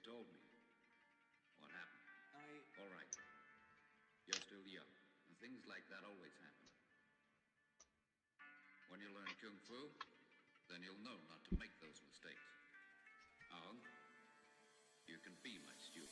K: Told me. What happened? All right. You're still young, and things like that always happen. When you learn Kung Fu, then you'll know not to make those mistakes. Aang, you can be my student.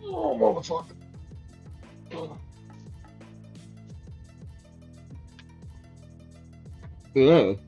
F: Oh, motherfucker. Yeah. Oh,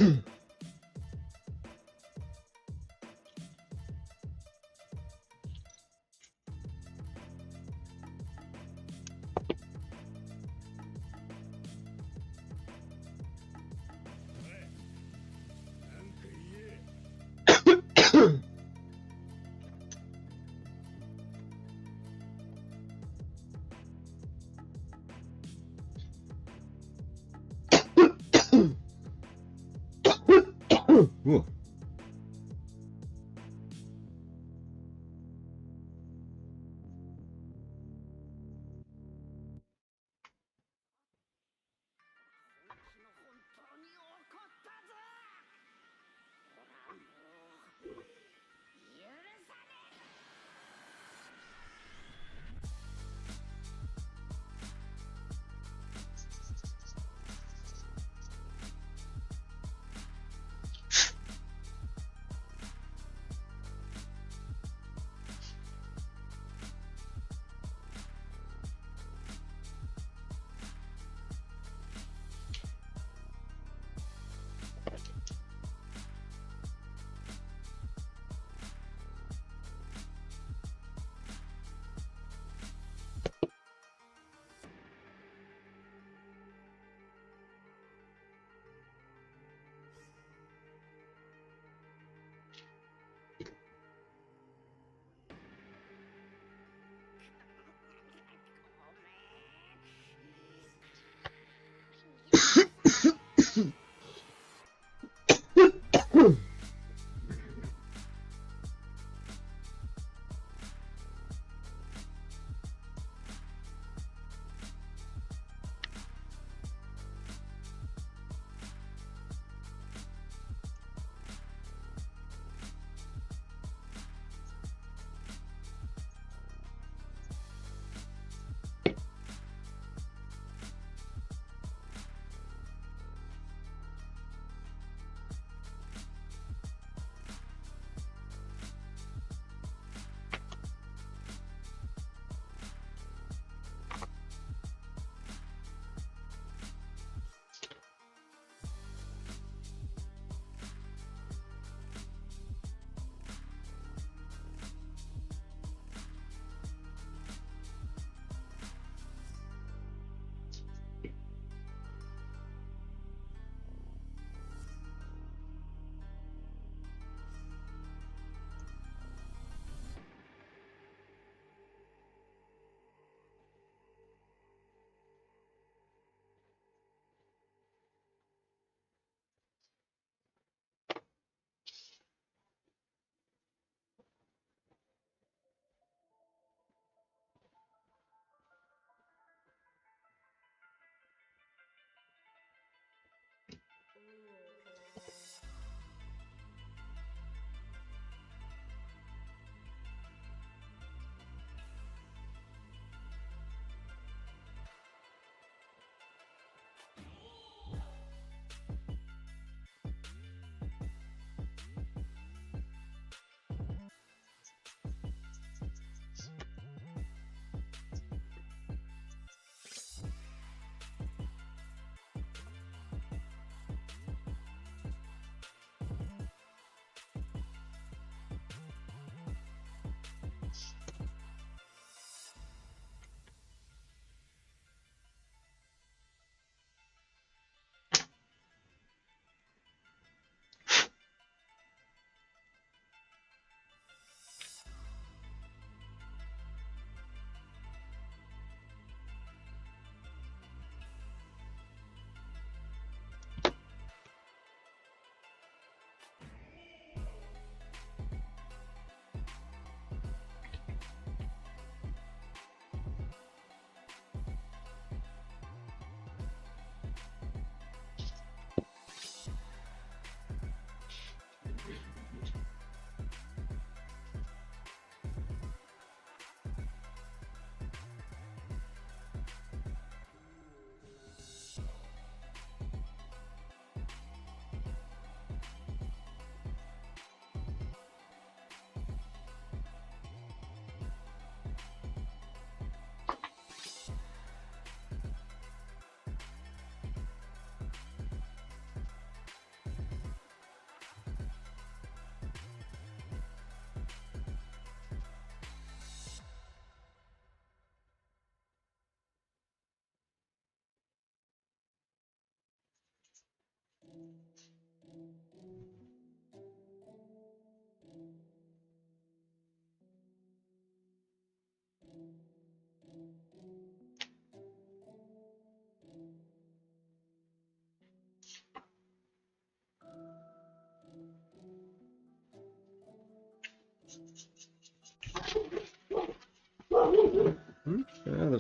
F: Ooh.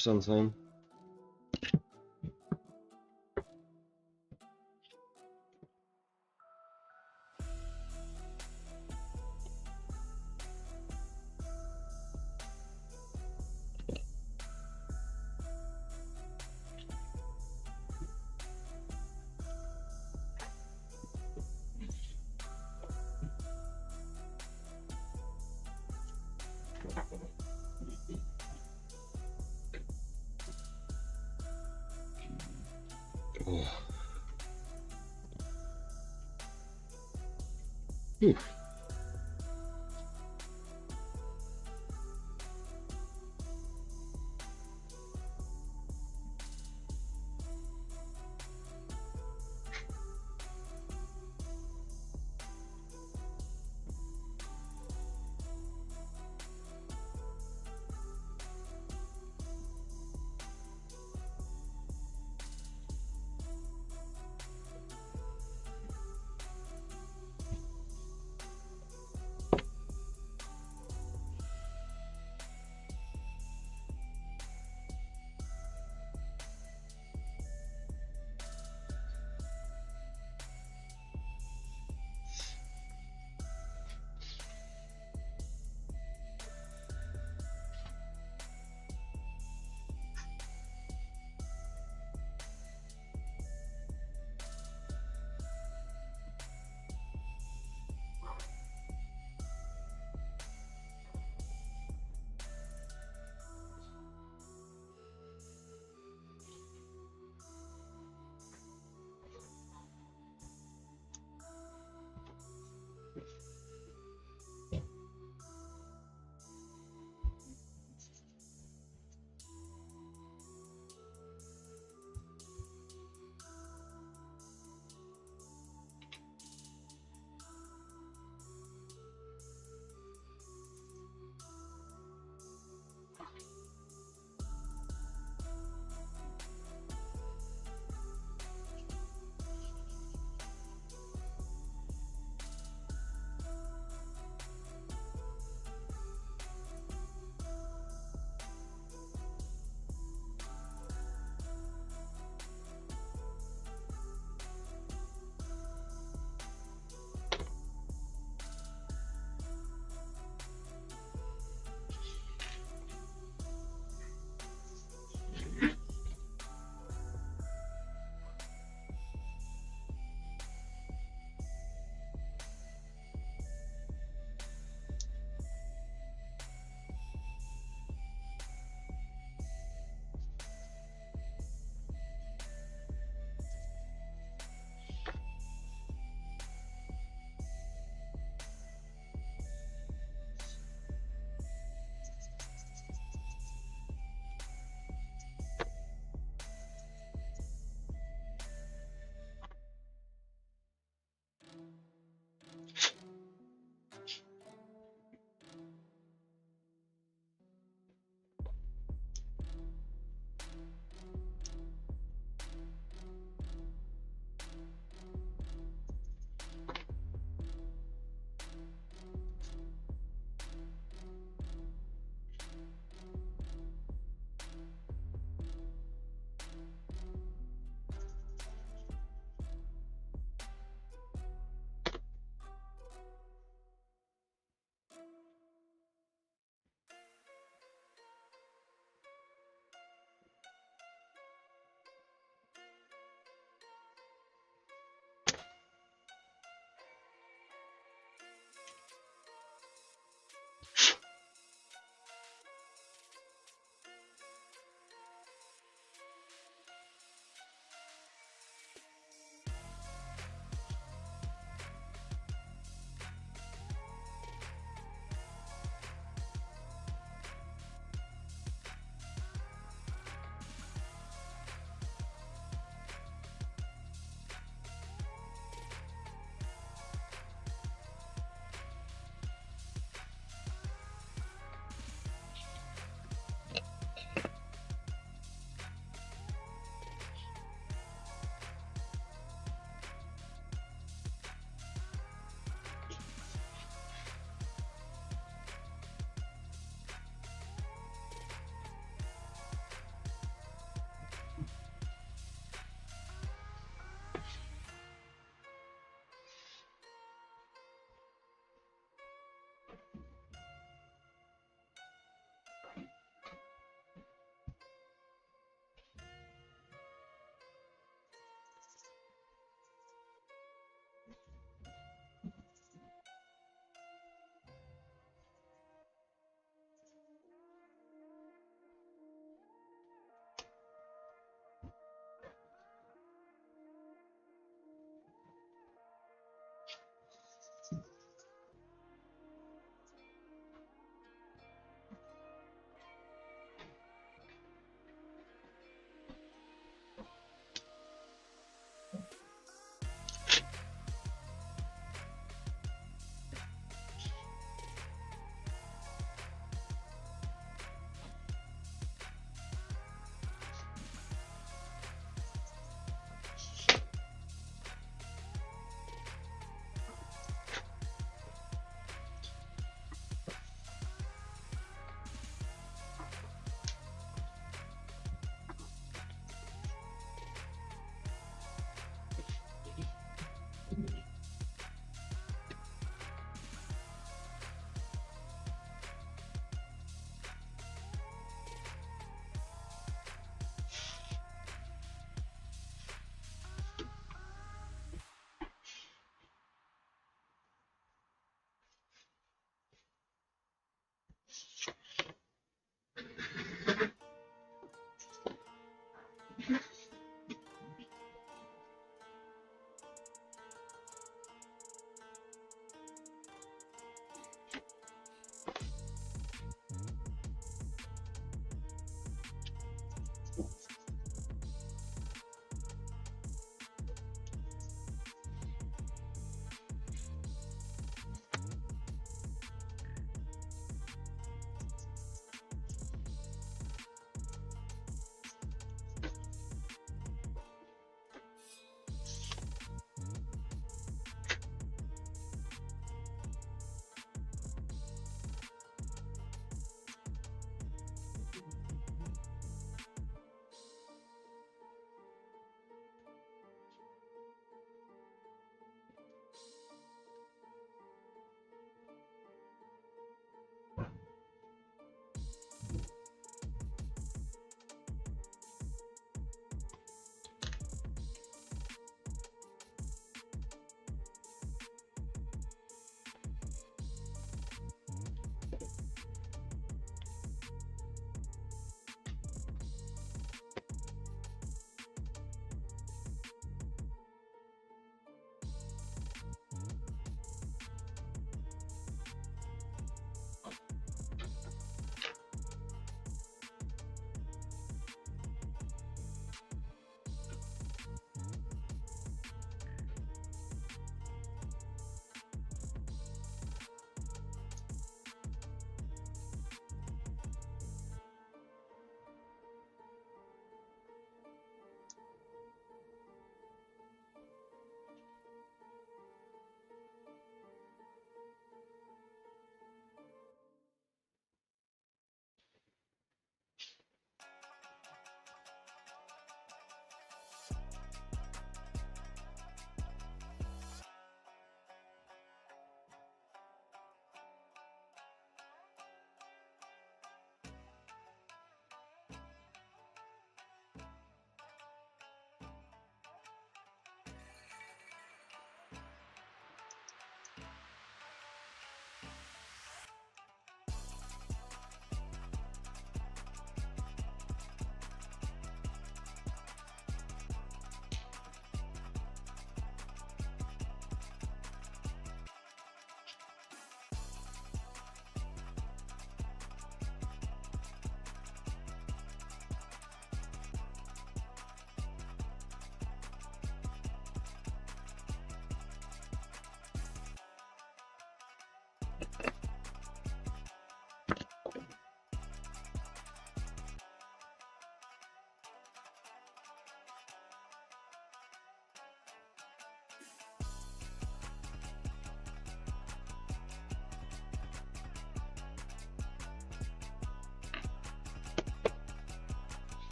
F: sometime. Oh. Whew.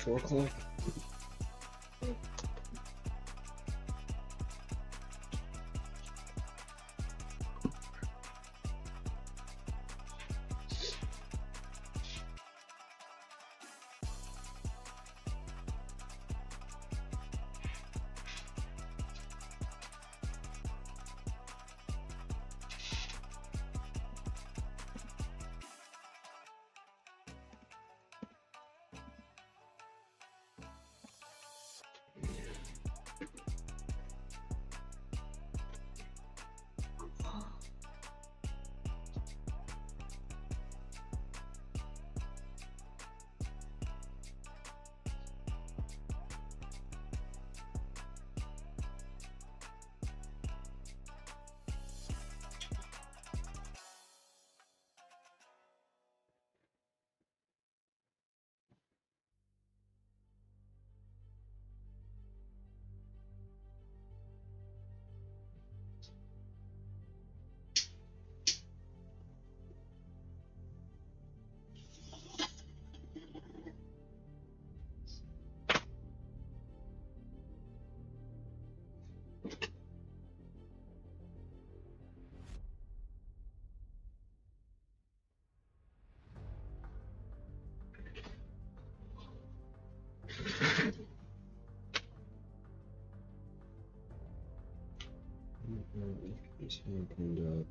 F: 4 o'clock. His hand cleaned up.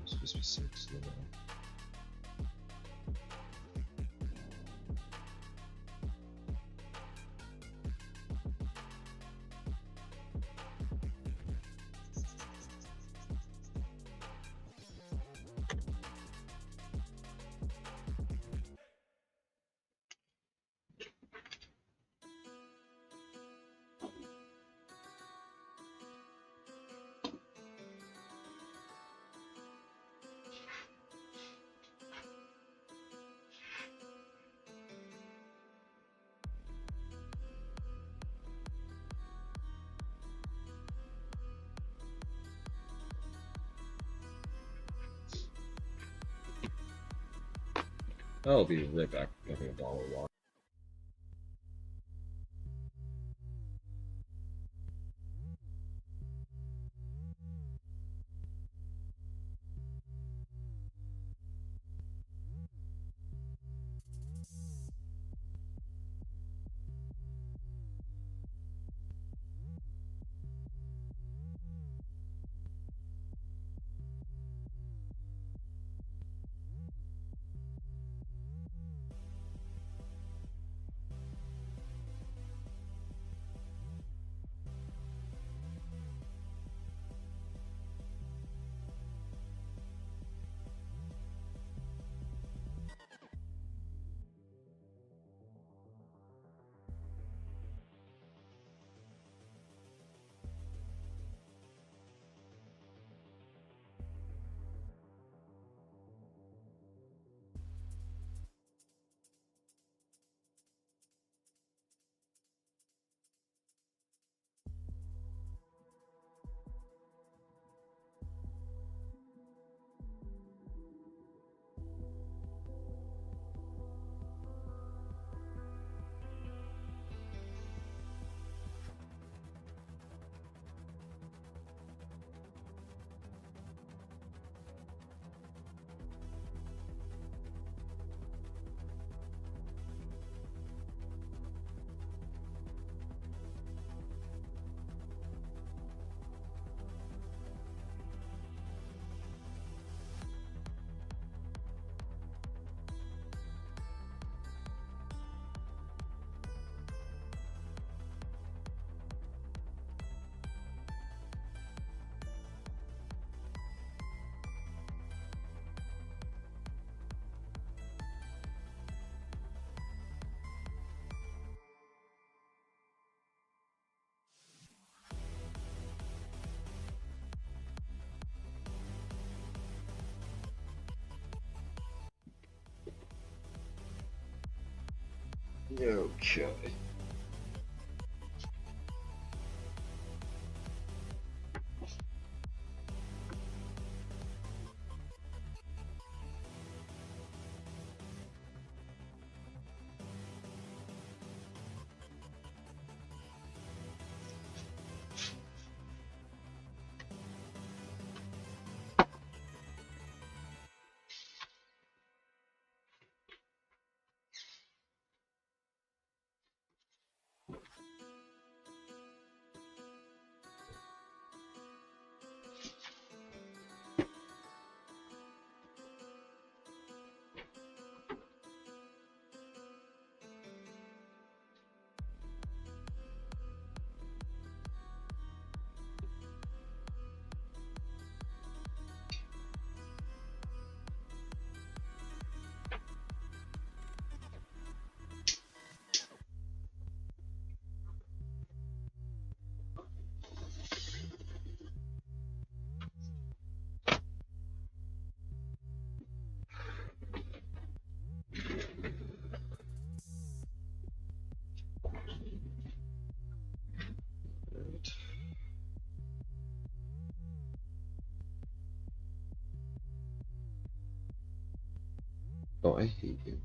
F: It's supposed to be 6. No. I'll be right back getting a bottle of water. Okay. Oh, I hate you.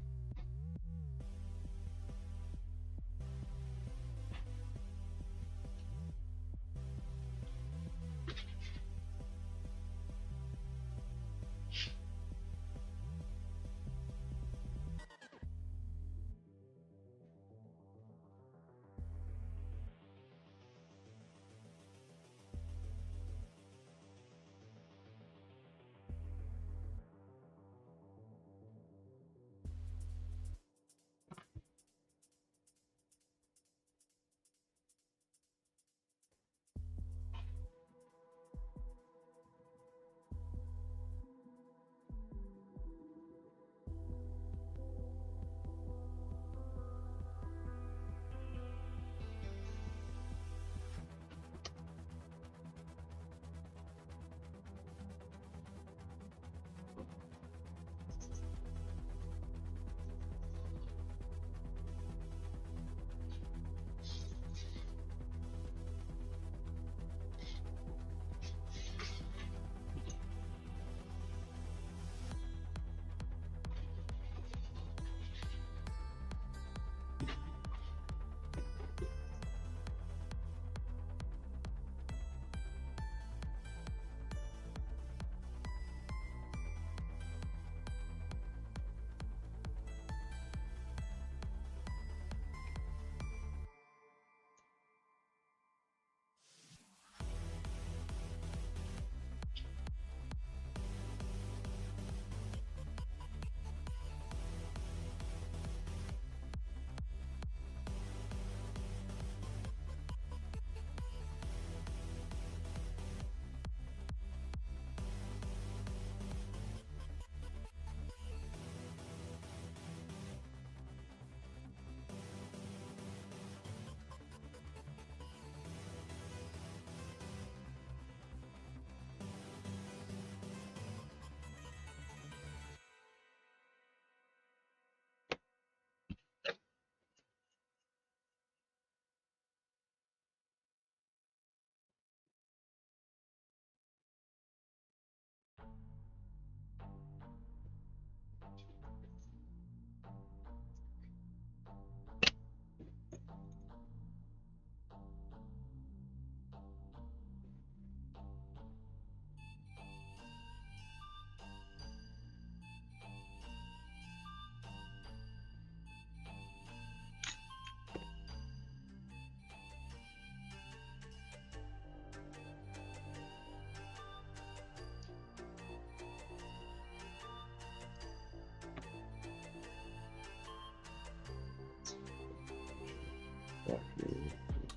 F: Fuck you.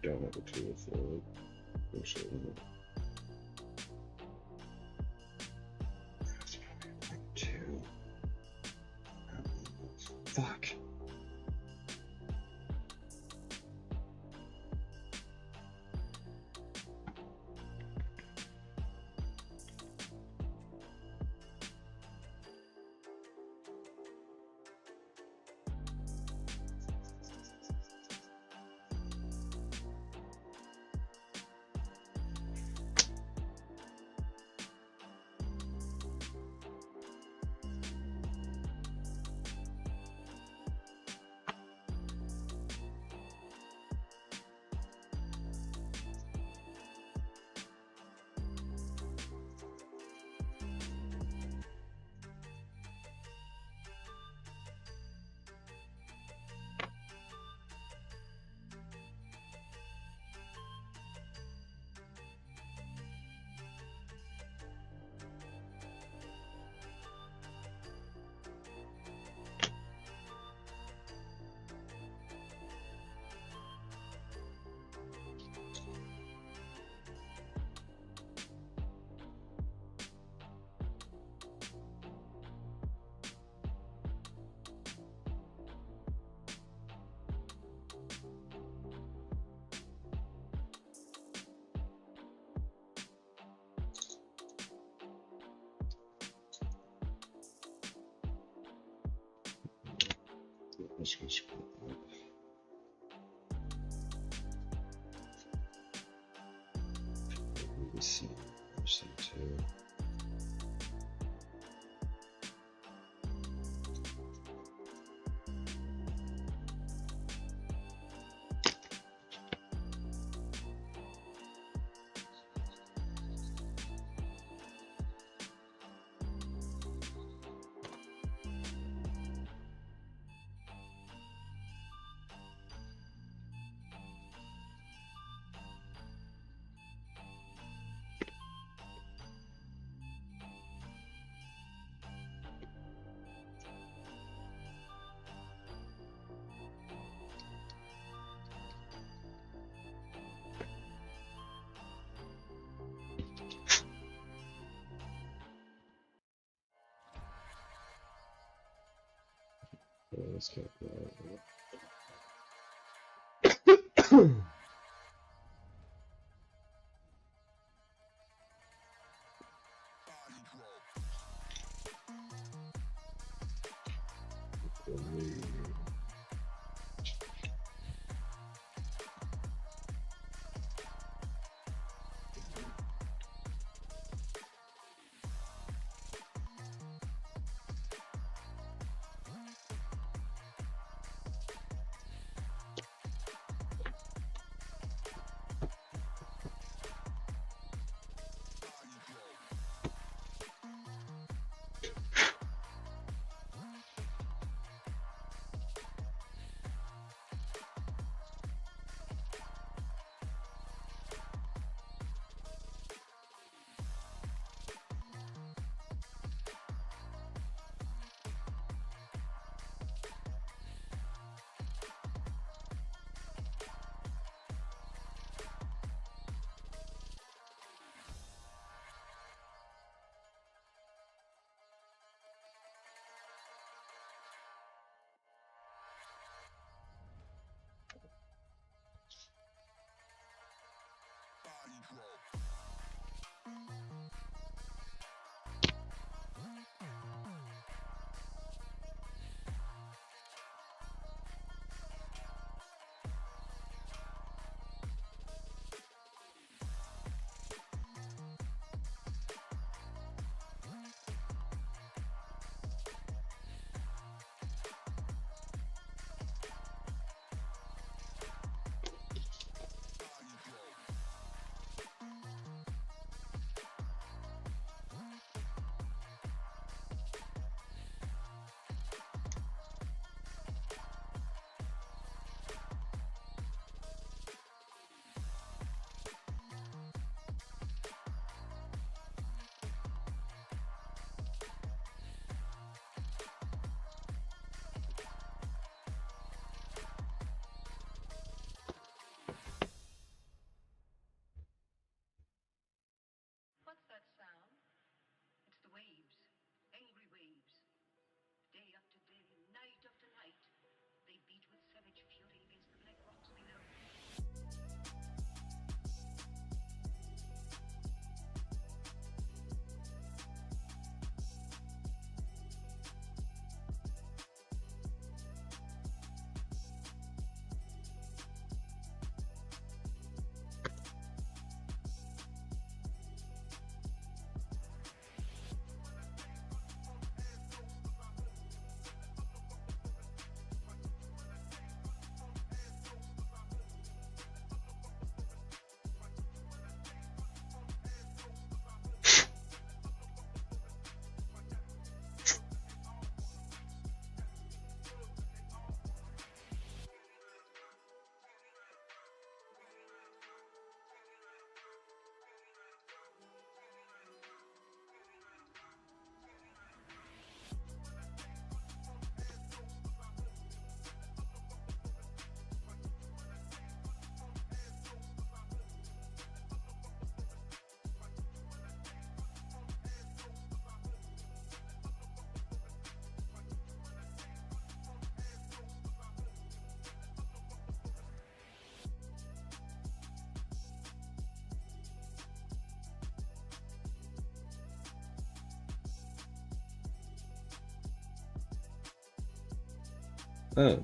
F: Don't have a tool for it. Bullshit. Two. Fuck. Let's go split that. Let's see. Let's see too. Let's get
N: What's that sound? It's the waves. Angry waves. Day after day, night after night, they beat with savage fury against the black rocks below.
F: Oh.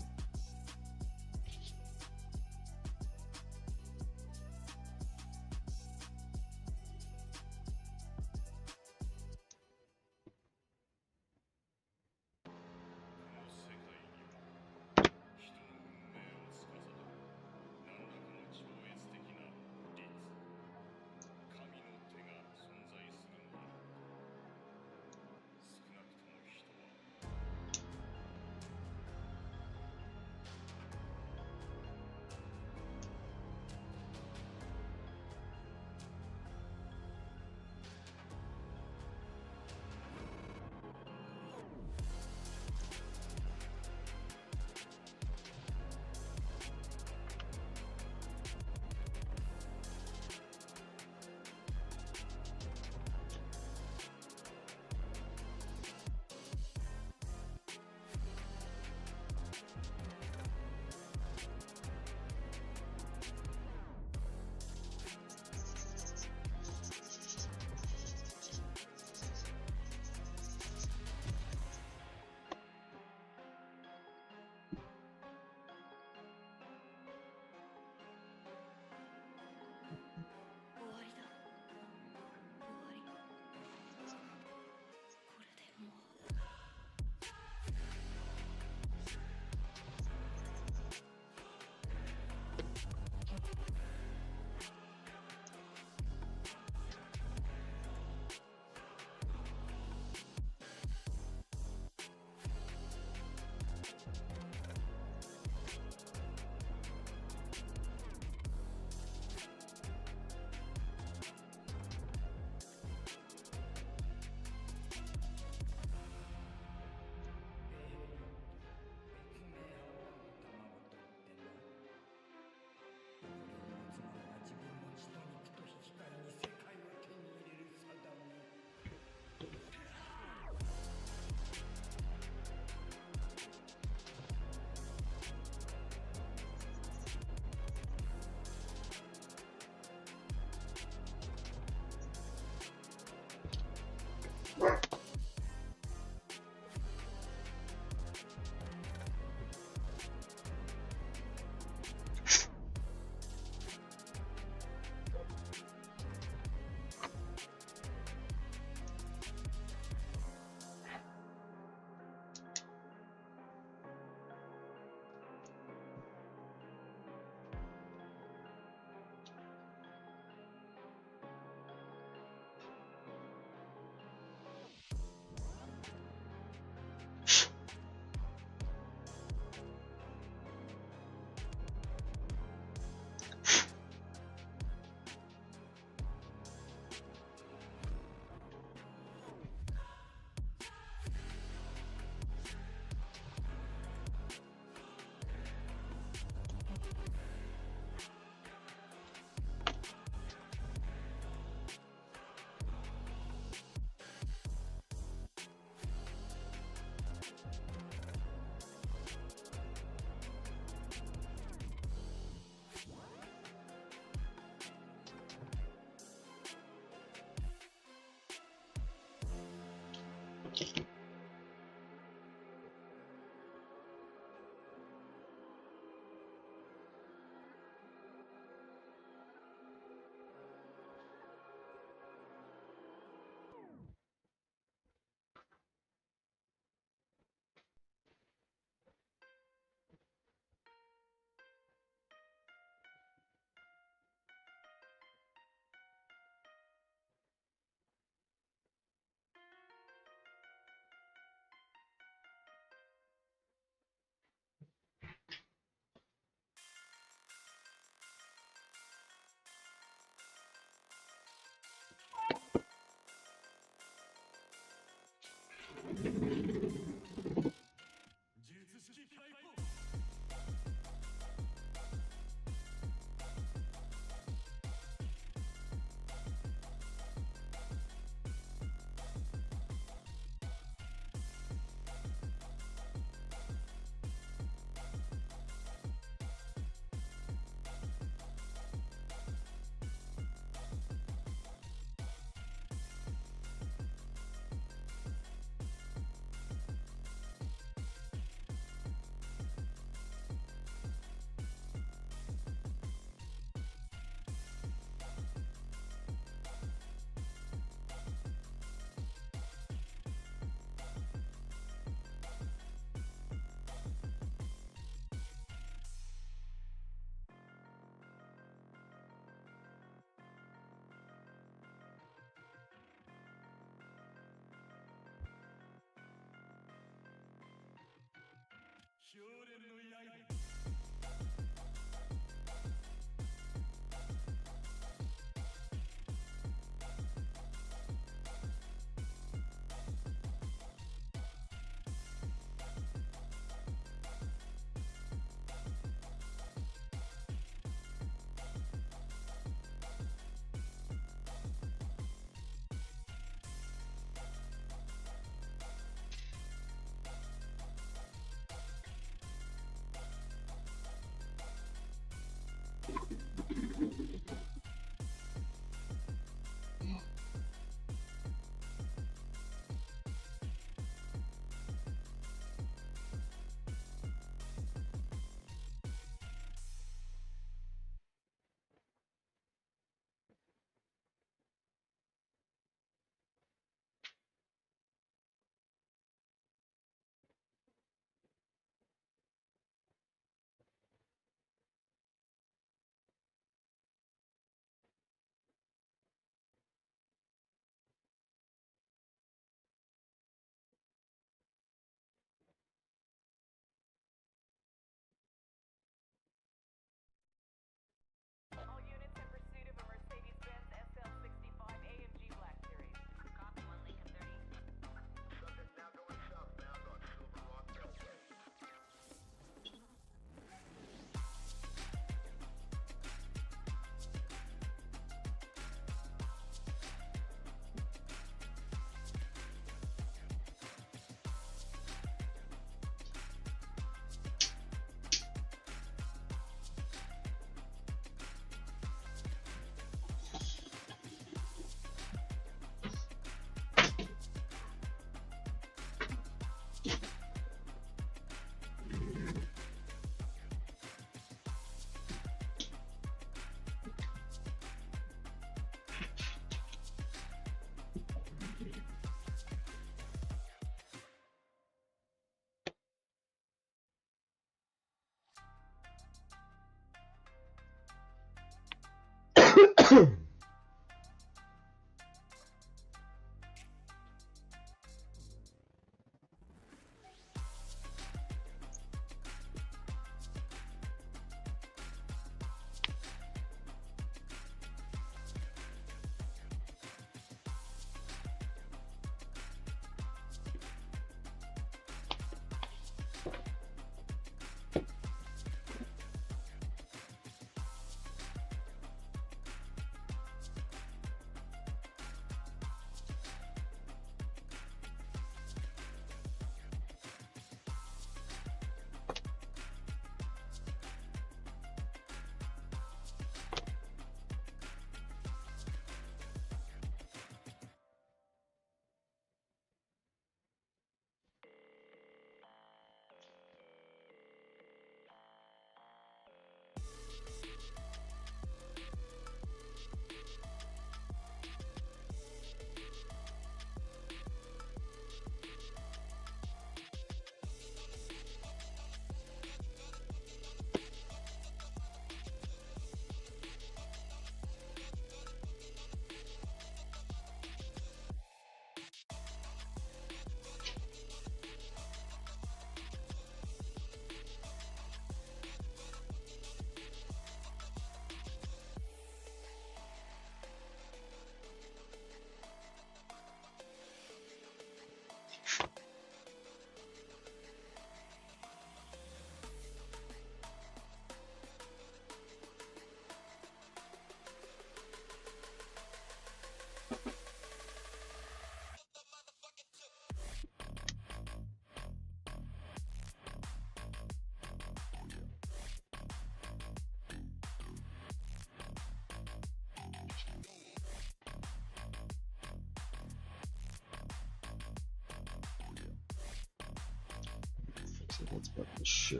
F: So that's about the show.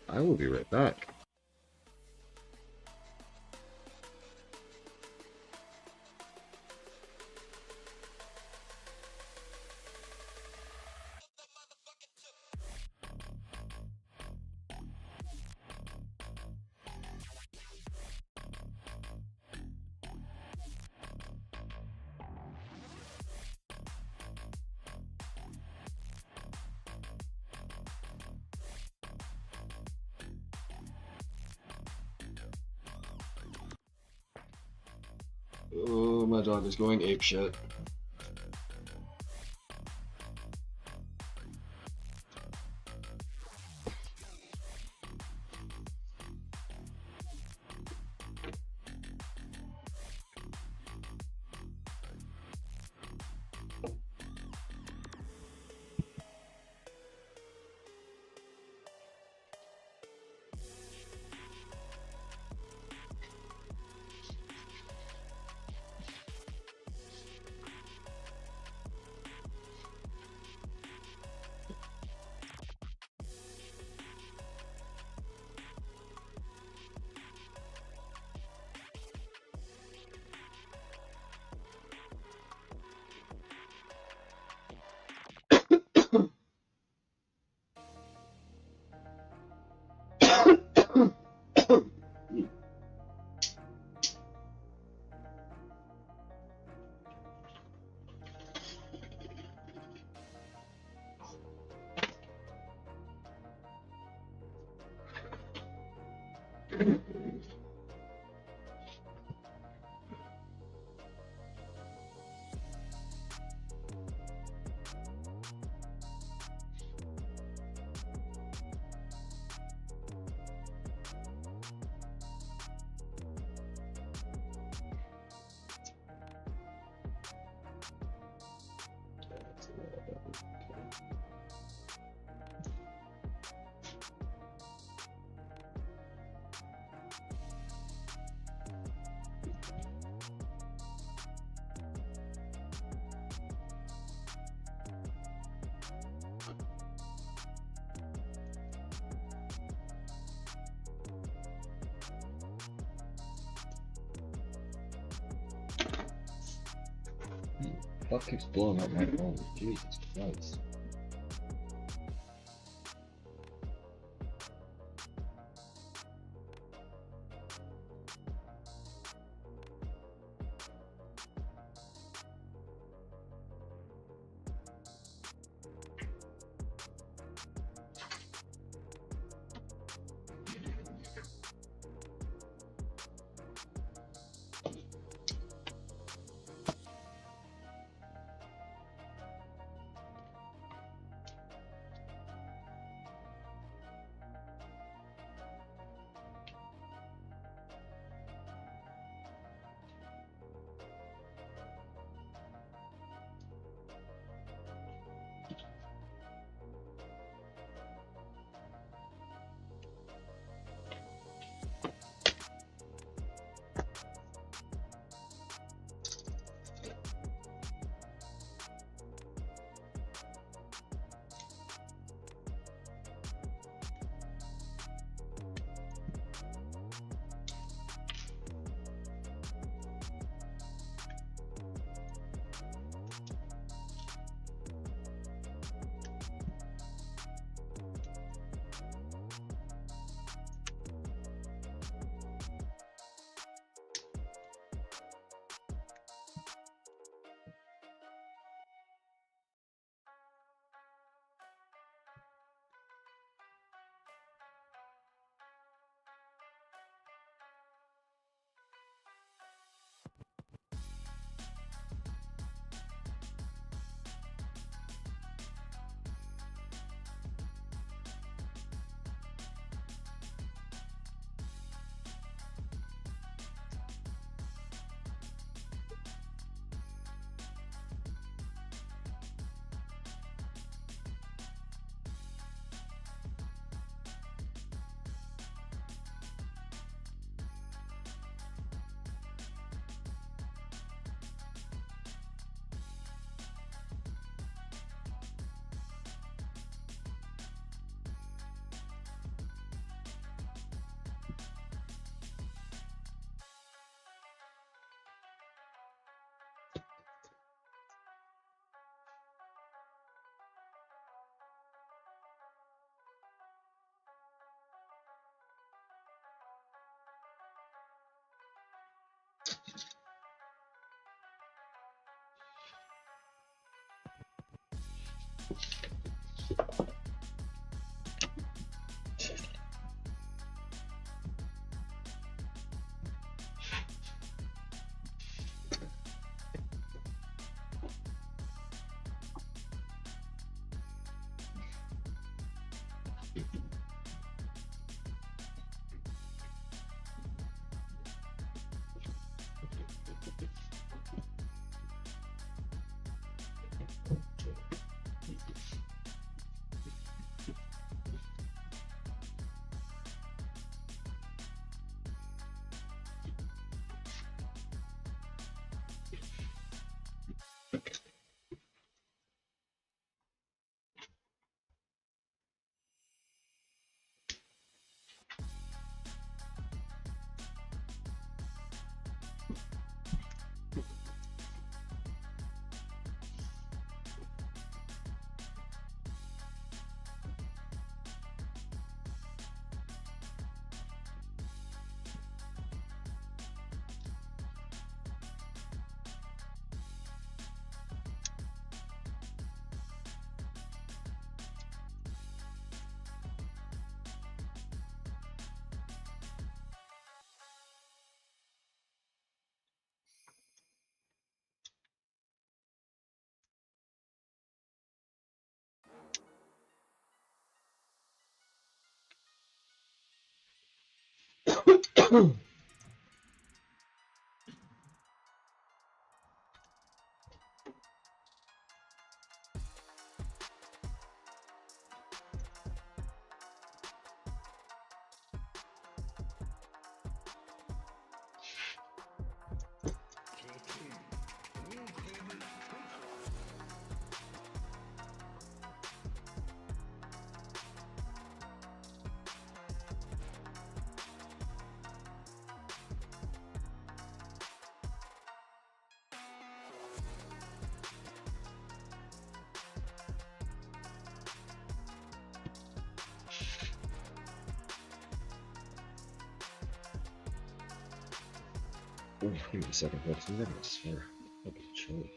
F: I will be right back. Oh, my dog is going apeshit. Fuck keeps blowing up my phone. Jesus Christ. Ooh, give me a second, folks. I'm gonna swear. Okay, chill.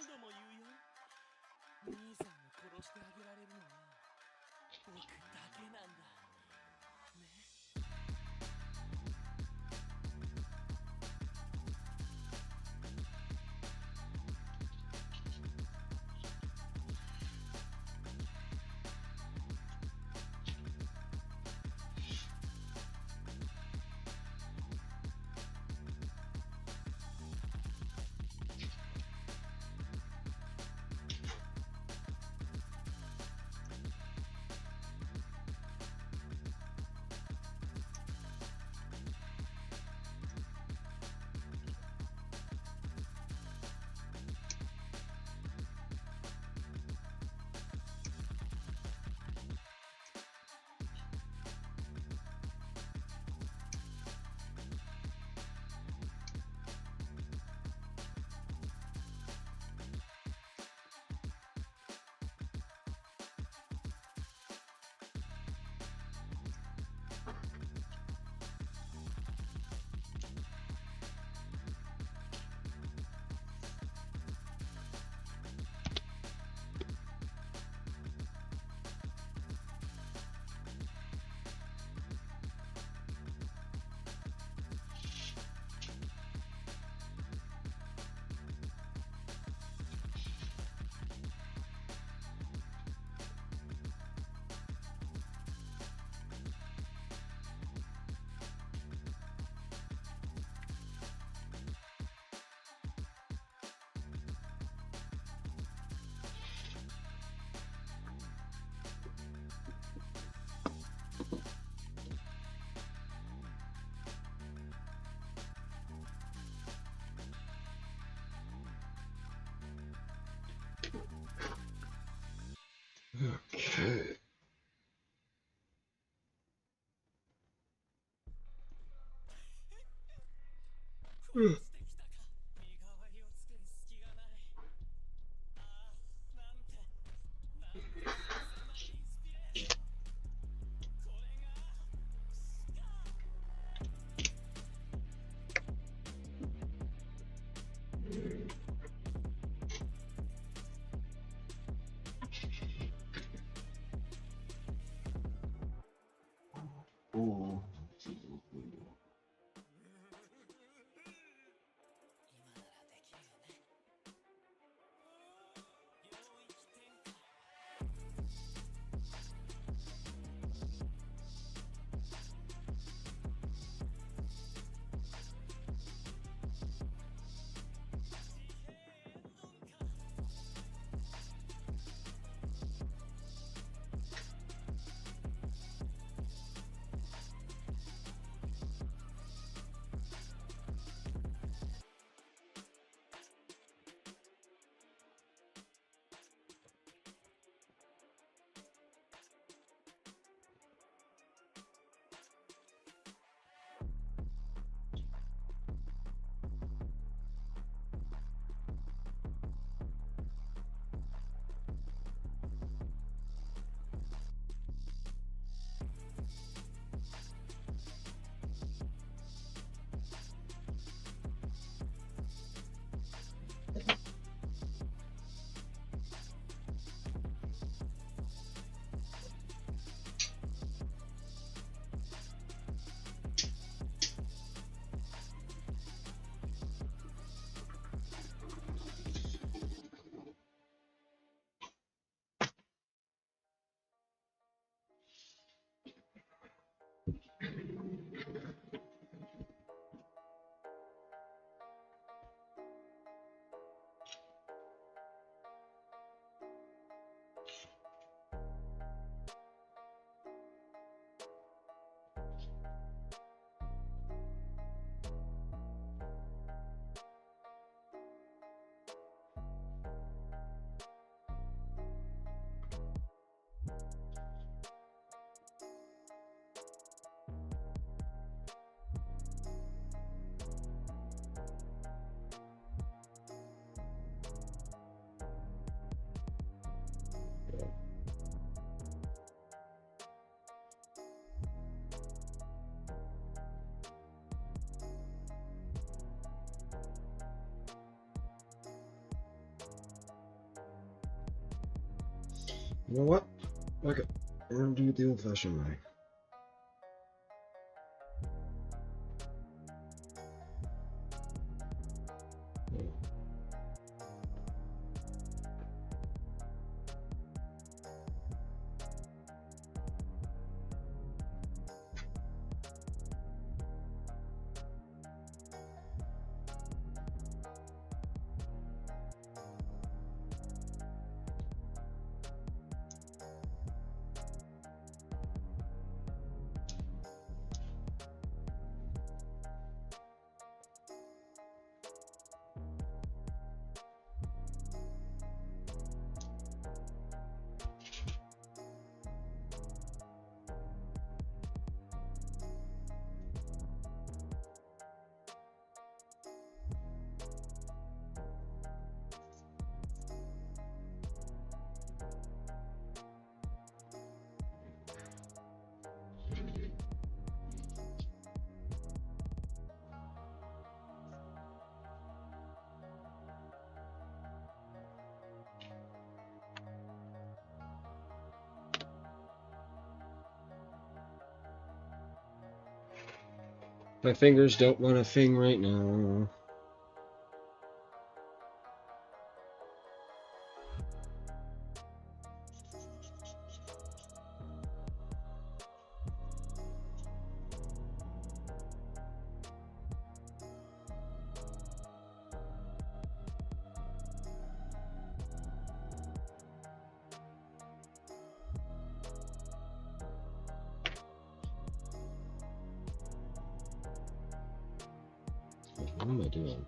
J: 何度も言うよ。兄さんを殺してあげられるのは僕だけなんだ。ね。
F: Okay. Ooh.
J: 「
F: You know what? Okay, we're gonna do it the old-fashioned way. My fingers don't want a thing right now. What am I doing?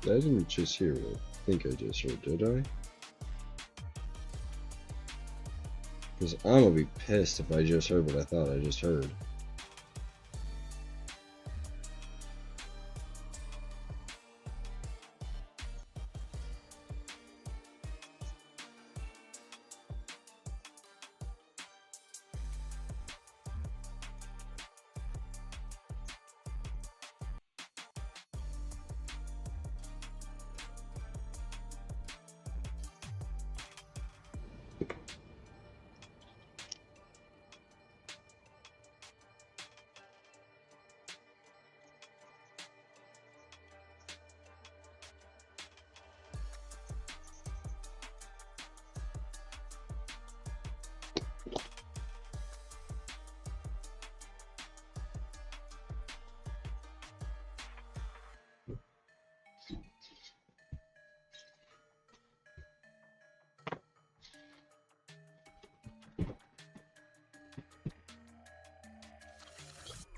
F: I didn't just hear what I think I just heard, did I? Because I'm gonna be pissed if I just heard what I thought I just heard.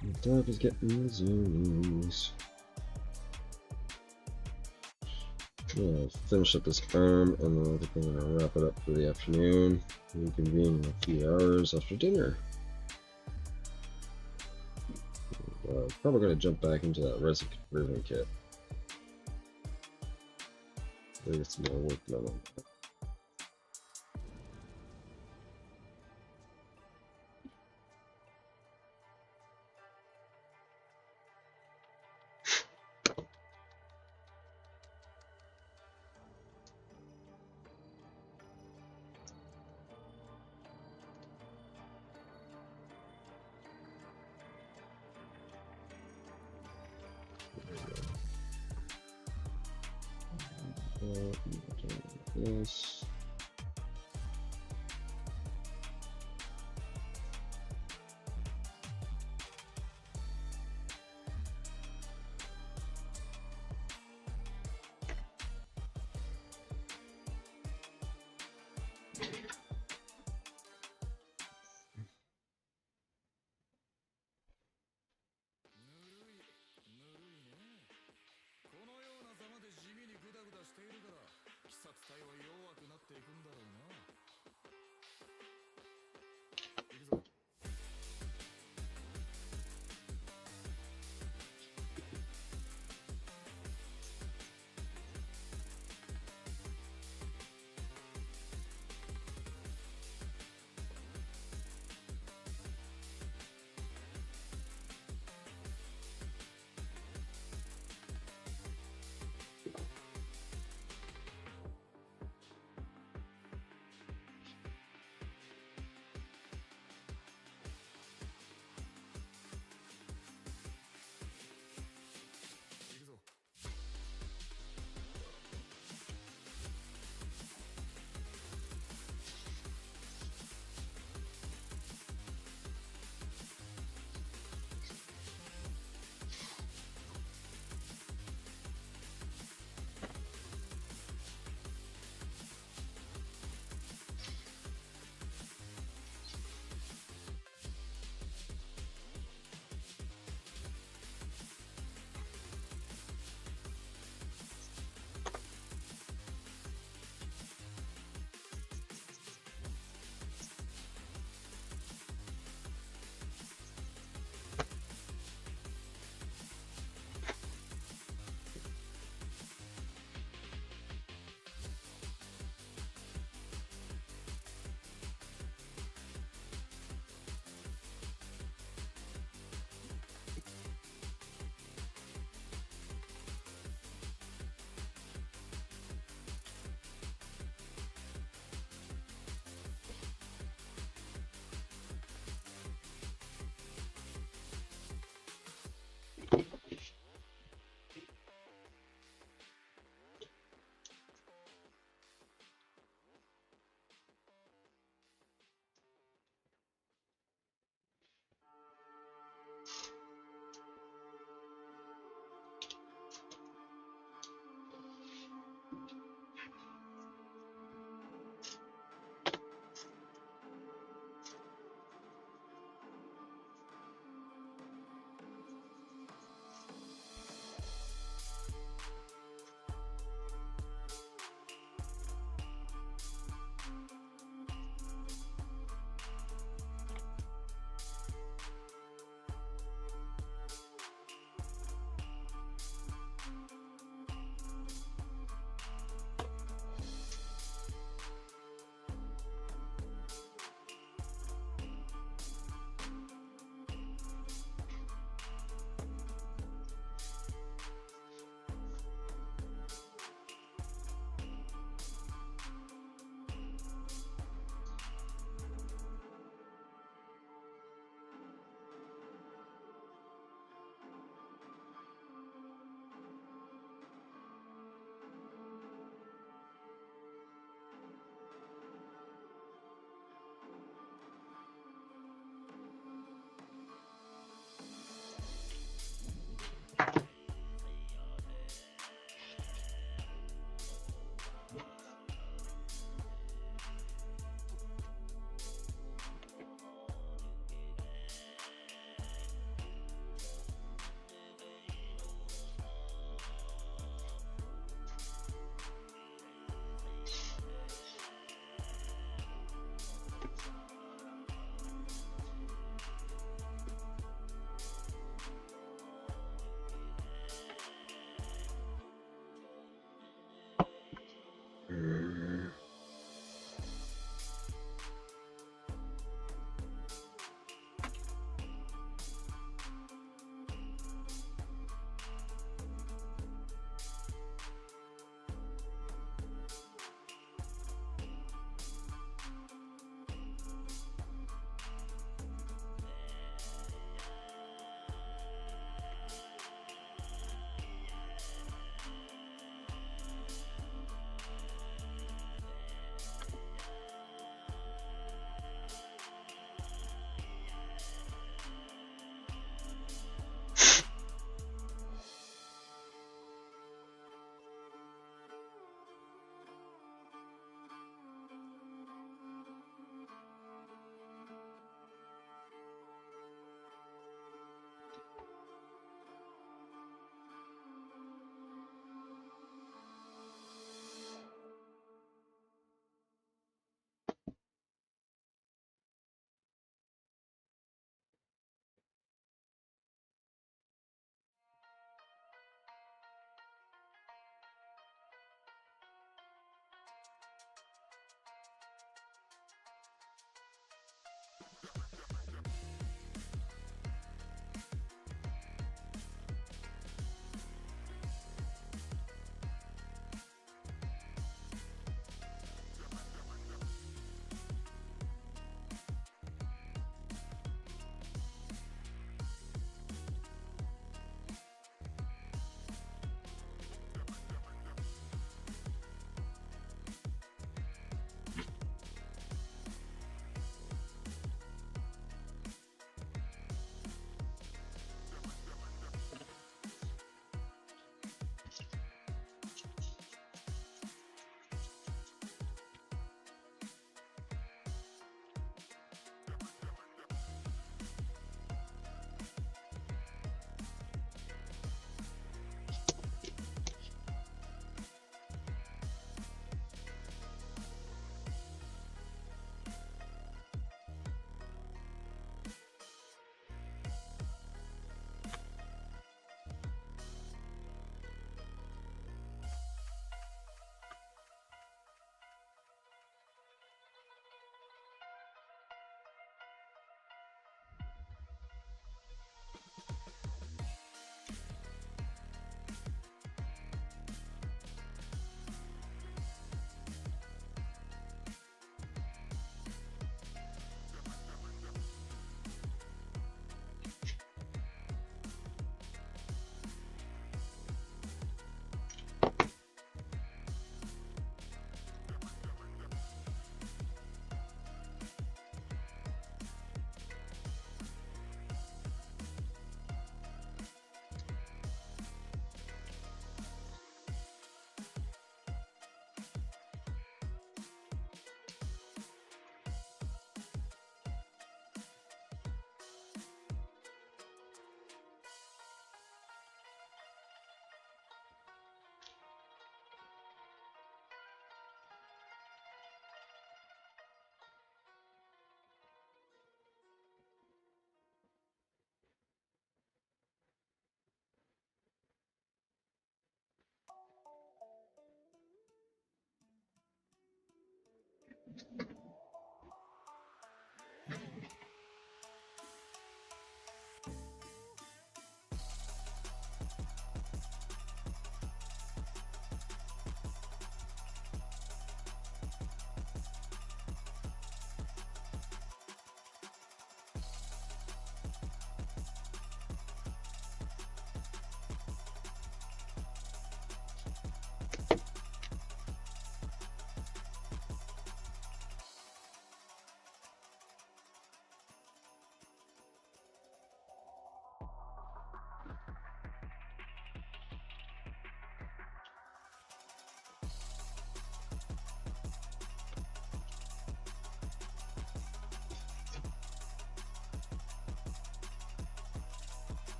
F: The dog is getting the zoomies. Yeah, I'll finish up this arm and then I think I'm gonna wrap it up for the afternoon. Reconvene in a few hours after dinner. Probably gonna jump back into that resin conversion kit. I think it's more work than on. Yes.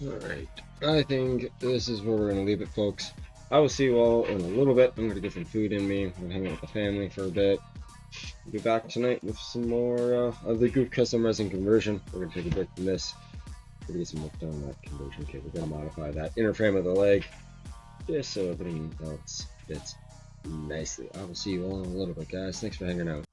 F: Alright, I think this is where we're going to leave it, folks. I will see you all in a little bit. I'm going to get some food in me. I'm going to hang out with the family for a bit. We'll be back tonight with some more of the Goof Custom Resin conversion. We're going to take a break from this. We're going to get some work done on that conversion kit. We're going to modify that inner frame of the leg just so everything else fits nicely. I will see you all in a little bit, guys. Thanks for hanging out.